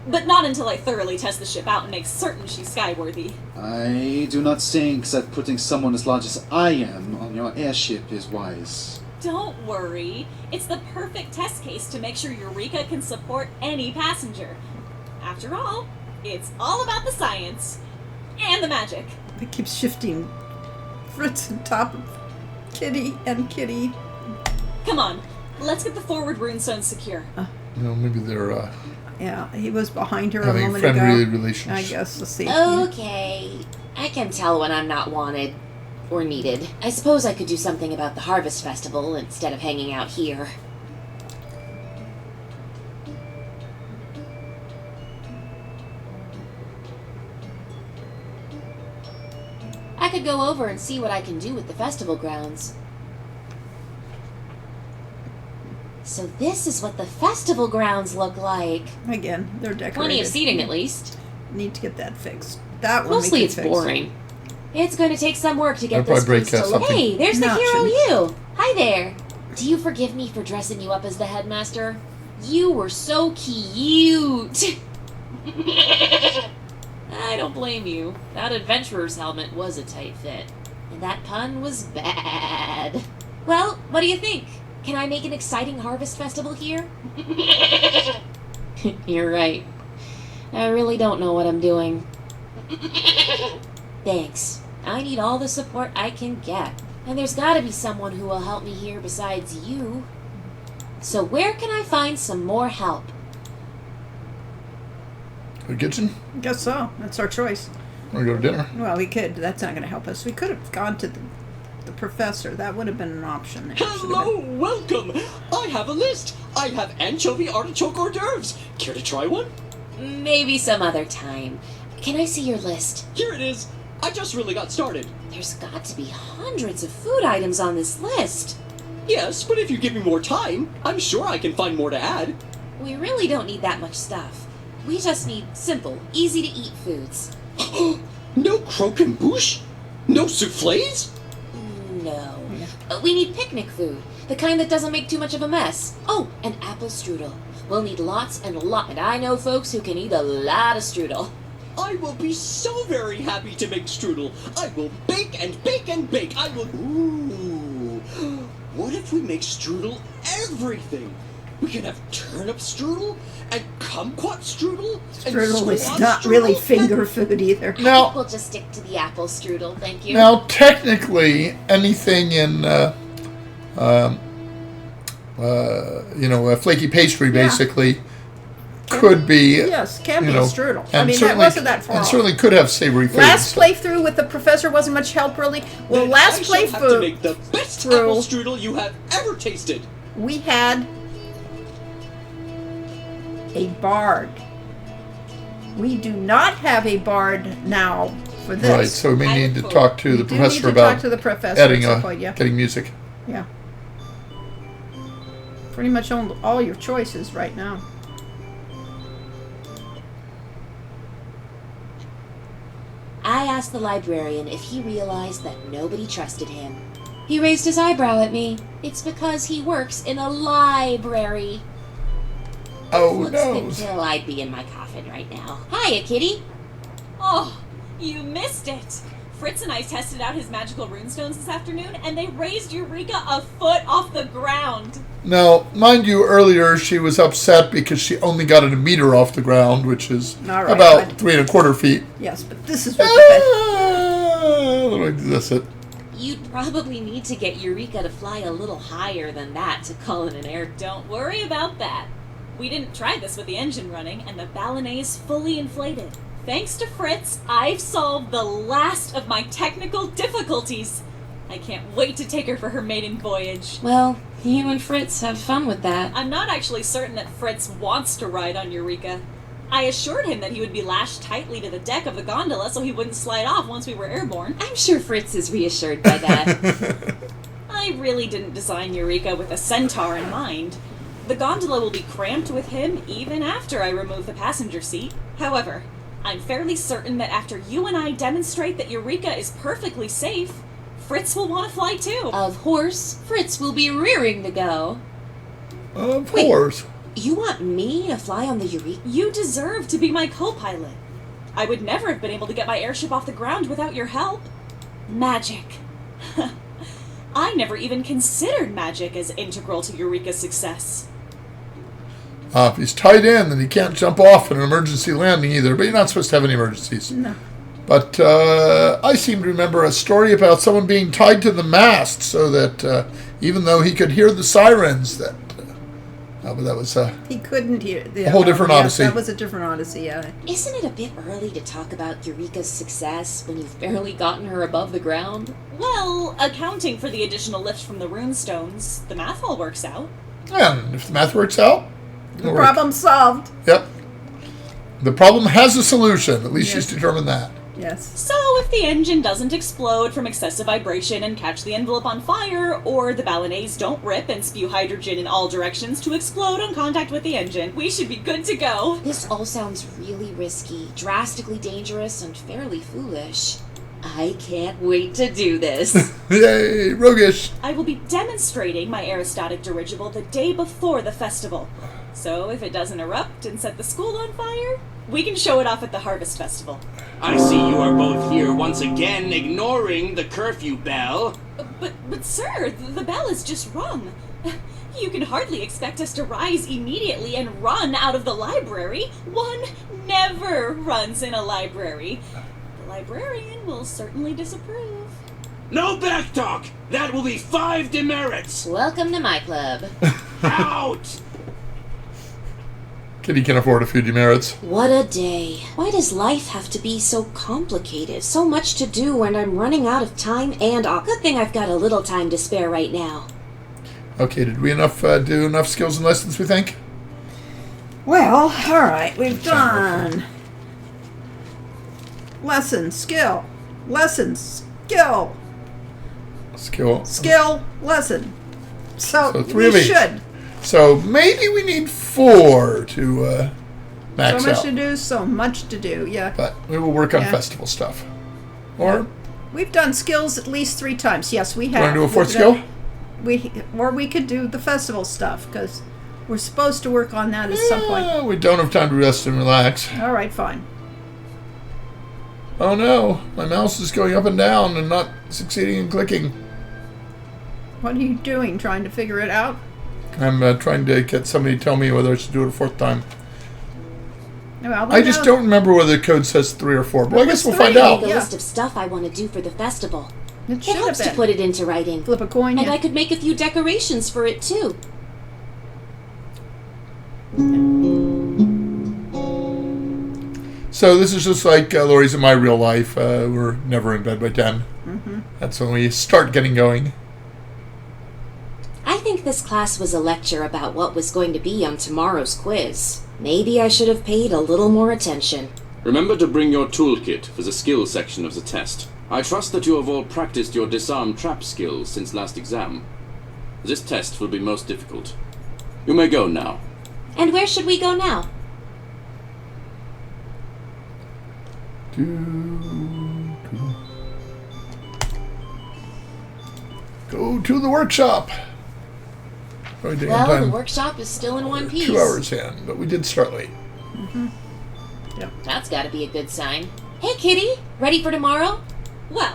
But not until I thoroughly test the ship out and make certain she's skyworthy. I do not think that putting someone as large as I am on your airship is wise. Don't worry. It's the perfect test case to make sure Eureka can support any passenger. After all, it's all about the science. And the magic. It keeps shifting Fritz on top of Kitty and Kitty. Come on, let's get the forward runestone secure. Maybe they're Yeah, he was behind her a having moment friendly ago. relations. I guess, let's see. Okay. I can tell when I'm not wanted. Or needed. I suppose I could do something about the Harvest Festival instead of hanging out here. I could go over and see what I can do with the festival grounds. So this is what the festival grounds look like. Again, they're decorated. Plenty of seating, at least. Need to get that fixed. That one Mostly we it's can fix. boring. It's going to take some work to get That'll this probably place break, to... something. Hey, there's the No, it hero shouldn't. you! Hi there! Do you forgive me for dressing you up as the headmaster? You were so cute. I don't blame you. That adventurer's helmet was a tight fit. And that pun was bad. Well, what do you think? Can I make an exciting harvest festival here? You're right. I really don't know what I'm doing. Thanks. I need all the support I can get. And there's gotta be someone who will help me here besides you. So where can I find some more help? The kitchen? Guess so. That's our choice. Want to go to dinner? Well, we could. That's not going to help us. We could have gone to the professor. That would have been an option. There. Should have Hello, welcome. I have a list. I have anchovy artichoke hors d'oeuvres. Care to try one? Maybe some other time. Can I see your list? Here it is. I just really got started. There's got to be hundreds of food items on this list. Yes, but if you give me more time, I'm sure I can find more to add. We really don't need that much stuff. We just need simple, easy-to-eat foods. No croquembouche? No souffles? No. We need picnic food, the kind that doesn't make too much of a mess. Oh, and apple strudel. We'll need lots and lots, and I know folks who can eat a lot of strudel. I will be so very happy to make strudel. I will bake and bake and bake. I will... Ooh. What if we make strudel everything? We can have turnip strudel and kumquat strudel and Strudel is squash not strudel really and- finger food either. I Now- think we'll just stick to the apple strudel, thank you. Now, technically, anything in, flaky pastry, basically, could be, Yes, can be you know, a strudel. I and mean, that certainly- wasn't that far and off. certainly could have savory foods. Last playthrough with the professor wasn't much help, really. Well, Then last I shall have to make playthrough, the best through- apple strudel you have ever tasted. we had a bard. We do not have a bard now for this. Right, so we may I need to vote. talk to We the do professor need to about talk to the professor adding at some point, yeah. getting music. Yeah. Pretty much all your choices right now. I asked the librarian if he realized that nobody trusted him. He raised his eyebrow at me. It's because he works in a library. Oh, Looks no. good till I'd be in my coffin right now. Hiya, kitty. Oh, you missed it. Fritz and I tested out his magical runestones this afternoon, and they raised Eureka a foot off the ground. Now, mind you, earlier she was upset because she only got it a meter off the ground, which is All right, about but- 3¼ feet. Yes, but this is what the Let me this it. You'd probably need to get Eureka to fly a little higher than that to call it an air. Don't worry about that. We didn't try this with the engine running, and the ballonnet is fully inflated. Thanks to Fritz, I've solved the last of my technical difficulties. I can't wait to take her for her maiden voyage. Well, you and Fritz have fun with that. I'm not actually certain that Fritz wants to ride on Eureka. I assured him that he would be lashed tightly to the deck of the gondola so he wouldn't slide off once we were airborne. I'm sure Fritz is reassured by that. I really didn't design Eureka with a centaur in mind. The gondola will be cramped with him even after I remove the passenger seat. However, I'm fairly certain that after you and I demonstrate that Eureka is perfectly safe, Fritz will want to fly too. Of course, Fritz will be rearing to go. Of Wait. course. You want me to fly on the Eureka? You deserve to be my co-pilot. I would never have been able to get my airship off the ground without your help. Magic. I never even considered magic as integral to Eureka's success. If he's tied in, then he can't jump off in an emergency landing either. But you're not supposed to have any emergencies. No. But I seem to remember a story about someone being tied to the mast so that even though he could hear the sirens, that but that was He couldn't hear. A whole different yes, odyssey. That was a different odyssey, yeah. Isn't it a bit early to talk about Eureka's success when you've barely gotten her above the ground? Well, accounting for the additional lift from the runestones, the math all works out. and if the math works out, it'll work. Problem solved. Yep. The problem has a solution. At least Yes. she's determined that. Yes. So if the engine doesn't explode from excessive vibration and catch the envelope on fire, or the ballonets don't rip and spew hydrogen in all directions to explode on contact with the engine, we should be good to go. This all sounds really risky, drastically dangerous, and fairly foolish. I can't wait to do this. Yay, roguish. I will be demonstrating my aerostatic dirigible the day before the festival. So if it doesn't erupt and set the school on fire, we can show it off at the Harvest Festival. I see you are both here once again, ignoring the curfew bell. But sir, the bell is just rung. You can hardly expect us to rise immediately and run out of the library. One never runs in a library. The librarian will certainly disapprove. No backtalk! That will be 5 demerits! Welcome to my club. Out! Kitty can afford a few demerits. What a day. Why does life have to be so complicated? So much to do when I'm running out of time and good thing I've got a little time to spare right now. Okay, did we do enough skills and lessons, we think? Well, alright, we've done lesson, skill, lesson, skill, Skill. lesson. So 3 we of each. should. So maybe we need 4 to max So much out. to do, so much to do, yeah. But we will work on Yeah. festival stuff. Or, We've done skills at least 3 times. Yes, we have. want to do a 4th We've done- skill? Or we could do the festival stuff, because we're supposed to work on that at some point. We don't have time to rest and relax. Alright, fine. Oh no, my mouse is going up and down and not succeeding in clicking. What are you doing? Trying to figure it out? I'm trying to get somebody to tell me whether I should do it a 4th time. Well, I just don't remember whether the code says 3 or 4, but I guess we'll it's 3. find out. Make a Yeah. list of stuff I want to do for the festival. It It should helps have to been. put it into writing. Flip a coin, And yeah. I could make a few decorations for it too. So this is just like Lori's in my real life. We're never in bed by 10. That's when we start getting going. I think this class was a lecture about what was going to be on tomorrow's quiz. Maybe I should have paid a little more attention. Remember to bring your toolkit for the skill section of the test. I trust that you have all practiced your disarm trap skills since last exam. This test will be most difficult. You may go now. And where should we go now? Go to the workshop. Probably taking Well, the time. workshop is still in one piece. 2 hours in, but we did start late. That's gotta be a good sign. Hey, Kitty! Ready for tomorrow? Well,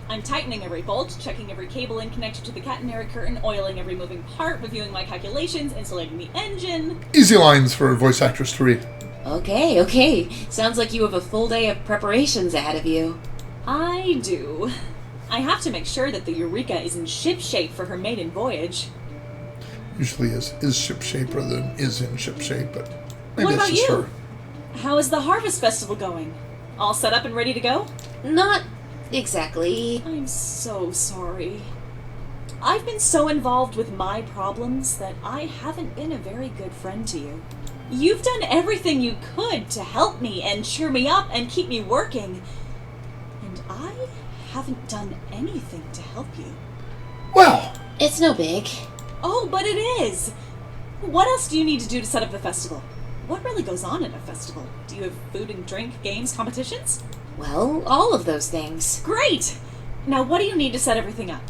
I'm tightening every bolt, checking every cable in connected to the catenary curtain, oiling every moving part, reviewing my calculations, insulating the engine. Easy lines for a voice actress to read. Okay. Sounds like you have a full day of preparations ahead of you. I do. I have to make sure that the Eureka is in ship shape for her maiden voyage. Usually is ship shape rather than is in ship shape, but maybe What that's about just you? her. How is the Harvest Festival going? All set up and ready to go? Not exactly. I'm so sorry. I've been so involved with my problems that I haven't been a very good friend to you. You've done everything you could to help me and cheer me up and keep me working. And I haven't done anything to help you. Well, It's no big. Oh, but it is! What else do you need to do to set up the festival? What really goes on at a festival? Do you have food and drink, games, competitions? Well, all of those things. Great! Now what do you need to set everything up?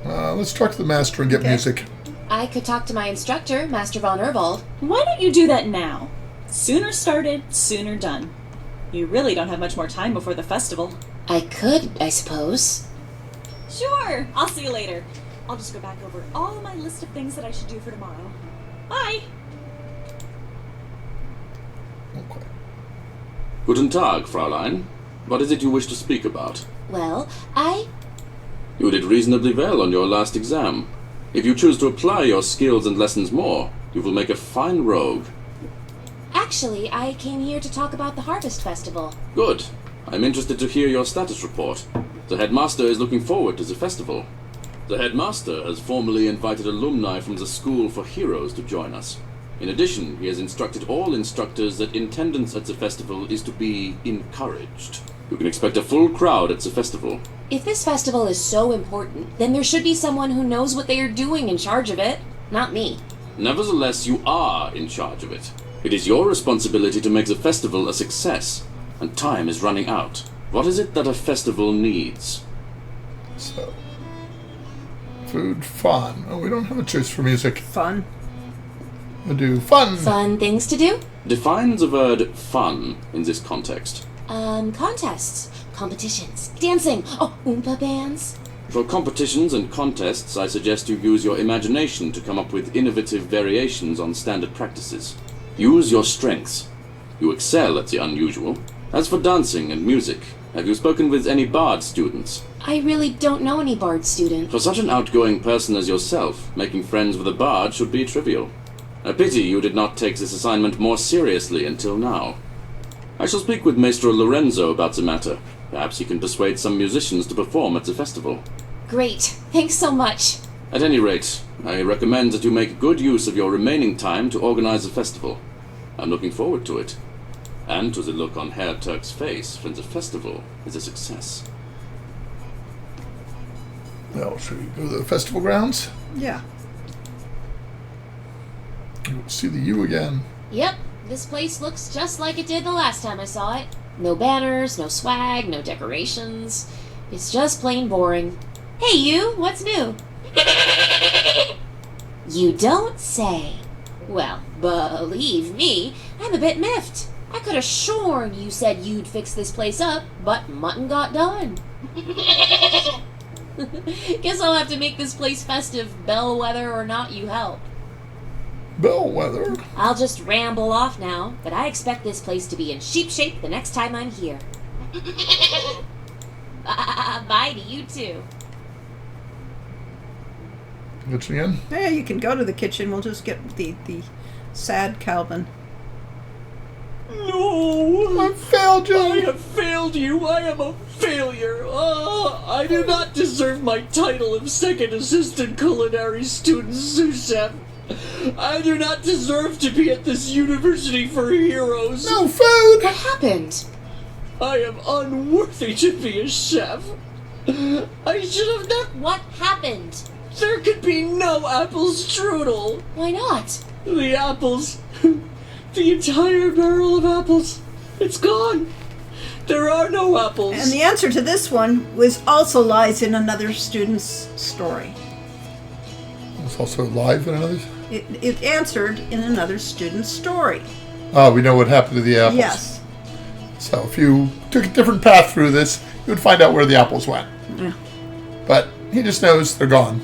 let's talk to the master and get Okay. music. I could talk to my instructor, Master von Ervald. Why don't you do that now? Sooner started, sooner done. You really don't have much more time before the festival. I could, I suppose. Sure, I'll see you later. I'll just go back over all my list of things that I should do for tomorrow. Bye! Okay. Guten Tag, Fräulein. What is it you wish to speak about? Well, You did reasonably well on your last exam. If you choose to apply your skills and lessons more, you will make a fine rogue. Actually, I came here to talk about the Harvest Festival. Good. I'm interested to hear your status report. The headmaster is looking forward to the festival. The headmaster has formally invited alumni from the School for Heroes to join us. In addition, he has instructed all instructors that attendance at the festival is to be encouraged. You can expect a full crowd at the festival. If this festival is so important, then there should be someone who knows what they are doing in charge of it. Not me. Nevertheless, you are in charge of it. It is your responsibility to make the festival a success, and time is running out. What is it that a festival needs? So, food, fun. Oh, we don't have a choice for music. Fun. We'll do fun. Fun things to do? Define the word fun in this context. Contests, competitions, dancing, Oompa bands. For competitions and contests, I suggest you use your imagination to come up with innovative variations on standard practices. Use your strengths. You excel at the unusual. As for dancing and music, have you spoken with any Bard students? I really don't know any Bard student. For such an outgoing person as yourself, making friends with a Bard should be trivial. A pity you did not take this assignment more seriously until now. I shall speak with Maestro Lorenzo about the matter. Perhaps he can persuade some musicians to perform at the festival. Great. Thanks so much. At any rate, I recommend that you make good use of your remaining time to organize the festival. I'm looking forward to it. And to the look on Herr Turk's face when the festival is a success. Well, should we go to the festival grounds? Yeah. We'll see the U again. Yep, this place looks just like it did the last time I saw it. No banners, no swag, no decorations. It's just plain boring. Hey you, what's new? You don't say. Well, believe me, I'm a bit miffed. I could have sworn you said you'd fix this place up, but mutton got done. Guess I'll have to make this place festive, bellwether or not you help. Bellwether? I'll just ramble off now, but I expect this place to be in sheep shape the next time I'm here. Bye to you too. Kitchen again? Yeah, you can go to the kitchen. We'll just get the sad Calvin. No! I failed you! I have failed you! I am a failure! I do not deserve my title of second assistant culinary student sous chef. I do not deserve to be at this university for heroes. No food! What happened? I am unworthy to be a chef. I should have not. What happened? There could be no apple strudel. Why not? The apples. The entire barrel of apples. It's gone. There are no apples. And the answer to this one also lies in another student's story. It's also live in another. It answered in another student's story. Oh, we know what happened to the apples. Yes. So if you took a different path through this, you would find out where the apples went. Yeah. But he just knows they're gone.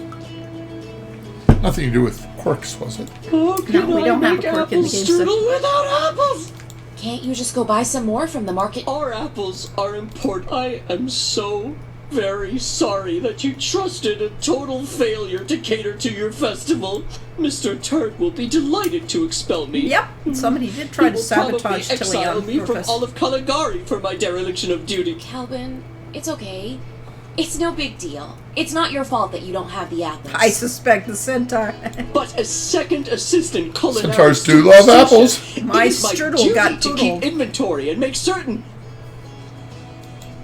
Nothing to do with quirks, was it? How can we don't I have make a quirk in apple the game strudel without apples? Can't you just go buy some more from the market? Our apples are important. I am so very sorry that you trusted a total failure to cater to your festival. Mr. Turk will be delighted to expel me. Yep. Somebody did try He to will sabotage probably Tilly exile on me from purpose. Olive Caligari for my dereliction of duty. Calvin, it's okay. It's no big deal. It's not your fault that you don't have the apples. I suspect the centaur. But as second assistant culinary Centaurs do student love sous apples. chef, My it is my strudel duty got to poodled. keep inventory and make certain.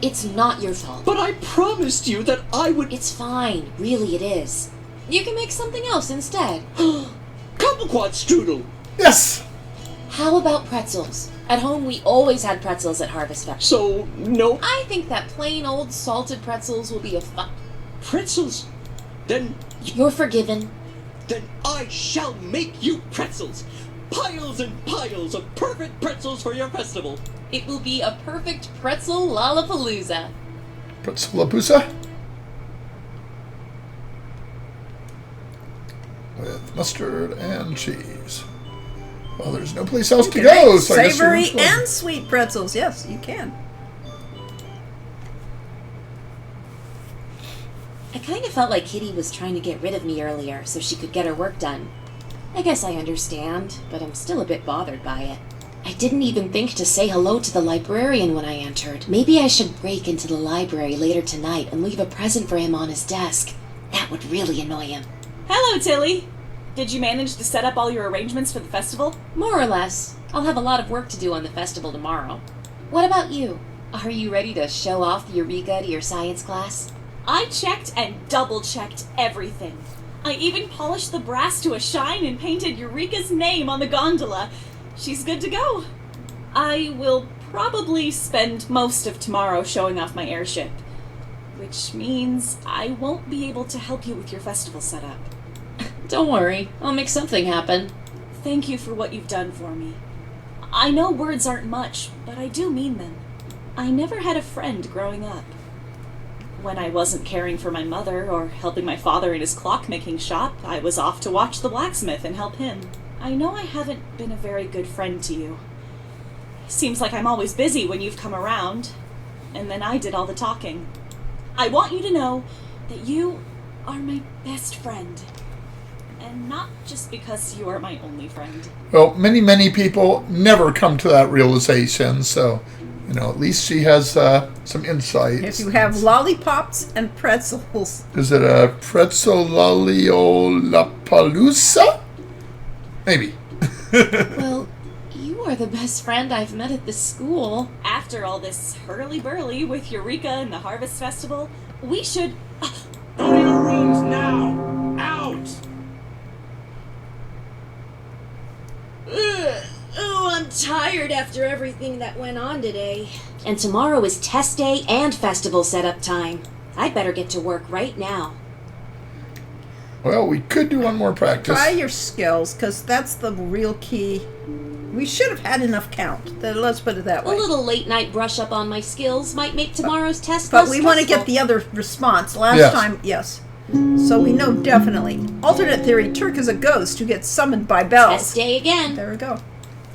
It's not your fault. But I promised you that I would. It's fine. Really, it is. You can make something else instead. Kumquat strudel. Yes! How about pretzels? At home, we always had pretzels at Harvest Fest. So no I think that plain old salted pretzels will be a fun. pretzels. Then You're forgiven. I shall make you pretzels. Piles and piles of perfect pretzels for your festival. It will be a perfect pretzel lollapalooza. Pretzelapusa? With mustard and cheese. Well, there's no place else to You go, can make so I guess savory we're and sweet pretzels. Yes, you can. I kind of felt like Kitty was trying to get rid of me earlier so she could get her work done. I guess I understand, but I'm still a bit bothered by it. I didn't even think to say hello to the librarian when I entered. Maybe I should break into the library later tonight and leave a present for him on his desk. That would really annoy him. Hello, Tilly. Did you manage to set up all your arrangements for the festival? More or less. I'll have a lot of work to do on the festival tomorrow. What about you? Are you ready to show off Eureka to your science class? I checked and double-checked everything. I even polished the brass to a shine and painted Eureka's name on the gondola. She's good to go. I will probably spend most of tomorrow showing off my airship, which means I won't be able to help you with your festival setup. Don't worry, I'll make something happen. thank you for what you've done for me. I know words aren't much, but I do mean them. I never had a friend growing up. When I wasn't caring for my mother or helping my father in his clockmaking shop, I was off to watch the blacksmith and help him. I know I haven't been a very good friend to you. Seems like I'm always busy when you've come around, and then I did all the talking. I want you to know that you are my best friend. And not just because you are my only friend. Well, many people never come to that realization, so, at least she has some insight. If you have lollipops and pretzels. Is it a pretzololiolapalooza? Maybe. Well, you are the best friend I've met at this school. After all this hurly-burly with Eureka and the Harvest Festival, we should... Go to your rooms now! Out! Ugh. Oh, I'm tired after everything that went on today. And tomorrow is test day and festival setup time. I'd better get to work right now. Well, we could do one more practice. Try your skills, because that's the real key. We should have had enough count. Let's put it that A way. little late night brush up on my skills might make tomorrow's test But less we want to get stressful. the other response. Last Yes. time, yes. So we know definitely. Alternate theory, Turk is a ghost who gets summoned by bells. Test day again. There we go.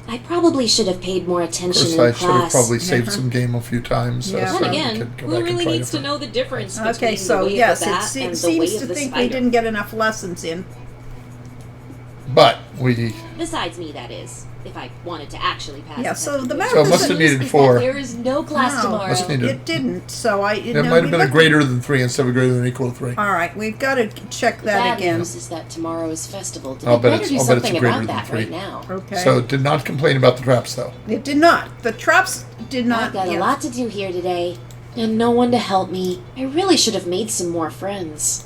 I probably should have paid more Of attention course, in I should have class. probably saved some game a few times. Yeah. So Then we again, could go who back and really try needs to different. know the difference between Okay, the so way yes, of the it bat and the seems way to of the think spider? we didn't get enough lessons in. But we... Besides me, that is. If I wanted to actually pass. Yeah, the so test. the math So it must isn't- have needed Is 4. that there is no class No. tomorrow. Must need It didn't, so I... It might have been a greater than 3 instead of a greater than or equal to 3. All right, we've got to check The that bad again. news is that tomorrow is festival. I'll They bet better it's- do I'll bet it's something greater about than that 3. right now. Okay. So did not complain about the traps, though. It did not. The traps did not. I've got yeah. a lot to do here today, and no one to help me. I really should have made some more friends.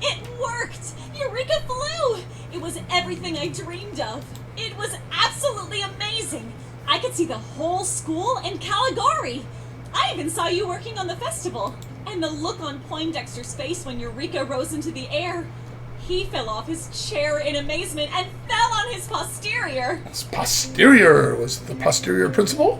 It worked! Eureka flew! It was everything I dreamed of. It was absolutely amazing. I could see the whole school in Caligari. I even saw you working on the festival. And the look on Poindexter's face when Eureka rose into the air. He fell off his chair in amazement and fell on his posterior. It's posterior. Was it the posterior principle?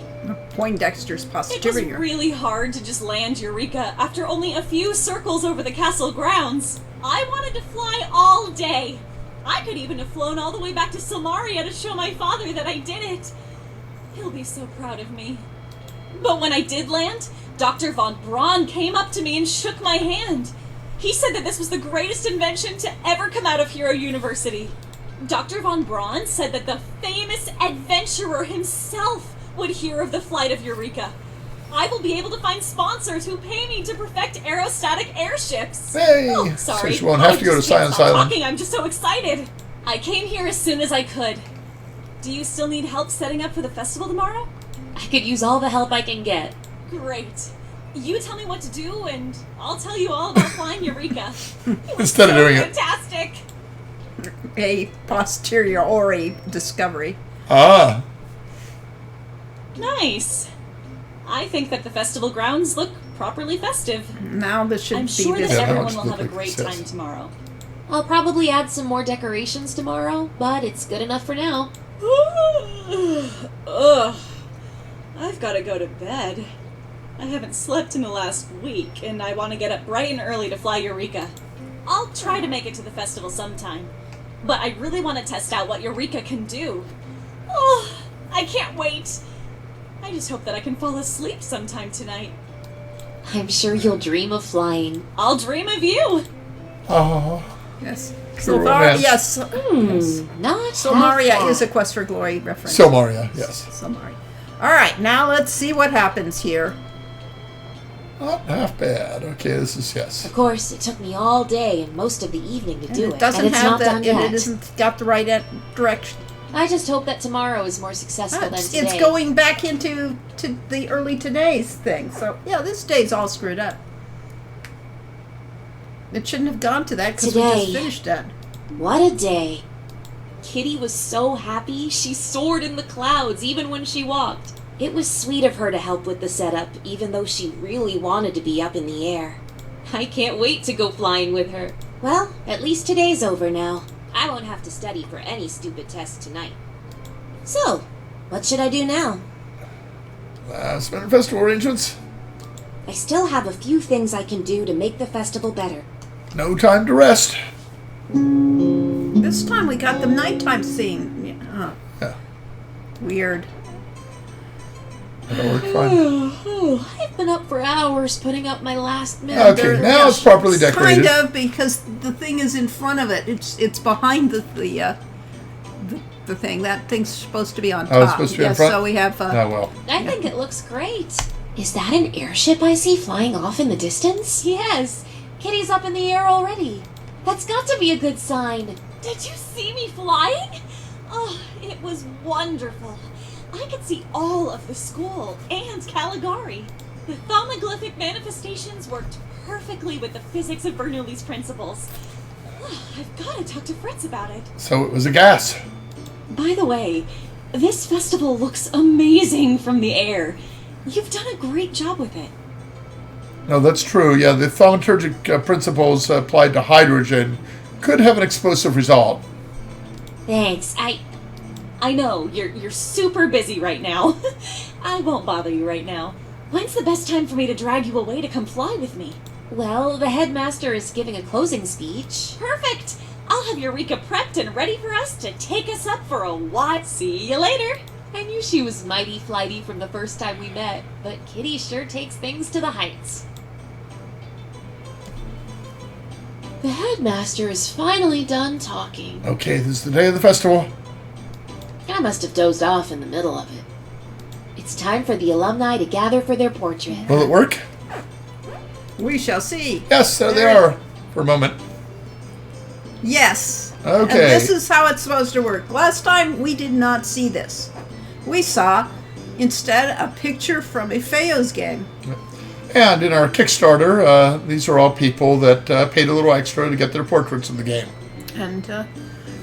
Poindexter's It was posterior. really hard to just land Eureka after only a few circles over the castle grounds. I wanted to fly all day. I could even have flown all the way back to Silmaria to show my father that I did it. He'll be so proud of me. But when I did land, Dr. Von Braun came up to me and shook my hand. He said that this was the greatest invention to ever come out of Hero University. Dr. Von Braun said that the famous adventurer himself would hear of the flight of Eureka. I will be able to find sponsors who pay me to perfect aerostatic airships. Hey! Oh, So sorry. she won't have I to go to just can't Science stop Island. talking. I'm just so excited. I came here as soon as I could. Do you still need help setting up for the festival tomorrow? I could use all the help I can get. Great. You tell me what to do, and I'll tell you all about flying Eureka. It was Instead of so doing it. fantastic. A posteriori discovery. Ah. Nice. I think that the festival grounds look properly festive. Now this should I'm be sure this. that Yeah, everyone looks will have a like great this, yes. time tomorrow. I'll probably add some more decorations tomorrow, but it's good enough for now. Ugh. I've got to go to bed. I haven't slept in the last week, and I want to get up bright and early to fly Eureka. I'll try to make it to the festival sometime, but I really want to test out what Eureka can do. Oh, I can't wait. I just hope that I can fall asleep sometime tonight. I'm sure you'll dream of flying. I'll dream of you. Oh. Yes. True Silvar- romance. yes. Not Silmaria half is a bad. Quest for Glory reference. So Maria, yes. Silmaria. All right, now let's see what happens here. Not half bad. Okay, this is yes. Of course, it took me all day and most of the evening to do It it, doesn't and it's have not that. done yet. It isn't got the right direction. I just hope that tomorrow is more successful than today. It's going back into the early today's thing. So yeah, this day's all screwed up. It shouldn't have gone to that because we just Today. finished that. What a day. Kitty was so happy, she soared in the clouds even when she walked. It was sweet of her to help with the setup, even though she really wanted to be up in the air. I can't wait to go flying with her. Well, at least today's over now. I won't have to study for any stupid test tonight. So, what should I do now? Last minute festival arrangements. I still have a few things I can do to make the festival better. No time to rest. This time we got the nighttime scene. Yeah. Yeah. Weird. That'll work fine. I've been up for hours putting up my last minute. Okay, now it's properly decorated. Kind of, because the thing is in front of it. It's behind the thing. That thing's supposed to be on top. Oh, it's supposed to be in yes, front? so we have. Oh, well. I think it looks great. Is that an airship I see flying off in the distance? Yes. Kitty's up in the air already. That's got to be a good sign. Did you see me flying? Oh, it was wonderful. I could see all of the school and Caligari. The thaumagliffic manifestations worked perfectly with the physics of Bernoulli's principles. I've got to talk to Fritz about it. So it was a gas. By the way, this festival looks amazing from the air. You've done a great job with it. No, that's true. Yeah, the thaumaturgic principles applied to hydrogen could have an explosive result. Thanks. I know, you're super busy right now. I won't bother you right now. When's the best time for me to drag you away to come fly with me? Well, the headmaster is giving a closing speech. Perfect! I'll have Eureka prepped and ready for us to take us up for a while. See you later! I knew she was mighty flighty from the first time we met, but Kitty sure takes things to the heights. The headmaster is finally done talking. Okay, this is the day of the festival. I must have dozed off in the middle of it. It's time for the alumni to gather for their portrait. Will it work? We shall see. Yes, there they are. For a moment. Yes. Okay. And this is how it's supposed to work. Last time we did not see this. We saw, instead, a picture from a Feo's game. And in our Kickstarter, these are all people that paid a little extra to get their portraits in the game. And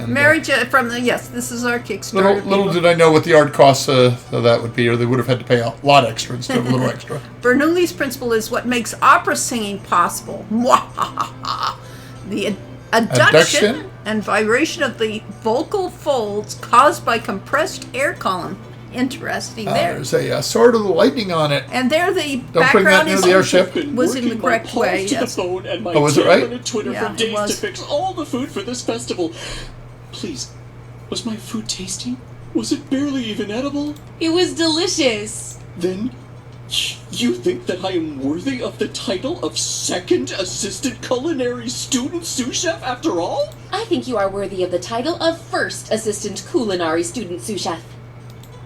Mary from the, yes, this is our Kickstarter. Little people. did I know what the art costs of that would be, or they would have had to pay a lot extra instead of a little extra. Bernoulli's principle is what makes opera singing possible. The adduction and vibration of the vocal folds caused by compressed air column. Interesting there. There's a sword of the lightning on it. And there the Don't bring that background near is the airship. was in the correct way. To Yes. the phone and my Oh, was it team right? on Twitter Yeah, from it Daze to was. fix all the food for this festival. Please, was my food tasty? Was it barely even edible? It was delicious. Then, you think that I am worthy of the title of second assistant culinary student sous chef after all? I think you are worthy of the title of first assistant culinary student sous chef.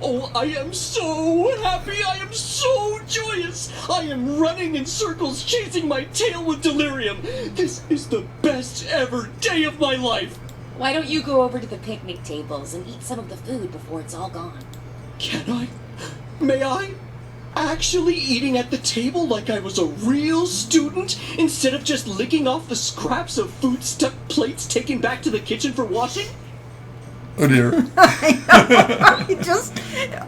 Oh, I am so happy! I am so joyous! I am running in circles, chasing my tail with delirium! This is the best ever day of my life! Why don't you go over to the picnic tables and eat some of the food before it's all gone? Can I? May I? Actually eating at the table like I was a real student, instead of just licking off the scraps of food-stuck plates taken back to the kitchen for washing? Oh dear.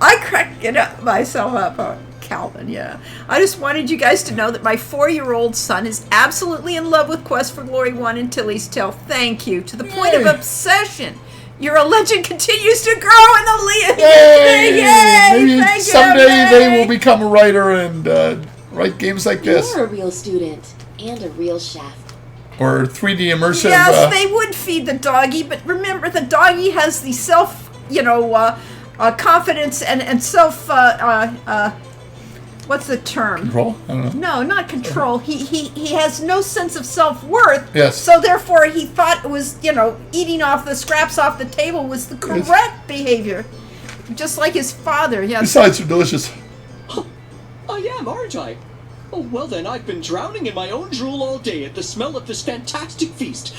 I cracked myself up, Calvin, yeah. I just wanted you guys to know that my 4-year-old son is absolutely in love with Quest for Glory 1 and Tilly's Tale. Thank you. To the point of Yay. obsession. Your legend continues to grow in the lead. Yay! Yay! Maybe Thank you, someday they Mary. will become a writer and write games like this. You're a real student and a real chef. Or 3D immersive. Yes, they would feed the doggy, but remember, the doggy has the self, confidence and self, what's the term? Control? I don't know. No, not control. He has no sense of self-worth. Yes. So therefore, he thought it was, eating off the scraps off the table was the correct behavior. Just like his father, yes. Besides, they're delicious. I am, aren't I? Oh, well then, I've been drowning in my own drool all day at the smell of this fantastic feast.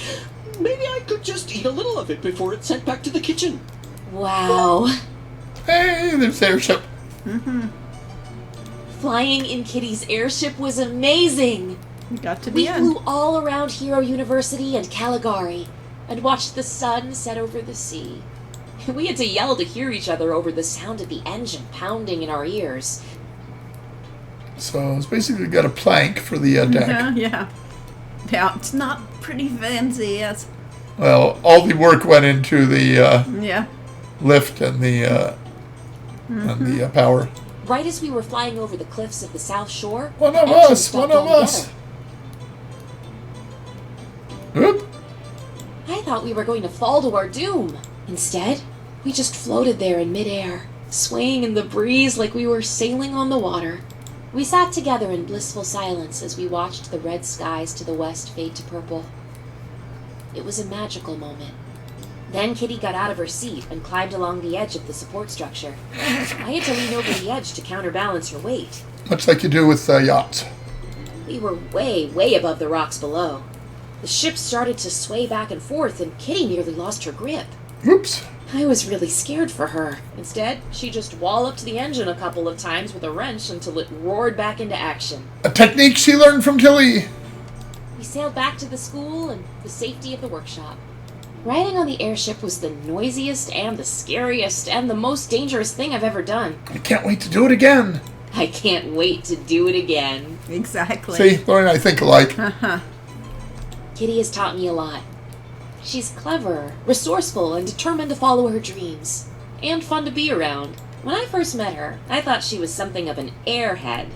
Maybe I could just eat a little of it before it's sent back to the kitchen. Wow. Hey, there's the airship. Flying in Kitty's airship was amazing. We got to We the end. flew all around Hero University and Caligari and watched the sun set over the sea. We had to yell to hear each other over the sound of the engine pounding in our ears. So it's basically got a plank for the deck. Yeah. Yeah, it's not pretty fancy, yes. Well, all the work went into the Yeah. lift and the power. Right as we were flying over the cliffs of the South Shore, One of engines us. stopped One of altogether. us. Oop. I thought we were going to fall to our doom. Instead, we just floated there in midair, swaying in the breeze like we were sailing on the water. We sat together in blissful silence as we watched the red skies to the west fade to purple. It was a magical moment. Then Kitty got out of her seat and climbed along the edge of the support structure. I had to lean over the edge to counterbalance her weight. Much like you do with yachts. We were way, way above the rocks below. The ship started to sway back and forth, and Kitty nearly lost her grip. Oops. I was really scared for her. Instead, she just walloped the engine a couple of times with a wrench until it roared back into action. A technique she learned from Tilly. We sailed back to the school and the safety of the workshop. Riding on the airship was the noisiest and the scariest and the most dangerous thing I've ever done. I can't wait to do it again. I can't wait to do it again. Exactly. See, Lori and I think alike. Kitty has taught me a lot. She's clever, resourceful, and determined to follow her dreams. And fun to be around. When I first met her, I thought she was something of an airhead.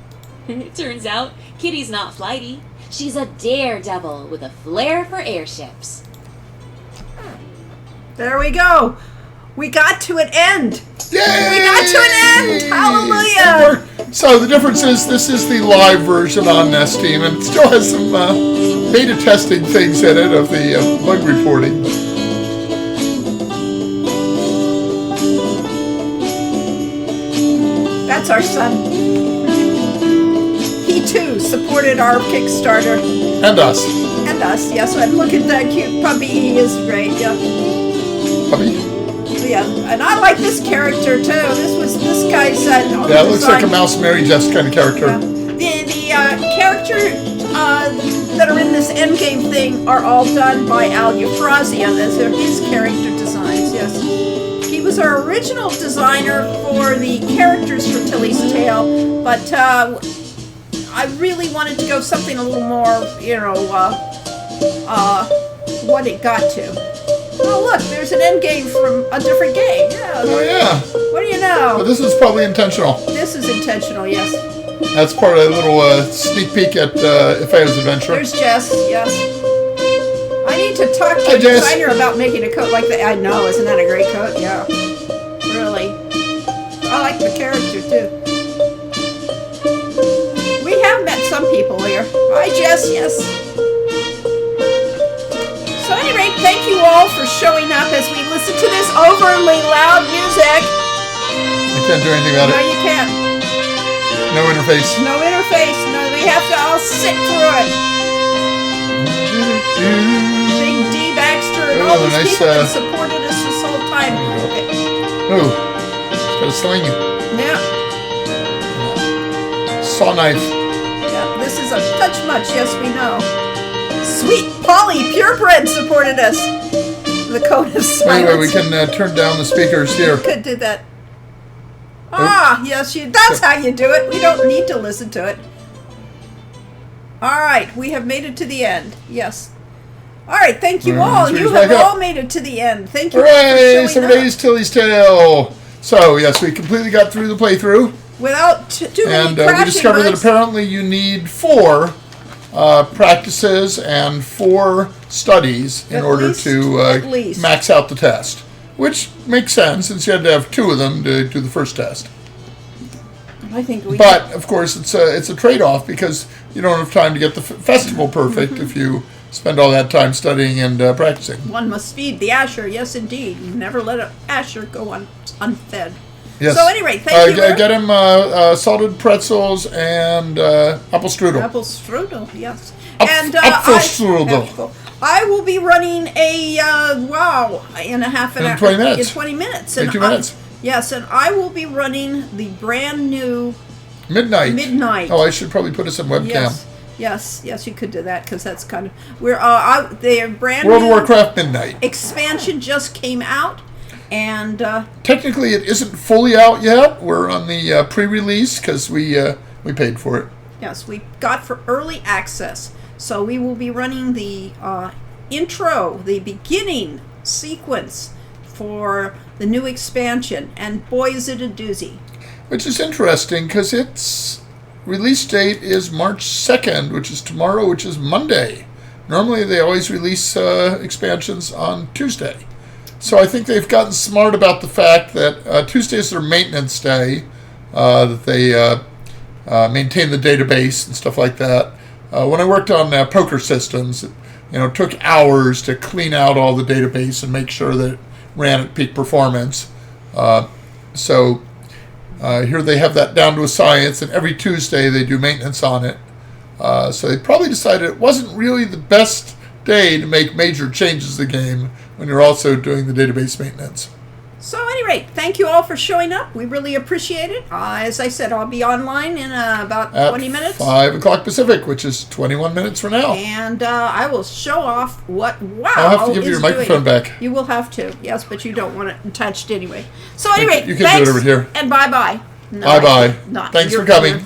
It turns out, Kitty's not flighty. She's a daredevil with a flair for airships. There we go. We got to an end. Yay! We got to an end. Hallelujah. So the difference is this is the live version on Steam, and it still has some beta testing things in it of the bug reporting. That's our son. He too supported our Kickstarter. And us. And us, yes. And look at that cute puppy. He is great, yeah. Puppy? Yeah, and I like this character too. This guy's Yeah, it looks like a Mouse Mary Jess kind of character. Yeah. The character that are in this endgame thing are all done by Al Euphrasia. Those are his character designs, yes. He was our original designer for the characters for Tilly's Tale, but I really wanted to go something a little more, what it got to. Oh, look, there's an end game from a different game. Yeah. Oh, yeah. What do you know? But this is probably intentional. This is intentional, yes. That's part of a little sneak peek at Ifeo's adventure. There's Jess, yes. I need to talk to Hi, a Jess. designer about making a coat like that. I know, isn't that a great coat? Yeah. Really. I like the character, too. We have met some people here. Hi, Jess, yes. So at any rate, thank you all for showing up as we listen to this overly loud music. I can't do anything about No, it. you can't. No interface. No interface. No, we have to all sit through it. Big D Baxter and all Oh, these nice, people that supported us this whole time. Okay. Oh, it's got a sling. Yeah. Saw knife. Yeah. This is a touch much. Yes, we know. Sweet Polly Purebred supported us. The code of silence. Anyway, we can turn down the speakers here. Could do that. Ah, yes, that's how you do it. We don't need to listen to it. All right, we have made it to the end. Yes. All right, thank you all. Switch You back have up. all made it to the end. Thank you Hooray! for Summer showing up. Days Tilly's Tale. So, yes, we completely got through the playthrough. Without too many And crashing we discovered that bugs. apparently you need 4 practices and 4 studies in At order least- to at least. max out the test. Which makes sense since you had to have 2 of them to do the first test. I think we. But of course, it's a trade-off because you don't have time to get the festival perfect if you spend all that time studying and practicing. One must feed the Asher. Yes, indeed. You never let an Asher go unfed. Yes. So anyway, thank you. Get him salted pretzels and apple strudel. Apple strudel, yes. Apfelstrudel. I will be running a in a half an In hour. 20 minutes. In 20 minutes. In 2 minutes. Yes, and I will be running the brand new Midnight. Midnight. Oh, I should probably put us on webcam. Yes, you could do that because that's kind of their brand World of new Warcraft Midnight. expansion just came out, and Technically, it isn't fully out yet. We're on the pre-release because we paid for it. yes, we got for early access. So we will be running the intro, the beginning sequence for the new expansion, and boy is it a doozy. Which is interesting because its release date is March 2nd, which is tomorrow, which is Monday. Normally they always release expansions on Tuesday. So I think they've gotten smart about the fact that Tuesday is their maintenance day, that they maintain the database and stuff like that. When I worked on poker systems, it took hours to clean out all the database and make sure that it ran at peak performance. So here they have that down to a science, and every Tuesday they do maintenance on it. So they probably decided it wasn't really the best day to make major changes to the game when you're also doing the database maintenance. So at any rate, thank you all for showing up. We really appreciate it. As I said, I'll be online in about At 20 minutes. 5 o'clock Pacific, which is 21 minutes from now. And I will show off what WoW I'll have to give you is your microphone doing. back. You will have to, yes, but you don't want it touched anyway. So at any rate, You can do it thanks, over here. and bye-bye. Bye-bye. Thanks for coming.